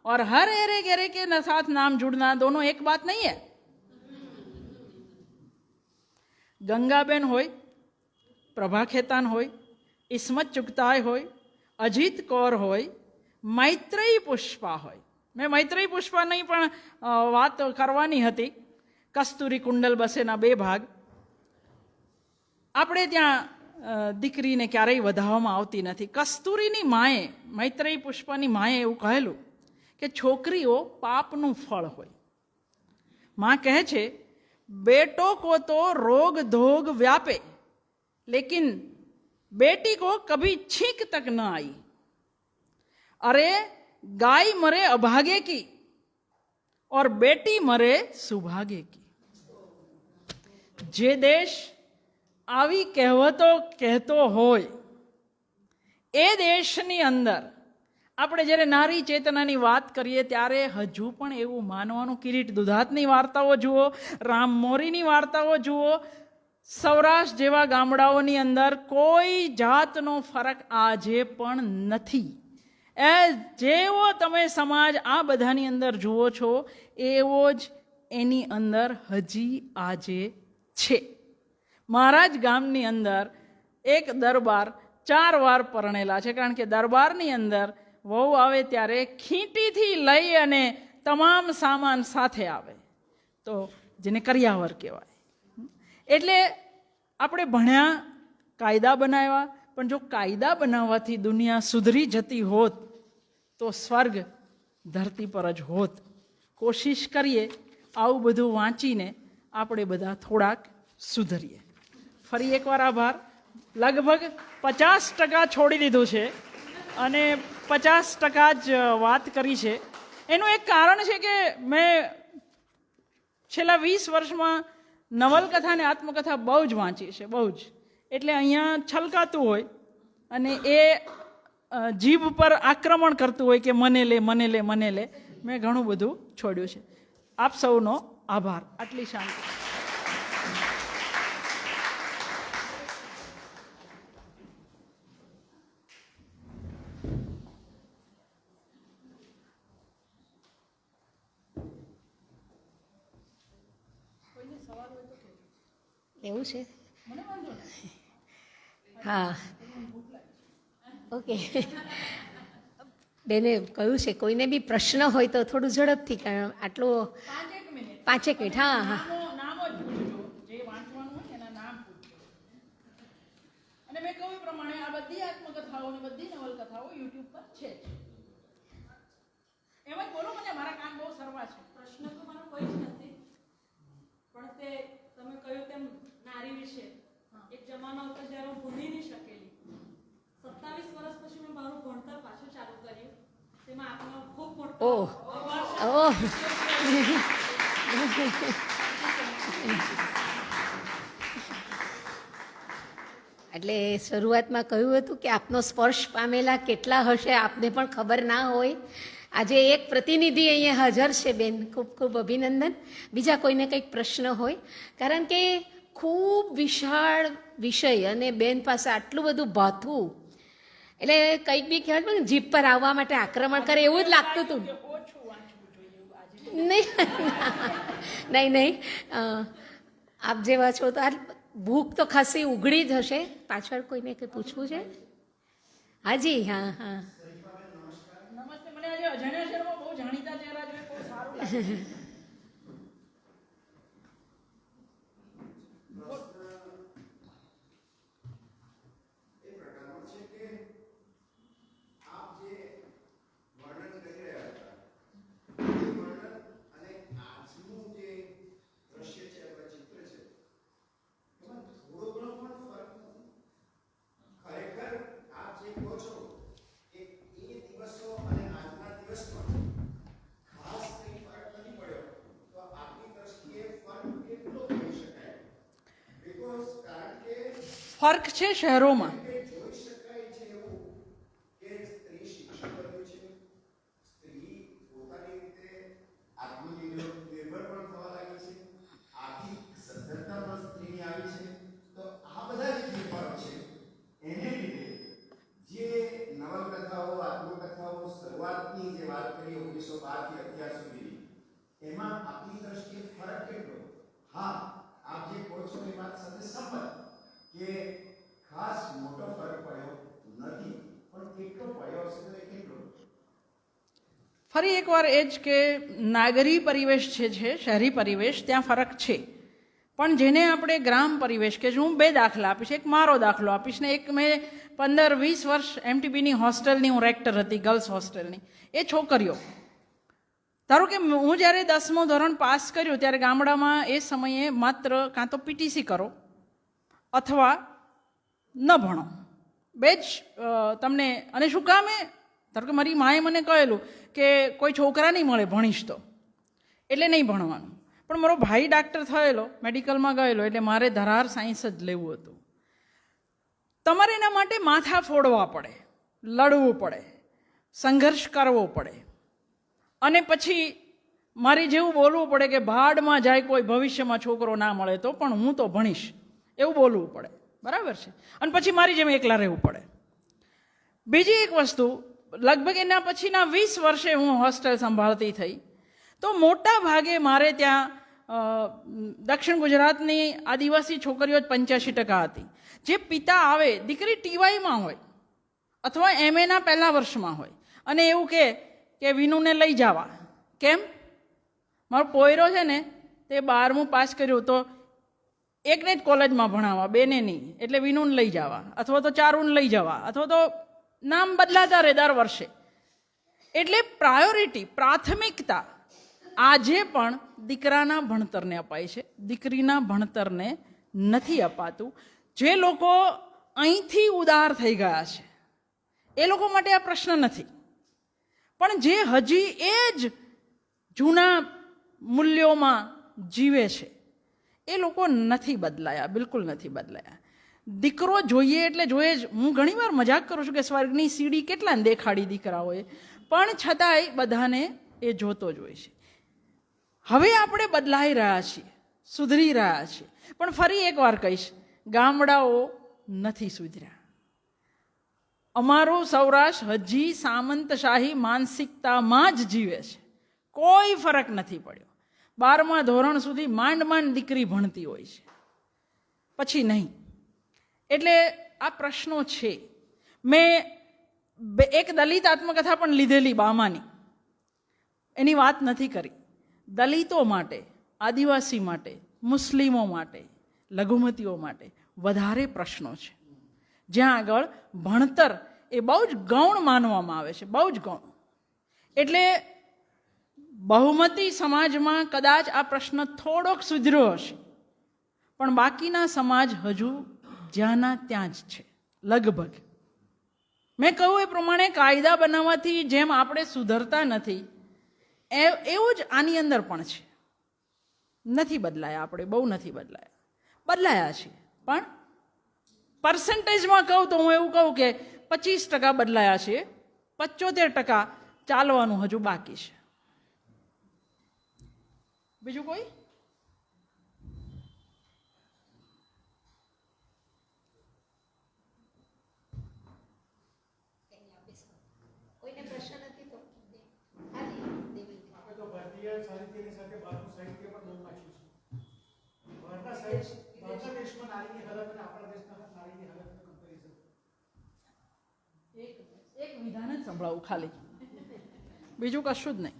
और हर एरे गेरे के साथ नाम जुड़ना दोनों एक बात नहीं है. गंगाबेन होय, प्रभा खेतान होय, इस्मत चुगताय होय, अजीत कौर होय, मैत्रेयी पुष्पा होय. मैं मैत्रेयी पुष्पा नहीं पण बात करवानी हती. कस्तूरी कुंडल बसेना 2 भाग. આપણે ત્યાં દીકરીને ક્યારેય વધાવવામાં આવતી નથી. કસ્તુરીની માએ, મૈત્રેયી પુષ્પાની માએ એવું કહેલું કે છોકરીઓ પાપનું ફળ હોય. माँ कहे छे, बेटों को तो रोग धोग व्यापे, लेकिन बेटी को कभी छींक तक न आई. अरे गाय मरे अभागे की और बेटी मरे सुभागे की. जे देश આવી કહેવતો કહેતો હોય એ દેશની અંદર આપણે જ્યારે નારી ચેતનાની વાત કરીએ ત્યારે હજુ પણ એવું માનવાનું, કિરીટ દુધાતની વાર્તાઓ જુઓ, રામ મોરીની વાર્તાઓ જુઓ, સૌરાષ્ટ્ર જેવા ગામડાઓની અંદર કોઈ જાતનો ફરક આજે પણ નથી. એ જેવો તમે સમાજ આ બધાની અંદર જુઓ છો એવો જ એની અંદર હજી આજે છે. મારા જ ગામની અંદર એક દરબાર 4 વાર પરણેલા છે, કારણ કે દરબારની અંદર વહુ આવે ત્યારે ખીંટીથી લઈ અને તમામ સામાન સાથે આવે, તો જેને કરિયાવર કહેવાય. એટલે આપણે ભણ્યા, કાયદા બનાવ્યા, પણ જો કાયદા બનાવવાથી દુનિયા સુધરી જતી હોત તો સ્વર્ગ ધરતી પર જ હોત. કોશિશ કરીએ આવું બધું વાંચીને આપણે બધા થોડાક સુધરીએ. ફરી એકવાર આભાર. લગભગ 50% છોડી દીધું છે અને 50% જ વાત કરી છે. એનું એક કારણ છે કે મેં છેલ્લા 20 વર્ષમાં નવલકથા અને આત્મકથા બહુ જ વાંચી છે, બહુ જ. એટલે અહીંયા છલકાતું હોય અને એ જીભ પર આક્રમણ કરતું હોય કે મને લે મને લે મને લે. મેં ઘણું બધું છોડ્યું છે. આપ સૌનો આભાર. આટલી શાંતિ. એવું છે? હા, ઓકે. બેને કહ્યું છે કોઈને બી પ્રશ્ન હોય તો થોડું ઝડપથી, કારણ આટલો 5 મિનિટ. હા હા, નામો જ પૂછજો, જે વાંચવાનું હોય એના નામ પૂછજો. અને મેં કહ્યું એ પ્રમાણે આ બધી આત્મકથાઓ અને બધી નવલકથાઓ યુટ્યુબ પર છે. એમ જ બોલો, મને મારા કાન બહુ સરવા છે. પ્રશ્ન તો મારો કોઈ જ નથી, પણ તે તમે કહ્યું તેમ નારી વિશે એક જમાનો હતો જ્યારે હું ભૂલી નહીં શકેલી. 27 વર્ષ પછી મેં મારું ભણતર પાછું ચાલુ કર્યું. તેમાં આપનો ખૂબ મોટો ઓહ ઓહ. એટલે શરૂઆતમાં કહ્યું હતું કે આપનો સ્પર્શ પામેલા કેટલા હશે આપને પણ ખબર ના હોય. આજે એક પ્રતિનિધિ અહીંયા હાજર છે બેન, ખૂબ ખૂબ અભિનંદન. બીજા કોઈને કંઈક પ્રશ્ન હોય, કારણ કે ખૂબ વિશાળ વિષય અને બેન પાસે આટલું બધું ભાથું, એટલે કંઈક બી કહેવાય ને જીભ પર આવવા માટે આક્રમણ કરે એવું જ લાગતું હતું. નહીં નહીં નહીં, આપ જેવા છો તો આ ભૂખ તો ખાસી ઉઘડી જ હશે. પાછળ કોઈને કંઈ પૂછવું છે? હાજી, હા હા. નમસ્તે. મને આજે અજાણ્યા શહેરમાં બહુ જાણીતા ચહેરા જોઈએ, બહુ સારું લાગે. ફર્ક છે શહેરોમાં. એમાં આપની દ્રષ્ટિએ ફરક કેટલો? હા, આપ જે કહો છો એ વાત સાથે સંમત કે ખાસ મોટો ફરક પડ્યો નથી, પણ કેટલો પડ્યો હશે તો એ કેટલો? ફરી એકવાર એ જ કે નાગરી પરિવેશ છે શહેરી પરિવેશ, ત્યાં ફરક છે. પણ જેને આપણે ગ્રામ પરિવેશ કે હું 2 દાખલા આપીશ. એક મારો દાખલો આપીશ ને એક મેં 15-20 વર્ષ MTBની હોસ્ટેલની હું રેક્ટર હતી, ગર્લ્સ હોસ્ટેલની. એ છોકરીઓ, ધારો કે હું જ્યારે 10મું ધોરણ પાસ કર્યું ત્યારે ગામડામાં એ સમયે માત્ર કાં તો PTC કરો અથવા ન ભણો, 2 જ તમને. અને શું કામ? ધારો કે મારી માએ મને કહેલું કે કોઈ છોકરા નહીં મળે ભણીશ તો, એટલે નહીં ભણવાનું. પણ મારો ભાઈ ડાક્ટર થયેલો, મેડિકલમાં ગયેલો, એટલે મારે ધરાર સાયન્સ જ લેવું હતું. તમારે એના માટે માથા ફોડવા પડે, લડવું પડે, સંઘર્ષ કરવો પડે, અને પછી મારી જેવું બોલવું પડે કે ભાડમાં જાય કોઈ ભવિષ્યમાં છોકરો ના મળે તો પણ હું તો ભણીશ, એવું બોલવું પડે. બરાબર છે? અને પછી મારી જેમ એકલા રહેવું પડે. બીજી એક વસ્તુ, લગભગ એના પછીના 20 વર્ષે હું હોસ્ટેલ સંભાળતી થઈ, તો મોટા ભાગે મારે ત્યાં દક્ષિણ ગુજરાતની આદિવાસી છોકરીઓ જ 85% હતી. જે પિતા આવે, દીકરી TYમાં હોય અથવા MAના પહેલા વર્ષમાં હોય, અને એવું કે વિનુને લઈ જવા. કેમ? મારો પોયરો છે ને તે 12મું પાસ કર્યું તો એકને જ કોલેજમાં ભણાવવા, બેને નહીં, એટલે વિનુન લઈ જવા અથવા તો ચારુન લઈ જવા અથવા તો નામ બદલાતા રહે દર વર્ષે. એટલે પ્રાયોરિટી, પ્રાથમિકતા આજે પણ દીકરાના ભણતરને અપાય છે, દીકરીના ભણતરને નથી અપાતું. જે લોકો અહીંથી ઉદાર થઈ ગયા છે એ લોકો માટે આ પ્રશ્ન નથી, પણ જે હજી એ જ જૂના મૂલ્યોમાં જીવે છે એ લોકો નથી બદલાયા, બિલકુલ નથી બદલાયા. દીકરો જોઈએ એટલે જોઈએ જ. હું ઘણીવાર મજાક કરું છું કે સ્વર્ગની સીડી કેટલાને દેખાડી દીકરાઓએ, પણ છતાંય બધાને એ જોતો જ હોય છે. હવે આપણે બદલાઈ રહ્યા છીએ, સુધરી રહ્યા છીએ, પણ ફરી એકવાર કહીશ, ગામડાઓ નથી સુધર્યા. અમારું સૌરાષ્ટ્ર હજી સામંતશાહી માનસિકતામાં જ જીવે છે. કોઈ ફરક નથી પડ્યો. 12મા ધોરણ સુધી માંડ માંડ દીકરી ભણતી હોય છે, પછી નહીં. એટલે આ પ્રશ્નો છે. મેં એક દલિત આત્મકથા પણ લીધેલી બામાની, એની વાત નથી કરી. દલિતો માટે, આદિવાસી માટે, મુસ્લિમો માટે, લઘુમતીઓ માટે વધારે પ્રશ્નો છે, જ્યાં આગળ ભણતર એ બહુ જ ગૌણ માનવામાં આવે છે, બહુ જ ગૌણ. એટલે બહુમતી સમાજમાં કદાચ આ પ્રશ્ન થોડોક સુધર્યો હશે, પણ બાકીના સમાજ હજુ જ્યાંના ત્યાં જ છે લગભગ. મેં કહ્યું એ પ્રમાણે કાયદા બનાવવાથી જેમ આપણે સુધરતા નથી, એવું જ આની અંદર પણ છે. નથી બદલાયા આપણે, બહુ નથી બદલાયા. બદલાયા છે, પણ પર્સન્ટેજમાં કહું તો હું એવું કહું કે 25% બદલાયા છે, 75% ચાલવાનું હજુ બાકી છે. બીજું કોઈ? કોઈને પ્રશ્ન નથી તો આપણે તો ભારતીય સાહિત્યની સાથે ભારતનું સાહિત્ય પણ બહુ વાંચ્યું છે. ભારતના દેશમાં નારીની હાલત અને આપણા દેશના નારીની હાલતનું કમ્પેરિઝન. એક વિધાન જ સંભળાવું ખાલી, બીજું કશું જ નહીં.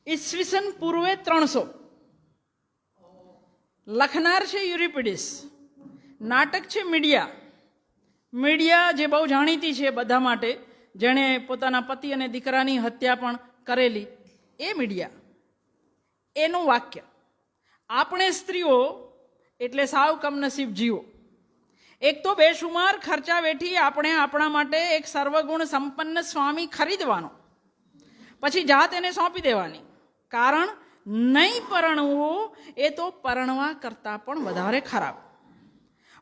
ઈસવીસન પૂર્વે 300 લખનાર છે યુરિપિડિસ, નાટક છે મીડિયા. મીડિયા જે બહુ જાણીતી છે બધા માટે, જેણે પોતાના પતિ અને દીકરાની હત્યા પણ કરેલી, એ મીડિયા. એનું વાક્ય, આપણે સ્ત્રીઓ એટલે સાવ કમનસીબ જીવો. એક તો બેશુમાર ખર્ચા વેઠી આપણે આપણા માટે એક સર્વગુણ સંપન્ન સ્વામી ખરીદવાનો, પછી જાત એને સોંપી દેવાની. કારણ નહીં પરણવું એ તો પરણવા કરતાં પણ વધારે ખરાબ.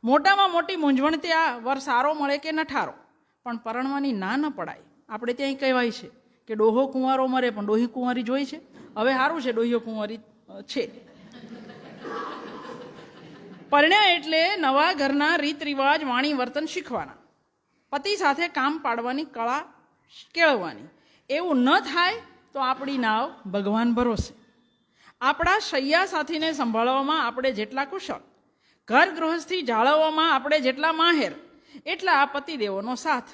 મોટામાં મોટી મૂંઝવણ ત્યાં વર સારો મળે કે નઠારો, પણ પરણવાની ના ન પડાય. આપણે ત્યાં કહેવાય છે કે ડોહો કુંવારો મરે પણ ડોહી કુંવારી જોઈ છે. હવે સારું છે ડોહીઓ કુંવારી છે. પરણ્યા એટલે નવા ઘરના રીત રિવાજ, વાણી વર્તન શીખવાના, પતિ સાથે કામ પાડવાની કળા કેળવવાની. એવું ન થાય તો આપણી નાવ ભગવાન ભરોસે. આપણા શૈયા સાથીને સંભાળવામાં આપણે જેટલા કુશળ, ઘર ગૃહસ્થી જાળવવામાં આપણે જેટલા માહેર, એટલા આ પતિદેવોનો સાથ.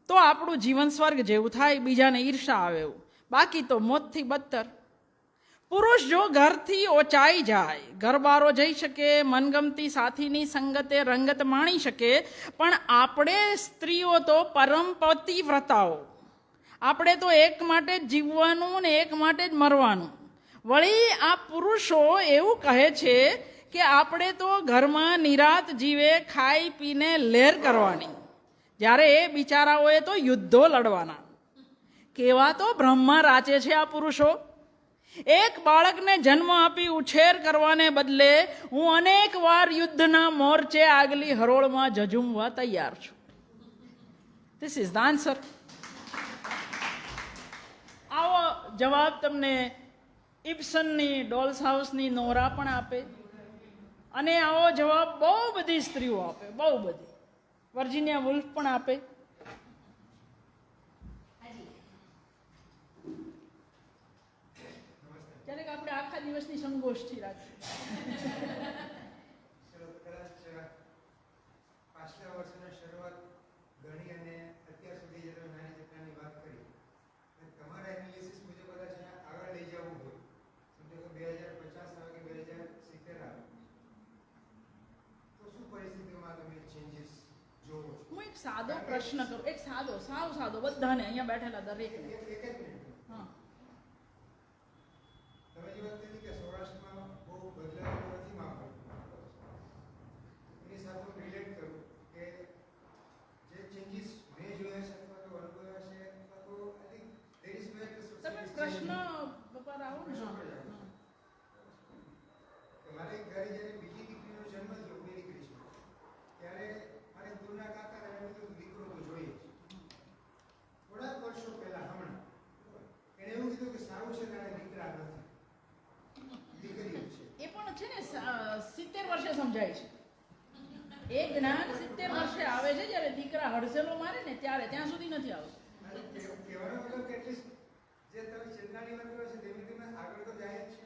તો આપણું જીવન સ્વર્ગ જેવું થાય, બીજાને ઈર્ષા આવે એવું. બાકી તો મોતથી બદતર. પુરુષ જો ઘરથી ઓચાઈ જાય, ઘરબારો જઈ શકે, મનગમતી સાથીની સંગતે રંગત માણી શકે, પણ આપણે સ્ત્રીઓ તો પરમ પતિવ્રતાઓ. આપણે તો એક માટે જ જીવવાનું ને એક માટે જ મરવાનું. વળી આ પુરુષો એવું કહે છે કે આપણે તો ઘરમાં નિરાત જીવે, ખાઈ પીને લહેર કરવાની, જ્યારે એ બિચારાઓએ તો યુદ્ધો લડવાના. કેવા તો બ્રહ્મા રાચે છે આ પુરુષો. એક બાળકને જન્મ આપી ઉછેર કરવાને બદલે હું અનેક વાર યુદ્ધના મોરચે આગલી હરોળમાં ઝઝુમવા તૈયાર છું. This is the answer. આવો જવાબ તમને ઇબ્સનની ડોલ્સ હાઉસની નોરા પણ આપે, અને આવો જવાબ બહુ બધી સ્ત્રીઓ આપે, બહુ બધી. વર્જિનિયા વુલ્ફ પણ આપે. ક્યારેક આપણે આખા દિવસની સંગોષ્ઠી રાખીએ. પાછલા વર્ષોની શરૂઆત ઘણી અને અત્યાર સુધી જે તમે નાની ઘટનાની વાત કરી, તમારા એનાલિસિસ મુજબ કદાચ એને આગળ લઈ જવું હોય, સમજો કે 2050 આવે કે 2070 આવે, એક સાદો પ્રશ્ન કરું, એક સાદો, સાવ સાદો, બધાને અહીંયા બેઠેલા દરેકને. એક જ મિનિટ. હા. તમે જે વાત કરી કે સૌરાષ્ટ્રમાં બહુ બદલાવ નથી માહોલ, એની સાથે હું રિલેટ કરું કે જે ચેન્જીસ મેં જોયા છે અથવા તો અનુભવ્યા છે અથવા તો આઈ થિંક ધેર ઇઝ વેર તમે પ્રશ્ન પર આવો ને. હા. કે મારે ઘરે જ્યારે બીજી દીકરીનો જન્મ થયો, બે દીકરી છે, ત્યારે મારે દૂરના કાકા એને કીધું દીકરો તો જોઈએ જ. થોડાક વર્ષો પહેલા હમણાં એણે એવું કીધું કે સારું છે તારે દીકરા નથી, દીકરીઓ છે. એ પણ છે ને 70 વર્ષે સમજાય છે. એ જ્ઞાન 70 વર્ષે આવે છે, જ્યારે દીકરા હડસેલો મારે ને ત્યારે, ત્યાં સુધી નથી આવતું. અને કહેવાનો મતલબ કે એટલીસ્ટ જે તમે ચેતનાની વાત કરો છો ધીમે ધીમે આગળ તો જાય જ છે.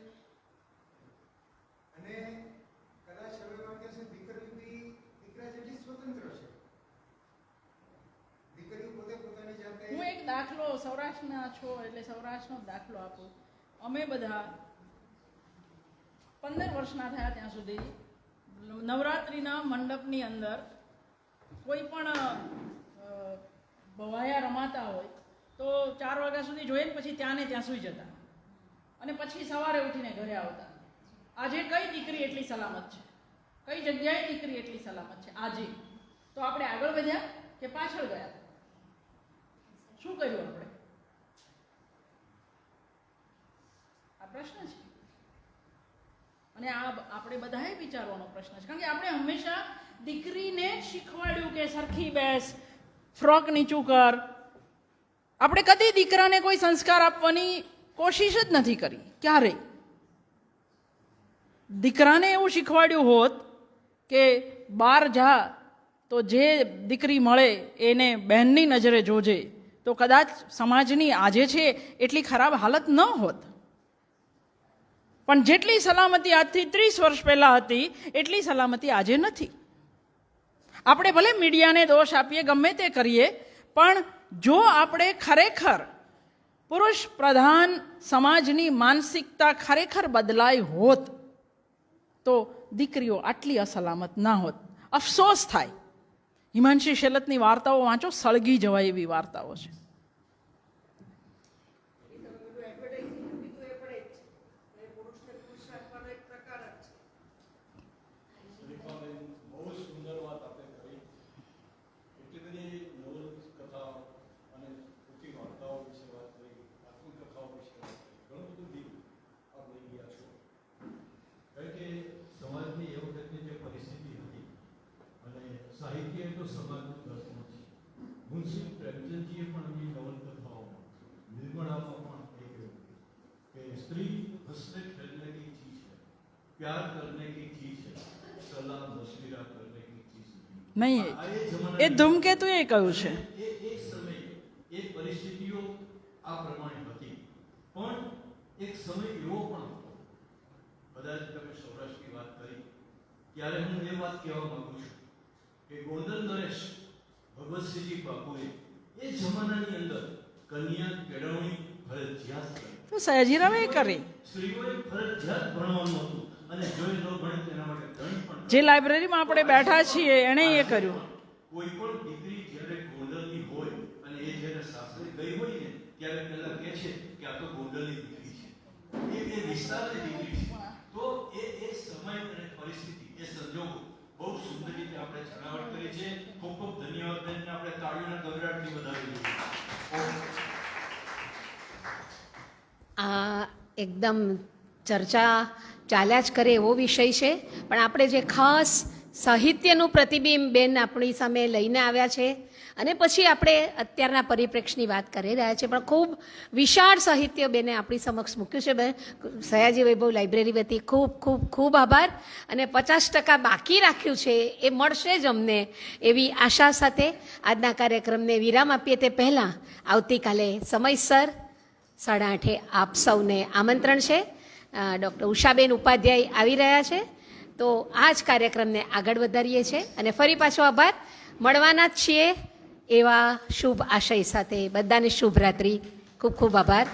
અને કદાચ હવે એમ કહેશે દીકરી બી દીકરા જેટલી સ્વતંત્ર છે. દીકરીઓ પોતે પોતાની જાતે હું એક દાખલો, સૌરાષ્ટ્રના છો એટલે સૌરાષ્ટ્રનો દાખલો આપું. અમે બધા 15 વર્ષના થયા ત્યાં સુધી નવરાત્રિના મંડપની અંદર કોઈ પણ ભવાયા રમાતા હોય તો 4 વાગ્યા સુધી જોઈએ ને પછી ત્યાં ને ત્યાં સૂઈ જતા અને પછી સવારે ઉઠીને ઘરે આવતા. આજે કઈ દીકરી એટલી સલામત છે? કઈ જગ્યાએ દીકરી એટલી સલામત છે આજે? તો આપણે આગળ વધ્યા કે પાછળ ગયા? શું કર્યું આપણે? આ પ્રશ્ન છે અને આ આપણે બધાએ વિચારવાનો પ્રશ્ન છે. કારણ કે આપણે હંમેશા દીકરીને શીખવાડ્યું કે સરખી બેસ, ફ્રોક નીચું કર. આપણે કદી દીકરાને કોઈ સંસ્કાર આપવાની કોશિશ જ નથી કરી ક્યારેય. દીકરાને એવું શીખવાડ્યું હોત કે બહાર જા તો જે દીકરી મળે એને બહેનની નજરે જોજે, તો કદાચ સમાજની આજે છે એટલી ખરાબ હાલત ન હોત. પણ જેટલી સલામતી આજથી 30 વર્ષ પહેલાં હતી એટલી સલામતી આજે નથી. આપણે ભલે મીડિયાને દોષ આપીએ, ગમે તે કરીએ, પણ જો આપણે ખરેખર પુરુષ પ્રધાન સમાજની માનસિકતા ખરેખર બદલાઈ હોત તો દીકરીઓ આટલી અસલામત ના હોત. અફસોસ થાય. હિમાંશી શેલતની વાર્તાઓ વાંચો, સળગી જવાય એવી વાર્તાઓ છે. સાહિત્ય તો સમાજનું દર્શન છે. મુનશી પ્રેમચંદજીએ પણ એમની નવલકથાઓમાં, નિર્મળામાં પણ એ કહ્યું કે સ્ત્રી હસને ખેલને કી ચીજ है, प्यार करने की चीज है, सलाह मशविरा करने की चीज નહીં. એ ધૂમકેતુએ કહ્યું છે. એ સમય એ પરિસ્થિતિઓ આ પ્રમાણે હતી, પણ એક સમય એવો પણ હતો, કદાચ તમે સૌરાષ્ટ્રની વાત કરી ત્યારે હું એ વાત કહેવા માંગુ છું કે ગોંડલ નરેશ ભગવતસિંહજી બાપુએ એ જમાનાની અંદર કન્યા કેળવણી ફરજિયાત કરી. તો સયાજીરાવે કરી. સ્ત્રીઓએ ફરજિયાત ભણવાનું હતું અને જો ન ભણે તેના માટે દંડ પણ. જે લાઇબ્રેરીમાં આપણે બેઠા છીએ એણે એ કર્યું. કોઈ પણ દીકરી જ્યારે ગોંડલની હોય અને એ જ્યારે સાસરે ગઈ હોય ને ત્યારે પહેલા કહે છે કે આ તો ગોંડલની દીકરી છે, એ વિસ્તારની દીકરી છે. તો એ સમય અને પરિસ્થિતિ, એ સંજોગો બહુ સુંદર રીતે આપણે જણાવટ કરી છે. ખૂબ ખૂબ ધન્યવાદ બેનને આપણે તાળીઓના ગગડાટથી વધાવી દઈએ. આ એકદમ ચર્ચા ચાલ્યા જ કરે એવો વિષય છે, પણ આપણે જે ખાસ સાહિત્યનું પ્રતિબિંબ બેન આપણી સામે લઈને આવ્યા છે અને પછી આપણે અત્યારના પરિપ્રેક્ષની વાત કરી રહ્યા છીએ, પણ ખૂબ વિશાળ સાહિત્ય બેને આપણી સમક્ષ મૂક્યું છે. બેન સયાજી વૈભવ લાઇબ્રેરી વતી ખૂબ ખૂબ ખૂબ આભાર. અને 50% બાકી રાખ્યું છે એ મળશે જ અમને એવી આશા સાથે આજના કાર્યક્રમને વિરામ આપીએ તે પહેલાં આવતીકાલે સમયસર 8:30 આપ સૌને આમંત્રણ છે. ડૉક્ટર ઉષાબેન ઉપાધ્યાય આવી રહ્યા છે, તો આ જ કાર્યક્રમને આગળ વધારીએ છીએ અને ફરી પાછો આભાર. મળવાના જ છીએ એવા શુભ આશય સાથે બધાને શુભ રાત્રિ. ખૂબ ખૂબ આભાર.